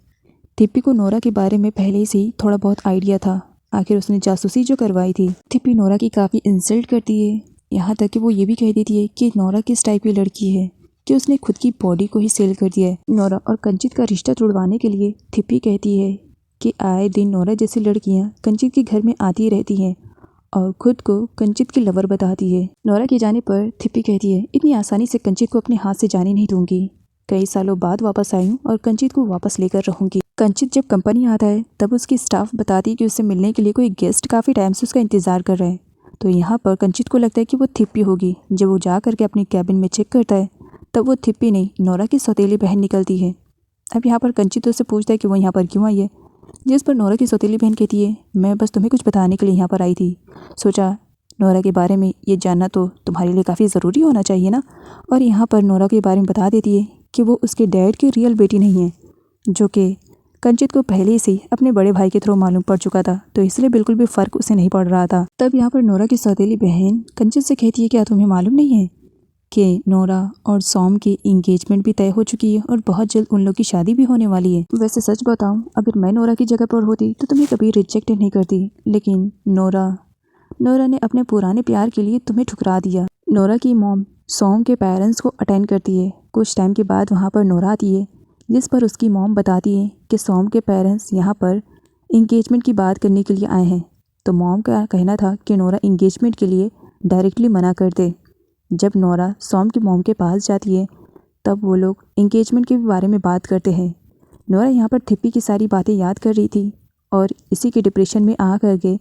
थिप्पी को नोरा के बारे में पहले से ही थोड़ा बहुत आइडिया था, आखिर उसने जासूसी जो करवाई थी। थिप्पी नोरा की काफ़ी इंसल्ट करती है, यहाँ तक कि वो ये भी कह देती है कि नोरा किस टाइप की लड़की है कि उसने खुद की बॉडी को ही सेल कर दिया है। नोरा और कंचित का रिश्ता तुड़वाने के लिए थिप्पी कहती है कि आए दिन नोरा जैसी लड़कियां कंचित के घर में आती रहती हैं और खुद को कंचित की लवर बताती है। नोरा के जाने पर थिप्पी कहती है, इतनी आसानी से कंचित को अपने हाथ से जाने नहीं दूंगी, कई सालों बाद वापस आई हूँ और कंचित को वापस लेकर रहूँगी। कंचित जब कंपनी आता है तब उसकी स्टाफ बताती है कि उससे मिलने के लिए कोई गेस्ट काफ़ी टाइम से उसका इंतज़ार कर रहे हैं। तो यहाँ पर कंचित को लगता है कि वो थिप्पी होगी। जब वो जा करके अपने कैबिन में चेक करता है तब वो थिप्पी नहीं, नोरा की सौतेली बहन निकलती है। अब यहाँ पर कंचित उससे पूछता है कि वो यहाँ पर क्यों आई है, जिस पर नोरा की सौतेली बहन कहती है, मैं बस तुम्हें कुछ बताने के लिए यहाँ पर आई थी, सोचा नोरा के बारे में ये जानना तो तुम्हारे लिए काफ़ी ज़रूरी होना चाहिए ना। और यहाँ पर नोरा के बारे में बता देती है कि वो उसके डैड की रियल बेटी नहीं है, जो कि कंचित को पहले से अपने बड़े भाई के थ्रू मालूम पड़ चुका था, तो इसलिए बिल्कुल भी फ़र्क उसे नहीं पड़ रहा था। तब यहाँ पर नोरा की सौतेली बहन कंचित से कहती है, क्या तुम्हें मालूम नहीं है कि नोरा और सोम की इंगेजमेंट भी तय हो चुकी है और बहुत जल्द उन लोग की शादी भी होने वाली है। वैसे सच बताऊं, अगर मैं नोरा की जगह पर होती तो तुम्हें कभी रिजेक्ट नहीं करती, लेकिन नोरा नोरा ने अपने पुराने प्यार के लिए तुम्हें ठुकरा दिया। नोरा की मॉम सोम के पेरेंट्स को अटेंड करती है। कुछ टाइम के बाद वहाँ पर नोरा आती है, जिस पर उसकी मॉम बताती है कि सोम के पेरेंट्स यहाँ पर इंगेजमेंट की बात करने के लिए आए हैं। तो मॉम का कहना था कि नोरा इंगेजमेंट के लिए डायरेक्टली मना कर दे। जब नोरा सोम की मॉम के पास जाती है तब वो लोग इंगेजमेंट के बारे में बात करते हैं। नोरा यहाँ पर थिप्पी की सारी बातें याद कर रही थी और इसी के डिप्रेशन में आ करके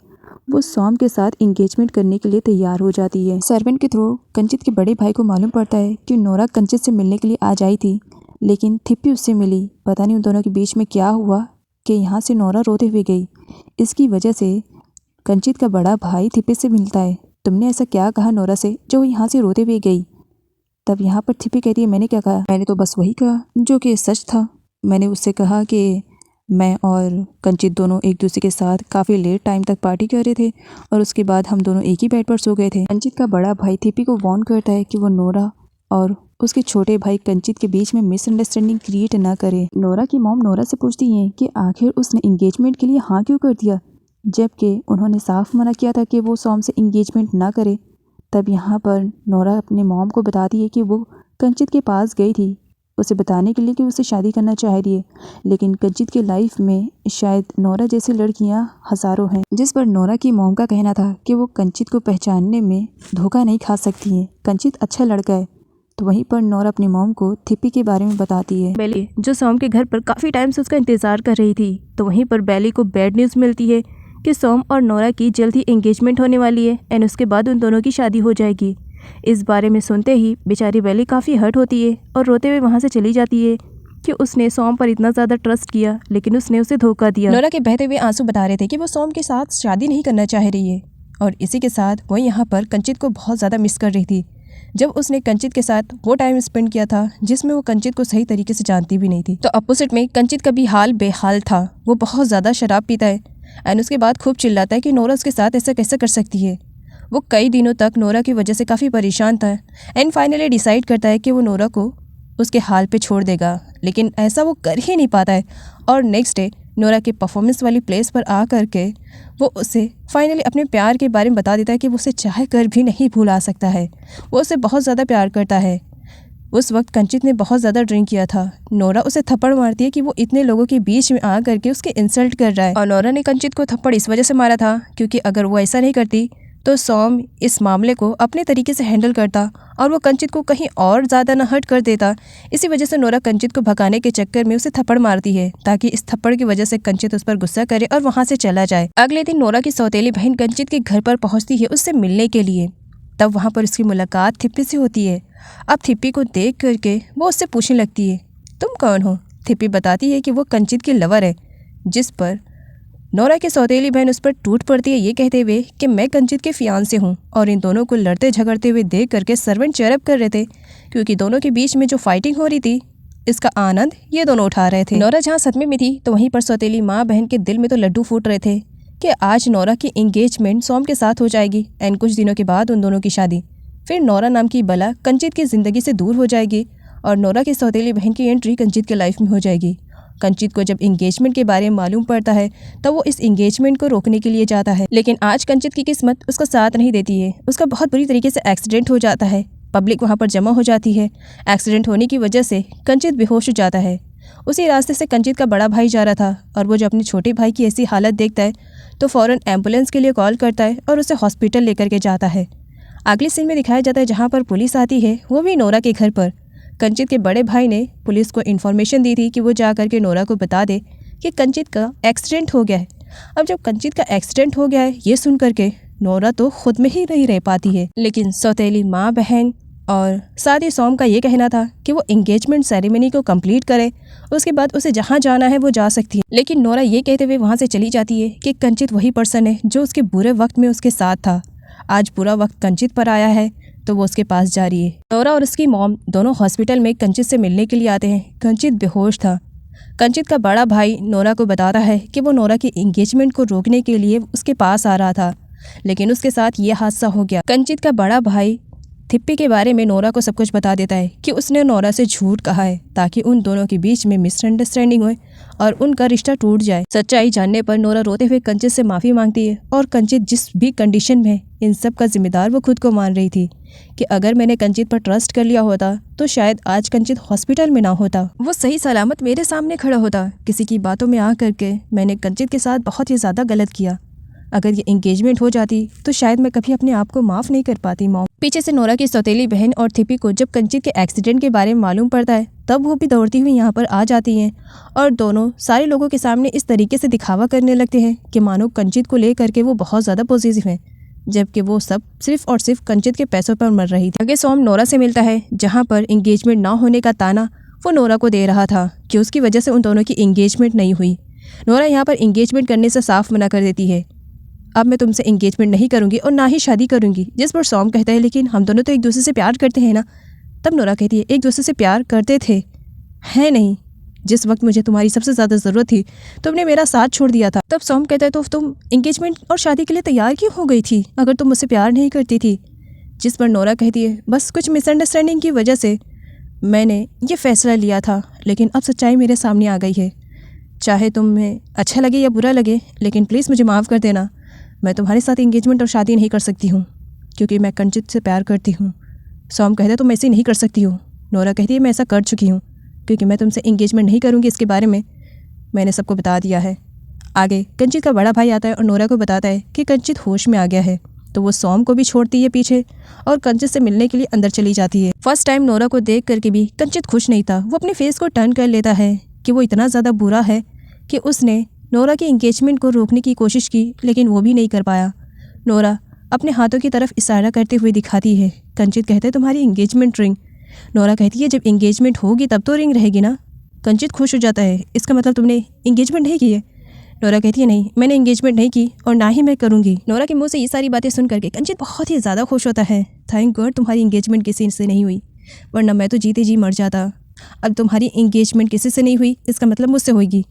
वो सोम के साथ इंगेजमेंट करने के लिए तैयार हो जाती है। सर्वेंट के थ्रू कंचित के बड़े भाई को मालूम पड़ता है कि नोरा कंचित से मिलने के लिए आ जाई थी, लेकिन थिप्पी उससे मिली। पता नहीं उन दोनों के बीच में क्या हुआ कि यहाँ से नोरा रोते हुए गई। इसकी वजह से कंचित का बड़ा भाई थिप्पी से मिलता है। तुमने ऐसा क्या कहा नोरा से जो यहाँ से रोते हुए गई? तब यहाँ पर थिप्पी कहती है, मैंने क्या कहा? मैंने तो बस वही कहा जो कि सच था। मैंने उससे कहा कि मैं और कंचित दोनों एक दूसरे के साथ काफ़ी लेट टाइम तक पार्टी कर रहे थे और उसके बाद हम दोनों एक ही बेड पर सो गए थे। कंचित का बड़ा भाई थिप्पी को वार्न करता है कि वो नोरा और उसके छोटे भाई कंचित के बीच में मिसअंडरस्टैंडिंग क्रिएट ना करे। नोरा की मॉम नोरा से पूछती है कि आखिर उसने इंगेजमेंट के लिए हाँ क्यों कर दिया, जबकि उन्होंने साफ मना किया था कि वो सोम से इंगेजमेंट ना करे। तब यहाँ पर नोरा अपने मॉम को बताती है कि वो कंचित के पास गई थी उसे बताने के लिए कि उसे शादी करना चाह रही है, लेकिन कंचित की लाइफ में शायद नोरा जैसी लड़कियां हज़ारों हैं। जिस पर नोरा की मॉम का कहना था कि वो कंचित को पहचानने में धोखा नहीं खा सकती हैं, कंचित अच्छा लड़का है। तो वहीं पर नोरा अपनी मॉम को थिप्पी के बारे में बताती है। बेली जो सोम के घर पर काफ़ी टाइम से उसका इंतज़ार कर रही थी, तो वहीं पर बेली को बैड न्यूज़ मिलती है कि सोम और नोरा की जल्द ही एंगेजमेंट होने वाली है एंड उसके बाद उन दोनों की शादी हो जाएगी। इस बारे में सुनते ही बेचारी बेली काफ़ी हर्ट होती है और रोते हुए वहाँ से चली जाती है कि उसने सोम पर इतना ज़्यादा ट्रस्ट किया लेकिन उसने उसे धोखा दिया। नोरा के बहते हुए आंसू बता रहे थे कि वो सोम के साथ शादी नहीं करना चाह रही है और इसी के साथ वो यहाँ पर कंचित को बहुत ज़्यादा मिस कर रही थी। जब उसने कंचित के साथ वो टाइम स्पेंड किया था जिसमें वो कंचित को सही तरीके से जानती भी नहीं थी, तो अपोजिट में कंचित का भी हाल बेहाल था। वो बहुत ज़्यादा शराब पीता है एंड उसके बाद खूब चिल्लाता है कि नोरा उसके साथ ऐसा कैसे कर सकती है। वो कई दिनों तक नोरा की वजह से काफ़ी परेशान था एंड फाइनली डिसाइड करता है कि वो नोरा को उसके हाल पे छोड़ देगा, लेकिन ऐसा वो कर ही नहीं पाता है। और नेक्स्ट डे नोरा के परफॉर्मेंस वाली प्लेस पर आ करके वो उसे फाइनली अपने प्यार के बारे में बता देता है कि वो उसे चाह कर भी नहीं भुला सकता है। वो उसे बहुत ज़्यादा प्यार करता है। उस वक्त कंचित ने बहुत ज़्यादा ड्रिंक किया था। नोरा उसे थप्पड़ मारती है कि वो इतने लोगों के बीच में आ करके उसके इंसल्ट कर रहा है, और नोरा ने कंचित को थप्पड़ इस वजह से मारा था क्योंकि अगर वो ऐसा नहीं करती तो सोम इस मामले को अपने तरीके से हैंडल करता और वो कंचित को कहीं और ज़्यादा न हर्ट कर देता। इसी वजह से नोरा कंचित को भगाने के चक्कर में उसे थप्पड़ मारती है ताकि इस थप्पड़ की वजह से कंचित उस पर गुस्सा करे और वहाँ से चला जाए। अगले दिन नोरा की सौतेली बहन कंचित के घर पर पहुँचती है उससे मिलने के लिए। तब वहाँ पर उसकी मुलाकात थिप्पी से होती है। अब थिप्पी को देख करके वो उससे पूछने लगती है, तुम कौन हो? थिप्पी बताती है कि वो कंचित की लवर है, जिस पर नोरा की सौतेली बहन उस पर टूट पड़ती है ये कहते हुए कि मैं कंचित के फियांसे हूँ। और इन दोनों को लड़ते झगड़ते हुए देख करके सर्वेंट चेयरअप कर रहे थे क्योंकि दोनों के बीच में जो फाइटिंग हो रही थी इसका आनंद ये दोनों उठा रहे थे। नोरा जहाँ सदमे में थी तो वहीं पर सौतेली माँ बहन के दिल में तो लड्डू फूट रहे थे कि आज नोरा की एंगेजमेंट सोम के साथ हो जाएगी एंड कुछ दिनों के बाद उन दोनों की शादी। फिर नोरा नाम की बला कंचित की ज़िंदगी से दूर हो जाएगी और नोरा की सौतेली बहन की एंट्री कंचित के लाइफ में हो जाएगी। कंचित को जब इंगेजमेंट के बारे में मालूम पड़ता है तब वो इस इंगेजमेंट को रोकने के लिए जाता है, लेकिन आज कंचित की किस्मत उसका साथ नहीं देती है। उसका बहुत बुरी तरीके से एक्सीडेंट हो जाता है। पब्लिक वहाँ पर जमा हो जाती है। एक्सीडेंट होने की वजह से कंचित बेहोश हो जाता है। उसी रास्ते से कंचित का बड़ा भाई जा रहा था और वो जब अपने छोटे भाई की ऐसी हालत देखता है तो फ़ौरन एम्बुलेंस के लिए कॉल करता है और उसे हॉस्पिटल लेकर के जाता है। अगले सीन में दिखाया जाता है जहाँ पर पुलिस आती है, वो भी नोरा के घर पर। कंचित के बड़े भाई ने पुलिस को इन्फॉर्मेशन दी थी कि वो जा कर के नोरा को बता दे कि कंचित का एक्सीडेंट हो गया है। अब जब कंचित का एक्सीडेंट हो गया है ये सुन करके नोरा तो खुद में ही नहीं रह पाती है, लेकिन सौतेली माँ बहन और साथ ही सोम का ये कहना था कि वो एंगेजमेंट सेरेमनी को कंप्लीट करे, उसके बाद उसे जहाँ जाना है वो जा सकती है। लेकिन नोरा ये कहते हुए वहाँ से चली जाती है कि कंचित वही पर्सन है जो उसके बुरे वक्त में उसके साथ था। आज बुरा वक्त कंचित पर आया है तो वो उसके पास जा रही है। नोरा और उसकी मॉम दोनों हॉस्पिटल में कंचित से मिलने के लिए आते हैं। कंचित बेहोश था। कंचित का बड़ा भाई नोरा को बताता है कि वो नोरा की एंगेजमेंट को रोकने के लिए उसके पास आ रहा था, लेकिन उसके साथ ये हादसा हो गया। कंचित का बड़ा भाई थिप्पी के बारे में नोरा को सब कुछ बता देता है कि उसने नोरा से झूठ कहा है ताकि उन दोनों के बीच में मिसअंडरस्टैंडिंग हो और उनका रिश्ता टूट जाए। सच्चाई जानने पर नोरा रोते हुए कंचित से माफ़ी मांगती है और कंचित जिस भी कंडीशन में इन सब का जिम्मेदार वो खुद को मान रही थी कि अगर मैंने कंचित पर ट्रस्ट कर लिया होता तो शायद आज कंचित हॉस्पिटल में ना होता, वो सही सलामत मेरे सामने खड़ा होता। किसी की बातों में आ करके मैंने कंचित के साथ बहुत ही ज़्यादा गलत किया। अगर ये एंगेजमेंट हो जाती तो शायद मैं कभी अपने आप को माफ़ नहीं कर पाती मॉम। पीछे से नोरा की सौतेली बहन और थिप्पी को जब कंचित के एक्सीडेंट के बारे में मालूम पड़ता है तब वो भी दौड़ती हुई यहाँ पर आ जाती हैं और दोनों सारे लोगों के सामने इस तरीके से दिखावा करने लगते हैं कि मानो कंचित को ले करके वो बहुत ज़्यादा पॉजिटिव हैं, जबकि वो सब सिर्फ और सिर्फ कंचित के पैसों पर मर रही थी। आगे सोम नोरा से मिलता है जहाँ पर एंगेजमेंट ना होने का ताना वो नोरा को दे रहा था कि उसकी वजह से उन दोनों की एंगेजमेंट नहीं हुई। नोरा यहाँ पर एंगेजमेंट करने से साफ मना कर देती है, अब मैं तुमसे एंगेजमेंट नहीं करूँगी और ना ही शादी करूँगी। जिस पर सोम कहता है लेकिन हम दोनों तो एक दूसरे से प्यार करते हैं ना। तब नोरा कहती है एक दूसरे से प्यार करते थे, है नहीं, जिस वक्त मुझे तुम्हारी सबसे ज़्यादा ज़रूरत थी तुमने मेरा साथ छोड़ दिया था। तब सोम कहता है तो तुम एंगेजमेंट और शादी के लिए तैयार क्यों हो गई थी अगर तुम मुझसे प्यार नहीं करती थी। जिस पर नोरा कहती है बस कुछ मिसअंडरस्टैंडिंग की वजह से मैंने ये फ़ैसला लिया था, लेकिन अब सच्चाई मेरे सामने आ गई है। चाहे तुम्हें अच्छा लगे या बुरा लगे लेकिन प्लीज़ मुझे माफ़ कर देना। मैं तुम्हारे साथ एंगेजमेंट और शादी नहीं कर सकती हूँ क्योंकि मैं कंचित से प्यार करती हूँ। सोम कहता है तुम ऐसे नहीं कर सकती हो। नोरा कहती है मैं ऐसा कर चुकी हूँ क्योंकि मैं तुमसे एंगेजमेंट नहीं करूँगी, इसके बारे में मैंने सबको बता दिया है। आगे कंचित का बड़ा भाई आता है और नोरा को बताता है कि कंचित होश में आ गया है, तो वो सोम को भी छोड़ती है पीछे और कंचित से मिलने के लिए अंदर चली जाती है। फर्स्ट टाइम नोरा को देख करके भी कंचित खुश नहीं था। वो अपने फेस को टर्न कर लेता है कि वो इतना ज़्यादा बुरा है कि उसने नोरा की एंगेजमेंट को रोकने की कोशिश की लेकिन वो भी नहीं कर पाया। नोरा अपने हाथों की तरफ इशारा करते हुए दिखाती है। कंचित कहते हैं तुम्हारी एंगेजमेंट रिंग। नोरा कहती है जब एंगेजमेंट होगी तब तो रिंग रहेगी ना। कंचित खुश हो जाता है, इसका मतलब तुमने एंगेजमेंट नहीं की है। नोरा कहती है नहीं, मैंने एंगेजमेंट नहीं की और ना ही मैं करूँगी। नोरा के मुंह से ये सारी बातें सुन करके कंचित बहुत ही ज़्यादा खुश होता है। थैंक गॉड तुम्हारी एंगेजमेंट किसी से नहीं हुई, वरना मैं तो जीते जी मर जाता। अब तुम्हारी एंगेजमेंट किसी से नहीं हुई इसका मतलब मुझसे होगी।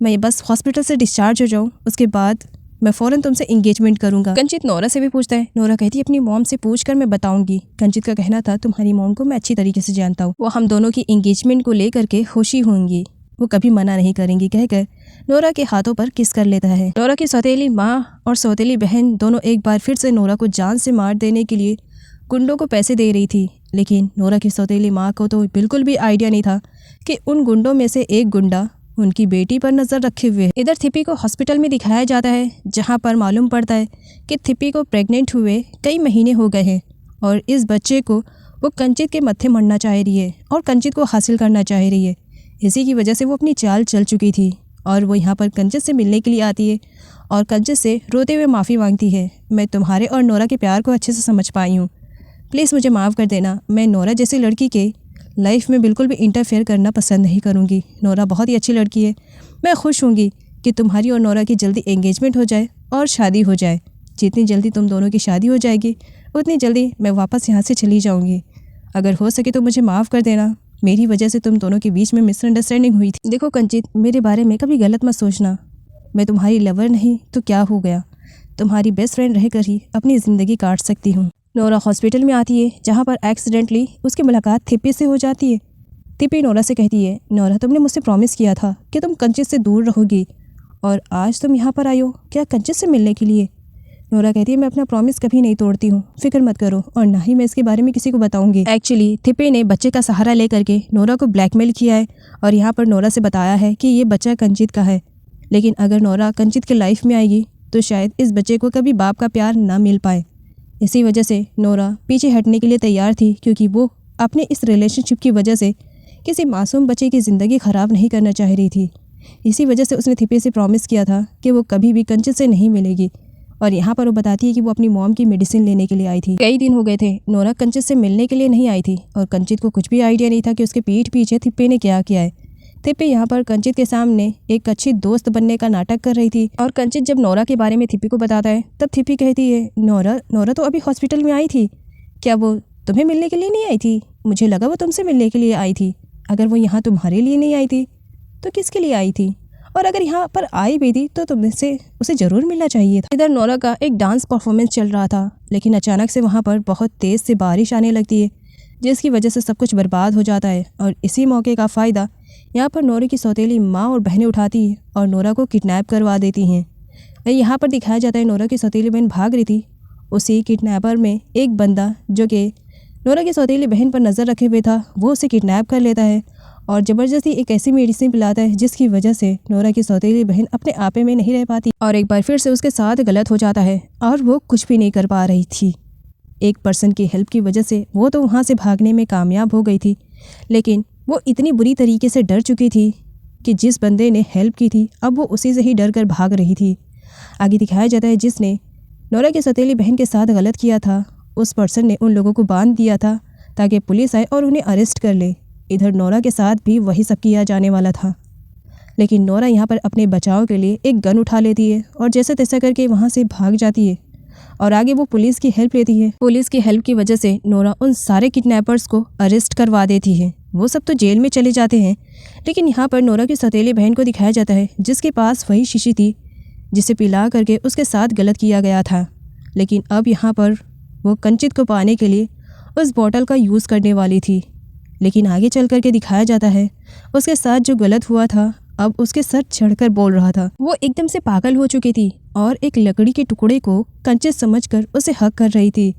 मैं बस हॉस्पिटल से डिस्चार्ज हो जाऊँ उसके बाद मैं फ़ौरन तुमसे एंगेजमेंट करूँगा। कंचित नोरा से भी पूछता है। नोरा कहती है अपनी मॉम से पूछकर मैं बताऊँगी। कंचित का कहना था तुम्हारी मॉम को मैं अच्छी तरीके से जानता हूँ, वो हम दोनों की एंगेजमेंट को लेकर के खुशी होंगी, वो कभी मना नहीं करेंगी कहकर नोरा के हाथों पर किस कर लेता है। नोरा की सौतेली माँ और सौतेली बहन दोनों एक बार फिर से नोरा को जान से मार देने के लिए गुंडों को पैसे दे रही थी, लेकिन नोरा की सौतेली माँ को तो बिल्कुल भी आइडिया नहीं था कि उन गुंडों में से एक गुंडा उनकी बेटी पर नज़र रखे हुए। इधर थिप्पी को हॉस्पिटल में दिखाया जाता है जहां पर मालूम पड़ता है कि थिप्पी को प्रेग्नेंट हुए कई महीने हो गए हैं और इस बच्चे को वो कंचित के मत्थे मरना चाह रही है और कंचित को हासिल करना चाह रही है। इसी की वजह से वो अपनी चाल चल चुकी थी और वो यहाँ पर कंचित से मिलने के लिए आती है और कंचित से रोते हुए माफ़ी मांगती है। मैं तुम्हारे और नोरा के प्यार को अच्छे से समझ पाई हूँ, प्लीज़ मुझे माफ़ कर देना। मैं नोरा जैसी लड़की के लाइफ में बिल्कुल भी इंटरफेयर करना पसंद नहीं करूँगी। नोरा बहुत ही अच्छी लड़की है। मैं खुश होंगी कि तुम्हारी और नोरा की जल्दी एंगेजमेंट हो जाए और शादी हो जाए। जितनी जल्दी तुम दोनों की शादी हो जाएगी उतनी जल्दी मैं वापस यहाँ से चली जाऊँगी। अगर हो सके तो मुझे माफ़ कर देना, मेरी वजह से तुम दोनों के बीच में मिसअंडरस्टैंडिंग हुई थी। देखो कंचित, मेरे बारे में कभी गलत मत सोचना। मैं तुम्हारी लवर नहीं तो क्या हो गया, तुम्हारी बेस्ट फ्रेंड रहकर ही अपनी ज़िंदगी काट सकती हूँ। नोरा हॉस्पिटल में आती है जहाँ पर एक्सीडेंटली उसकी मुलाकात थिप्पी से हो जाती है। थिप्पी नोरा से कहती है नोरा तुमने मुझसे प्रॉमिस किया था कि तुम कंचित से दूर रहोगी और आज तुम यहाँ पर आई हो क्या कंचित से मिलने के लिए। नोरा कहती है मैं अपना प्रॉमिस कभी नहीं तोड़ती हूँ, फिक्र मत करो और ना ही मैं इसके बारे में किसी को बताऊंगी। एक्चुअली थिप्पी ने बच्चे का सहारा लेकर के नोरा को ब्लैकमेल किया है और यहाँ पर नोरा से बताया है कि ये बच्चा कंचित का है, लेकिन अगर नोरा कंचित के लाइफ में आएगी तो शायद इस बच्चे को कभी बाप का प्यार ना मिल पाए। इसी वजह से नोरा पीछे हटने के लिए तैयार थी क्योंकि वो अपने इस रिलेशनशिप की वजह से किसी मासूम बच्चे की ज़िंदगी ख़राब नहीं करना चाह रही थी। इसी वजह से उसने थिप्पी से प्रॉमिस किया था कि वो कभी भी कंचित से नहीं मिलेगी और यहाँ पर वो बताती है कि वो अपनी मॉम की मेडिसिन लेने के लिए आई थी। कई दिन हो गए थे नोरा कंचित से मिलने के लिए नहीं आई थी और कंचित को कुछ भी आइडिया नहीं था कि उसके पीठ पीछे थिप्पी ने क्या किया है। थिप्पी यहाँ पर कंचित के सामने एक अच्छी दोस्त बनने का नाटक कर रही थी और कंचित जब नोरा के बारे में थिप्पी को बताता है तब थिप्पी कहती है नोरा तो अभी हॉस्पिटल में आई थी, क्या वो तुम्हें मिलने के लिए नहीं आई थी? मुझे लगा वो तुमसे मिलने के लिए आई थी। अगर वो यहाँ तुम्हारे लिए नहीं आई थी तो किसके लिए आई थी? और अगर यहाँ पर आई भी थी तो तुमसे उसे ज़रूर मिलना चाहिए था। इधर नोरा का एक डांस परफॉर्मेंस चल रहा था, लेकिन अचानक से वहाँ पर बहुत तेज़ से बारिश आने लगती है जिसकी वजह से सब कुछ बर्बाद हो जाता है और इसी मौके का फ़ायदा यहाँ पर नोरा की सौतेली माँ और बहनें उठाती है और नोरा को किडनैप करवा देती हैं। यहाँ पर दिखाया जाता है नोरा की सौतेली बहन भाग रही थी, उसी किडनैपर में एक बंदा जो कि नोरा की सौतेली बहन पर नज़र रखे हुए था, वो उसे किडनैप कर लेता है और ज़बरदस्ती एक ऐसी मेडिसिन पिलाता है जिसकी वजह से नोरा की सौतेली बहन अपने आपे में नहीं रह पाती और एक बार फिर से उसके साथ गलत हो जाता है और वो कुछ भी नहीं कर पा रही थी। एक पर्सन की हेल्प की वजह से वो तो वहाँ से भागने में कामयाब हो गई थी, लेकिन वो इतनी बुरी तरीके से डर चुकी थी कि जिस बंदे ने हेल्प की थी अब वो उसी से ही डर कर भाग रही थी। आगे दिखाया जाता है जिसने नोरा की सौतेली बहन के साथ गलत किया था उस पर्सन ने उन लोगों को बांध दिया था ताकि पुलिस आए और उन्हें अरेस्ट कर ले। इधर नोरा के साथ भी वही सब किया जाने वाला था, लेकिन नोरा यहाँ पर अपने बचाव के लिए एक गन उठा लेती है और जैसे तैसा करके वहाँ से भाग जाती है और आगे वो पुलिस की हेल्प लेती है। पुलिस की हेल्प की वजह से नोरा उन सारे किडनैपर्स को अरेस्ट करवा देती है। वो सब तो जेल में चले जाते हैं, लेकिन यहाँ पर नोरा की सौतेली बहन को दिखाया जाता है जिसके पास वही शीशी थी जिसे पिला करके उसके साथ गलत किया गया था, लेकिन अब यहाँ पर वो कंचित को पाने के लिए उस बॉटल का यूज़ करने वाली थी। लेकिन आगे चल करके दिखाया जाता है उसके साथ जो गलत हुआ था अब उसके सर चढ़कर बोल रहा था। वो एकदम से पागल हो चुकी थी और एक लकड़ी के टुकड़े को कंचित समझकर उसे हक कर रही थी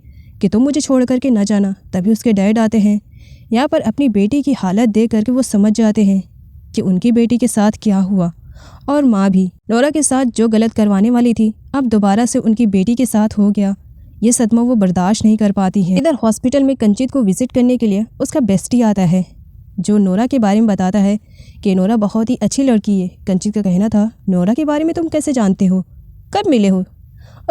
कि तुम मुझे छोड़ करके न जाना। तभी उसके डैड आते हैं। यहाँ पर अपनी बेटी की हालत देख करके वो समझ जाते हैं कि उनकी बेटी के साथ क्या हुआ, और माँ भी नोरा के साथ जो गलत करवाने वाली थी अब दोबारा से उनकी बेटी के साथ हो गया। ये सदमा वो बर्दाश्त नहीं कर पाती है। इधर हॉस्पिटल में कंचित को विजिट करने के लिए उसका बेस्टी आता है जो नोरा के बारे में बताता है कि नोरा बहुत ही अच्छी लड़की है। कंचित का कहना था नोरा के बारे में तुम कैसे जानते हो, कब मिले हो?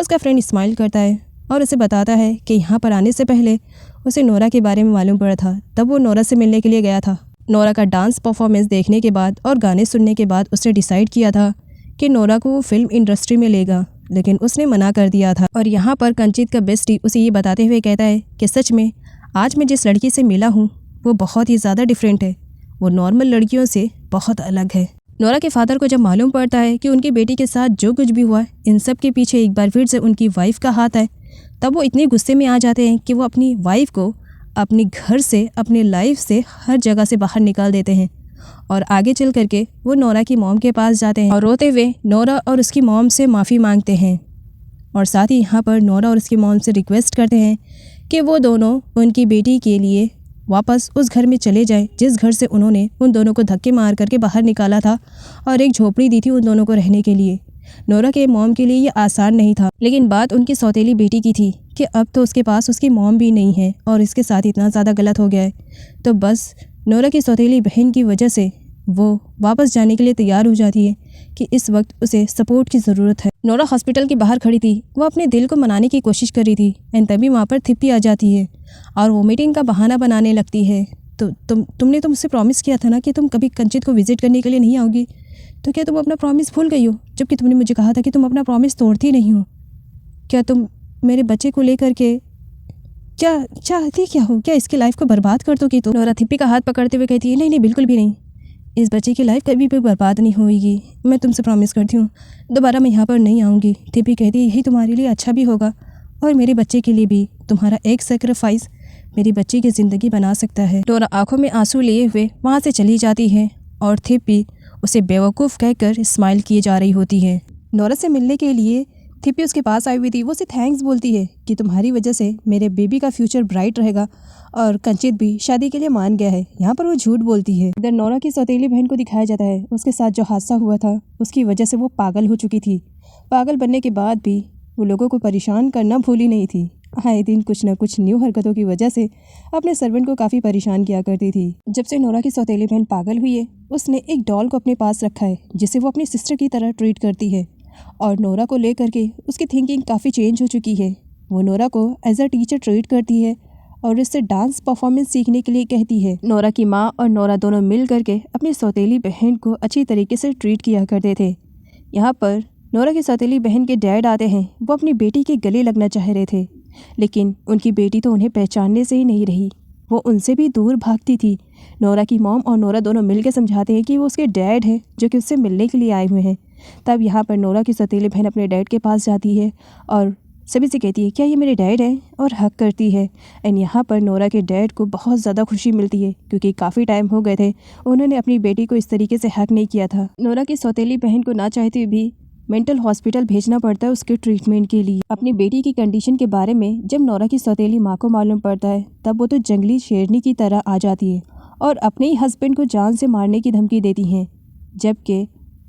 उसका फ्रेंड स्माइल करता है और उसे बताता है कि यहाँ पर आने से पहले उसे नोरा के बारे में मालूम पड़ा था, तब वो नोरा से मिलने के लिए गया था। नोरा का डांस परफॉर्मेंस देखने के बाद और गाने सुनने के बाद उसने डिसाइड किया था कि नोरा को वो फिल्म इंडस्ट्री में लेगा, लेकिन उसने मना कर दिया था। और यहाँ पर कंचित का बेस्टी उसे ये बताते हुए कहता है कि सच में आज मैं जिस लड़की से मिला हूँ वो बहुत ही ज़्यादा डिफरेंट है, वो नॉर्मल लड़कियों से बहुत अलग है। नोरा के फादर को जब मालूम पड़ता है कि उनकी बेटी के साथ जो कुछ भी हुआ है इन सब के पीछे एक बार फिर से उनकी वाइफ का हाथ है, तब वो इतने गुस्से में आ जाते हैं कि वो अपनी वाइफ को अपने घर से, अपने लाइफ से, हर जगह से बाहर निकाल देते हैं। और आगे चल करके वो नोरा की मॉम के पास जाते हैं और रोते हुए नोरा और उसकी मॉम से माफ़ी मांगते हैं और साथ ही यहाँ पर नोरा और उसकी मॉम से रिक्वेस्ट करते हैं कि वो दोनों उनकी बेटी के लिए वापस उस घर में चले जाएं जिस घर से उन्होंने उन दोनों को धक्के मार करके बाहर निकाला था और एक झोपड़ी दी थी उन दोनों को रहने के लिए। नोरा के मॉम के लिए ये आसान नहीं था, लेकिन बात उनकी सौतेली बेटी की थी कि अब तो उसके पास उसकी मॉम भी नहीं है और इसके साथ इतना ज़्यादा गलत हो गया है, तो बस नोरा की सौतेली बहन की वजह से वो वापस जाने के लिए तैयार हो जाती है कि इस वक्त उसे सपोर्ट की ज़रूरत है। नोरा हॉस्पिटल के बाहर खड़ी थी, वो अपने दिल को मनाने की कोशिश कर रही थी एंड तभी वहाँ पर थिप्पी आ जाती है और वोमिटिंग का बहाना बनाने लगती है। तो तुमने तो मुझसे प्रॉमिस किया था ना कि तुम कभी कंचित को विजिट करने के लिए नहीं आओगी, तो क्या तुम अपना प्रॉमिस भूल गई हो? जबकि तुमने मुझे कहा था कि तुम अपना प्रॉमिस तोड़ती नहीं हो। क्या तुम मेरे बच्चे को लेकर के क्या चाहती क्या हो? क्या इसकी लाइफ को बर्बाद कर दोगी? तो नोरा थिप्पी का हाथ पकड़ते हुए कहती है नहीं नहीं बिल्कुल भी नहीं, इस बच्चे की लाइफ कभी भी बर्बाद नहीं होगी, मैं तुमसे प्रॉमिस करती हूँ दोबारा मैं यहाँ पर नहीं आऊँगी। थिप्पी कहती है यही तुम्हारे लिए अच्छा भी होगा और मेरे बच्चे के लिए भी, तुम्हारा एक सेक्रीफाइस मेरी बच्ची की ज़िंदगी बना सकता है। नोरा आंखों में आंसू लिए हुए वहाँ से चली जाती है और थिप्पी उसे बेवकूफ़ कहकर स्माइल किए जा रही होती है। नोरा से मिलने के लिए थिप्पी उसके पास आई हुई थी, वो उसे थैंक्स बोलती है कि तुम्हारी वजह से मेरे बेबी का फ्यूचर ब्राइट रहेगा और कंचित भी शादी के लिए मान गया है। यहाँ पर वो झूठ बोलती है। इधर नोरा की सौतेली बहन को दिखाया जाता है उसके साथ जो हादसा हुआ था उसकी वजह से वो पागल हो चुकी थी। पागल बनने के बाद भी वो लोगों को परेशान करना भूली नहीं थी। आए दिन कुछ न कुछ न्यू हरकतों की वजह से अपने सर्वेंट को काफ़ी परेशान किया करती थी। जब से नोरा की सौतेली बहन पागल हुई है उसने एक डॉल को अपने पास रखा है जिसे वो अपनी सिस्टर की तरह ट्रीट करती है और नोरा को लेकर के उसकी थिंकिंग काफ़ी चेंज हो चुकी है। वो नोरा को एज अ टीचर ट्रीट करती है और इससे डांस परफॉर्मेंस सीखने के लिए कहती है। नोरा की माँ और नोरा दोनों मिल करके अपनी सौतेली बहन को अच्छी तरीके से ट्रीट किया करते थे। यहाँ पर नोरा की सौतेली बहन के डैड आते हैं। वो अपनी बेटी के गले लगना चाह रहे थे, लेकिन उनकी बेटी तो उन्हें पहचानने से ही नहीं रही, वो उनसे भी दूर भागती थी। नोरा की मॉम और नोरा दोनों मिलकर समझाते हैं कि वो उसके डैड हैं जो कि उससे मिलने के लिए आए हुए हैं। तब यहाँ पर नोरा की सौतेली बहन अपने डैड के पास जाती है और सभी से कहती है क्या ये मेरे डैड हैं और हक करती है। एंड यहाँ पर नोरा के डैड को बहुत ज़्यादा खुशी मिलती है क्योंकि काफ़ी टाइम हो गए थे उन्होंने अपनी बेटी को इस तरीके से हक नहीं किया था। नोरा की सौतेली बहन को ना चाहते हुए भी मेंटल हॉस्पिटल भेजना पड़ता है उसके ट्रीटमेंट के लिए। अपनी बेटी की कंडीशन के बारे में जब नोरा की सौतेली माँ को मालूम पड़ता है तब वो तो जंगली शेरनी की तरह आ जाती है और अपने ही हस्बैंड को जान से मारने की धमकी देती हैं, जबकि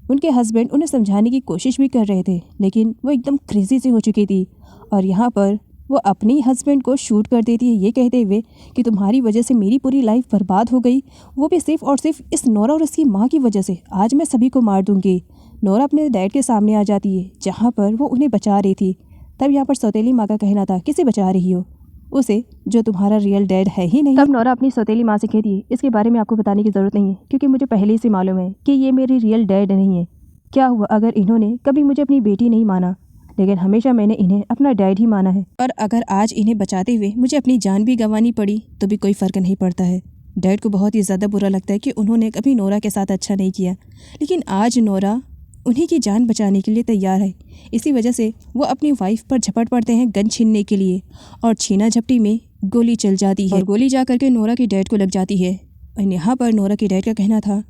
उनके हस्बैंड उन्हें समझाने की कोशिश भी कर रहे थे लेकिन वो एकदम क्रेजी से हो चुकी थी। और यहाँ पर वो अपने ही हस्बैंड को शूट कर देती है ये कहते हुए कि तुम्हारी वजह से मेरी पूरी लाइफ बर्बाद हो गई, वो भी सिर्फ और सिर्फ इस नोरा और उसकी माँ की वजह से। आज मैं सभी को मार दूंगी। नोरा अपने डैड के सामने आ जाती है जहाँ पर वो उन्हें बचा रही थी। तब यहाँ पर सौतेली माँ का कहना था किसे बचा रही हो, उसे जो तुम्हारा रियल डैड है ही नहीं। तब नोरा अपनी सौतेली माँ से कहती है इसके बारे में आपको बताने की ज़रूरत नहीं है क्योंकि मुझे पहले से मालूम है कि ये मेरी रियल डैड नहीं है। क्या हुआ अगर इन्होंने कभी मुझे अपनी बेटी नहीं माना, लेकिन हमेशा मैंने इन्हें अपना डैड ही माना है। और अगर आज इन्हें बचाते हुए मुझे अपनी जान भी गंवानी पड़ी तो भी कोई फ़र्क नहीं पड़ता है। डैड को बहुत ही ज़्यादा बुरा लगता है कि उन्होंने कभी नोरा के साथ अच्छा नहीं किया, लेकिन आज नोरा उन्हीं की जान बचाने के लिए तैयार है। इसी वजह से वो अपनी वाइफ पर झपट पड़ते हैं गन छीनने के लिए और छीना झपटी में गोली चल जाती है और गोली जा करके नोरा के डैड को लग जाती है। और यहाँ पर नोरा के डैड का कहना था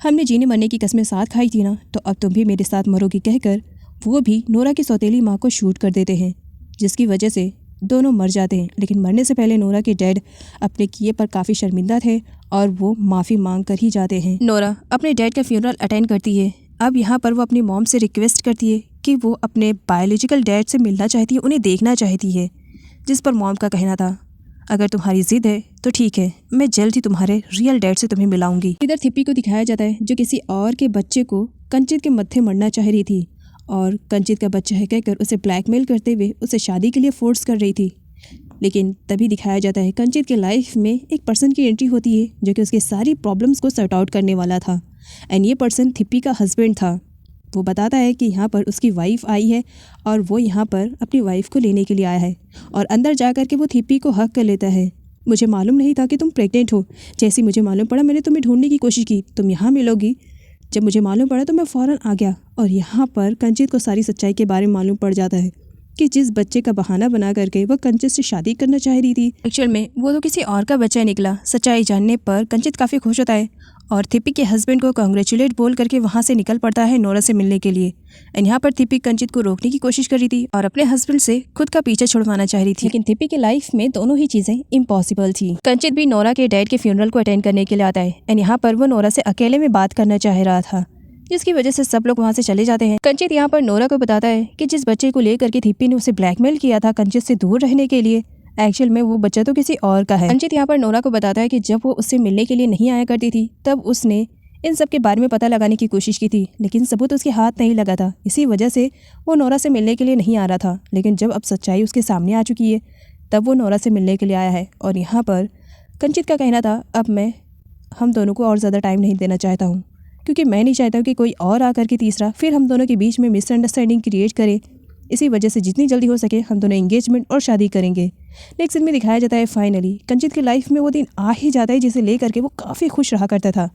हमने जीने मरने की कस्में साथ खाई थी ना, तो अब तुम भी मेरे साथ मरोगी कहकर वो भी नोरा की सौतेली माँ को शूट कर देते हैं, जिसकी वजह से दोनों मर जाते हैं। लेकिन मरने से पहले नोरा के डैड अपने किए पर काफ़ी शर्मिंदा थे और वो माफ़ी मांग कर ही जाते हैं। नोरा अपने डैड का फ्यूनरल अटेंड करती है। अब यहाँ पर वो अपनी मॉम से रिक्वेस्ट करती है कि वो अपने बायोलॉजिकल डैड से मिलना चाहती है, उन्हें देखना चाहती है, जिस पर मॉम का कहना था अगर तुम्हारी ज़िद है तो ठीक है, मैं जल्द ही तुम्हारे रियल डैड से तुम्हें मिलाऊंगी। इधर थिप्पी को दिखाया जाता है जो किसी और के बच्चे को कंचित के मत्थे मरना चाह रही थी और कंचित का बच्चा है कहकर उसे ब्लैकमेल करते हुए उसे शादी के लिए फोर्स कर रही थी। लेकिन तभी दिखाया जाता है कंचित के लाइफ में एक पर्सन की एंट्री होती है जो कि उसकी सारी प्रॉब्लम्स को सॉर्ट आउट करने वाला था। एंड ये पर्सन थिप्पी का हस्बैंड था। वो बताता है कि यहाँ पर उसकी वाइफ आई है और वो यहाँ पर अपनी वाइफ को लेने के लिए आया है और अंदर जा कर के वो थिप्पी को हक कर लेता है। मुझे मालूम नहीं था कि तुम प्रेग्नेंट हो, जैसे मुझे मालूम पड़ा मैंने तुम्हें ढूंढने की कोशिश की, तुम यहाँ मिलोगी। जब मुझे मालूम पड़ा तो मैं फ़ौरन आ गया। और यहाँ पर कंचित को सारी सच्चाई के बारे में मालूम पड़ जाता है कि जिस बच्चे का बहाना बना करके वो कंचित से शादी करना चाह रही थी, एक्चुअल में वो तो किसी और का बच्चा निकला। सच्चाई जानने पर कंचित काफ़ी खुश होता है और थिप्पी के हस्बैंड को कांग्रेचुलेट बोल करके वहाँ से निकल पड़ता है नोरा से मिलने के लिए। एंड यहाँ पर थिप्पी कंचित को रोकने की कोशिश कर रही थी और अपने हस्बैंड से खुद का पीछा छुड़वाना चाह रही थी, लेकिन थिप्पी की लाइफ में दोनों ही चीज़ें इम्पॉसिबल थी। कंचित भी नोरा के डैड के फ्यूनरल को अटेंड करने के लिए आता है एंड यहाँ पर वो नोरा से अकेले में बात करना चाह रहा था, जिसकी वजह से सब लोग वहाँ से चले जाते हैं। कंचित यहाँ पर नोरा को बताता है कि जिस बच्चे को लेकर के थिप्पी ने उसे ब्लैकमेल किया था कंचित से दूर रहने के लिए, एक्चुअल में वो बच्चा तो किसी और का है। कंचित यहाँ पर नोरा को बताता है कि जब वो उससे मिलने के लिए नहीं आया करती थी तब उसने इन सब के बारे में पता लगाने की कोशिश की थी, लेकिन सबूत उसके हाथ नहीं लगा था। इसी वजह से वो नोरा से मिलने के लिए नहीं आ रहा था। लेकिन जब अब सच्चाई उसके सामने आ चुकी है तब वो नोरा से मिलने के लिए आया है। और यहाँ पर कंचित का कहना था अब मैं हम दोनों को और ज़्यादा टाइम नहीं देना चाहता हूँ, क्योंकि मैं नहीं चाहता हूँ कि कोई और आकर के तीसरा फिर हम दोनों के बीच में मिसअंडरस्टैंडिंग क्रिएट करे। इसी वजह से जितनी जल्दी हो सके हम दोनों एंगेजमेंट और शादी करेंगे। नेक्स्ट सीन में दिखाया जाता है फाइनली कंचित की लाइफ में वो दिन आ ही जाता है जिसे लेकर के वो काफ़ी खुश रहा करता था।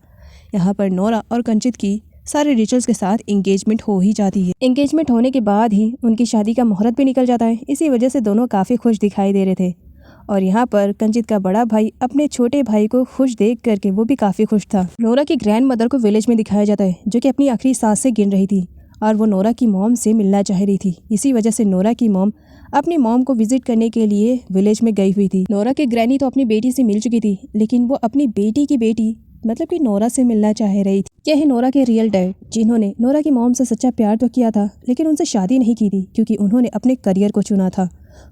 यहाँ पर नोरा और कंचित की सारे रिचुअल्स के साथ एंगेजमेंट हो ही जाती है। एंगेजमेंट होने के बाद ही उनकी शादी का मुहूर्त भी निकल जाता है। इसी वजह से दोनों काफ़ी खुश दिखाई दे रहे थे। और यहाँ पर कंचित का बड़ा भाई अपने छोटे भाई को खुश देख करके वो भी काफ़ी खुश था। नोरा की ग्रैंड मदर को विलेज में दिखाया जाता है जो कि अपनी आखिरी सांस से गिन रही थी और वो नोरा की मॉम से मिलना चाह रही थी। इसी वजह से नोरा की मॉम अपनी मॉम को विजिट करने के लिए विलेज में गई हुई थी। नोरा की ग्रैनी तो अपनी बेटी से मिल चुकी थी, लेकिन वो अपनी बेटी की बेटी मतलब कि नोरा से मिलना चाह रही थी। यह है नोरा के रियल डैड, जिन्होंने नोरा की मॉम से सच्चा प्यार तो किया था लेकिन उनसे शादी नहीं की थी क्योंकि उन्होंने अपने करियर को चुना था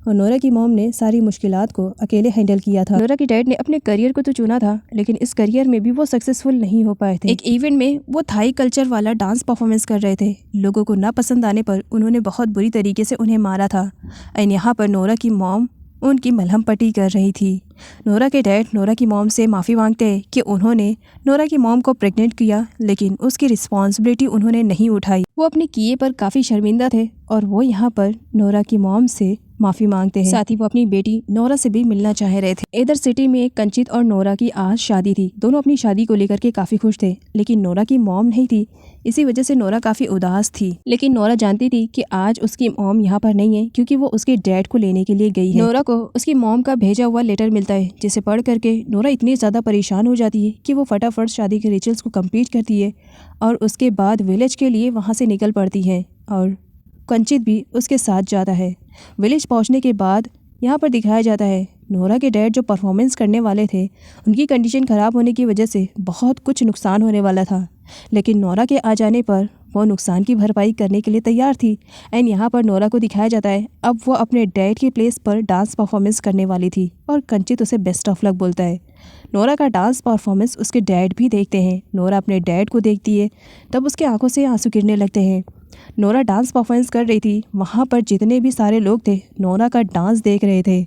और नोरा की मॉम ने सारी मुश्किलात को अकेले हैंडल किया था। नोरा के डैड ने अपने करियर को तो चुना था लेकिन इस करियर में भी वो सक्सेसफुल नहीं हो पाए थे। एक इवेंट में वो थाई कल्चर वाला डांस परफॉर्मेंस कर रहे थे। लोगों को ना पसंद आने पर उन्होंने बहुत बुरी तरीके से उन्हें मारा था। एंड यहाँ पर नोरा की मॉम उनकी मलहम पट्टी कर रही थी। नोरा के डैड नोरा की मॉम से माफ़ी मांगते हैं कि उन्होंने नोरा की मॉम को प्रेग्नेंट किया, लेकिन उसकी रिस्पॉन्सिबिलिटी उन्होंने नहीं उठाई। वो अपने किए पर काफ़ी शर्मिंदा थे और वो यहाँ पर नोरा की मॉम से माफ़ी मांगते हैं। साथ ही वो अपनी बेटी नोरा से भी मिलना चाह रहे थे। इधर सिटी में कंचित और नोरा की आज शादी थी। दोनों अपनी शादी को लेकर के काफ़ी खुश थे, लेकिन नोरा की मॉम नहीं थी। इसी वजह से नोरा काफ़ी उदास थी। लेकिन नोरा जानती थी कि आज उसकी मॉम यहाँ पर नहीं है, क्योंकि वो उसके डैड को लेने के लिए गई है। नोरा को उसकी मॉम का भेजा हुआ लेटर मिलता है, जिसे पढ़ करके नोरा इतनी ज़्यादा परेशान हो जाती है कि वो फटाफट शादी के रिचुअल्स को कंप्लीट करती है और उसके बाद विलेज के लिए वहाँ से निकल पड़ती है और कंचित भी उसके साथ जाता है। विलेज पहुँचने के बाद यहाँ पर दिखाया जाता है नोरा के डैड जो परफॉर्मेंस करने वाले थे, उनकी कंडीशन ख़राब होने की वजह से बहुत कुछ नुकसान होने वाला था, लेकिन नोरा के आ जाने पर वो नुकसान की भरपाई करने के लिए तैयार थी। एंड यहाँ पर नोरा को दिखाया जाता है अब वो अपने डैड की प्लेस पर डांस परफॉर्मेंस करने वाली थी और कंचित उसे बेस्ट ऑफ लक बोलता है। नोरा का डांस परफॉर्मेंस उसके डैड भी देखते हैं। नोरा अपने डैड को देखती है, तब उसके आंखों से आंसू गिरने लगते हैं। नोरा डांस परफॉर्मेंस कर रही थी, वहाँ पर जितने भी सारे लोग थे नोरा का डांस देख रहे थे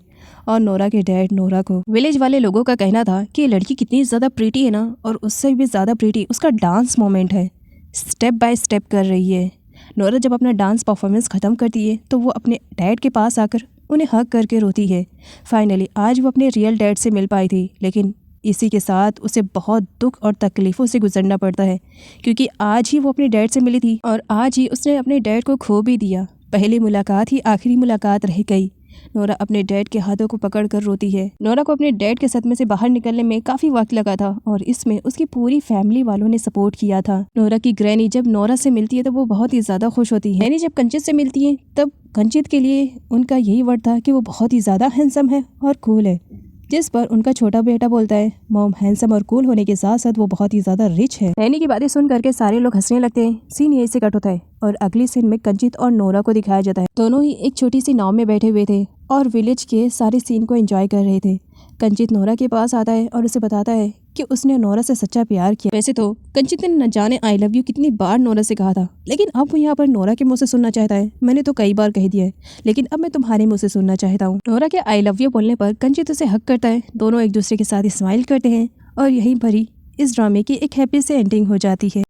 और नोरा के डैड नोरा को, विलेज वाले लोगों का कहना था कि ये लड़की कितनी ज़्यादा प्रीटी है ना, और उससे भी ज़्यादा प्रीटी उसका डांस मोमेंट है, स्टेप बाय स्टेप कर रही है। नोरा जब अपना डांस परफॉर्मेंस ख़त्म करती है तो वो अपने डैड के पास आकर उन्हें हग करके रोती है। फाइनली आज वो अपने रियल डैड से मिल पाई थी, लेकिन इसी के साथ उसे बहुत दुख और तकलीफ़ों से गुजरना पड़ता है, क्योंकि आज ही वो अपने डैड से मिली थी और आज ही उसने अपने डैड को खो भी दिया। पहली मुलाकात ही आखिरी मुलाकात रह गई। नोरा अपने डैड के हाथों को पकड़कर रोती है। नोरा को अपने डैड के सदमे से बाहर निकलने में काफ़ी वक्त लगा था और इसमें उसकी पूरी फैमिली वालों ने सपोर्ट किया था। नोरा की ग्रैनी जब नोरा से मिलती है तो वो बहुत ही ज़्यादा खुश होती है। ग्रैनी जब कंचित से मिलती है तब कंचित के लिए उनका यही वर्ड था कि वो बहुत ही ज़्यादा हैंडसम है और कूल है, जिस पर उनका छोटा बेटा बोलता है मॉम हैंडसम और कूल होने के साथ साथ वो बहुत ही ज़्यादा रिच है। ग्रैनी की बातें सुन करके सारे लोग हंसने लगते हैं। सीन यहीं से कट होता है और अगली सीन में कंचित और नोरा को दिखाया जाता है। दोनों ही एक छोटी सी नाव में बैठे हुए थे और विलेज के सारे सीन को एंजॉय कर रहे थे। कंचित नोरा के पास आता है और उसे बताता है कि उसने नोरा से सच्चा प्यार किया। वैसे तो कंचित ने न जाने आई लव यू कितनी बार नोरा से कहा था, लेकिन अब वो यहाँ पर नोरा के मुंह से सुनना चाहता है। मैंने तो कई बार कह दिया है, लेकिन अब मैं तुम्हारे मुंह से सुनना चाहता हूँ। नोरा के आई लव यू बोलने पर कंचित उसे हक करता है। दोनों एक दूसरे के साथ स्माइल करते हैं और यहीं पर ही इस ड्रामे की एक हैप्पी से एंडिंग हो जाती है।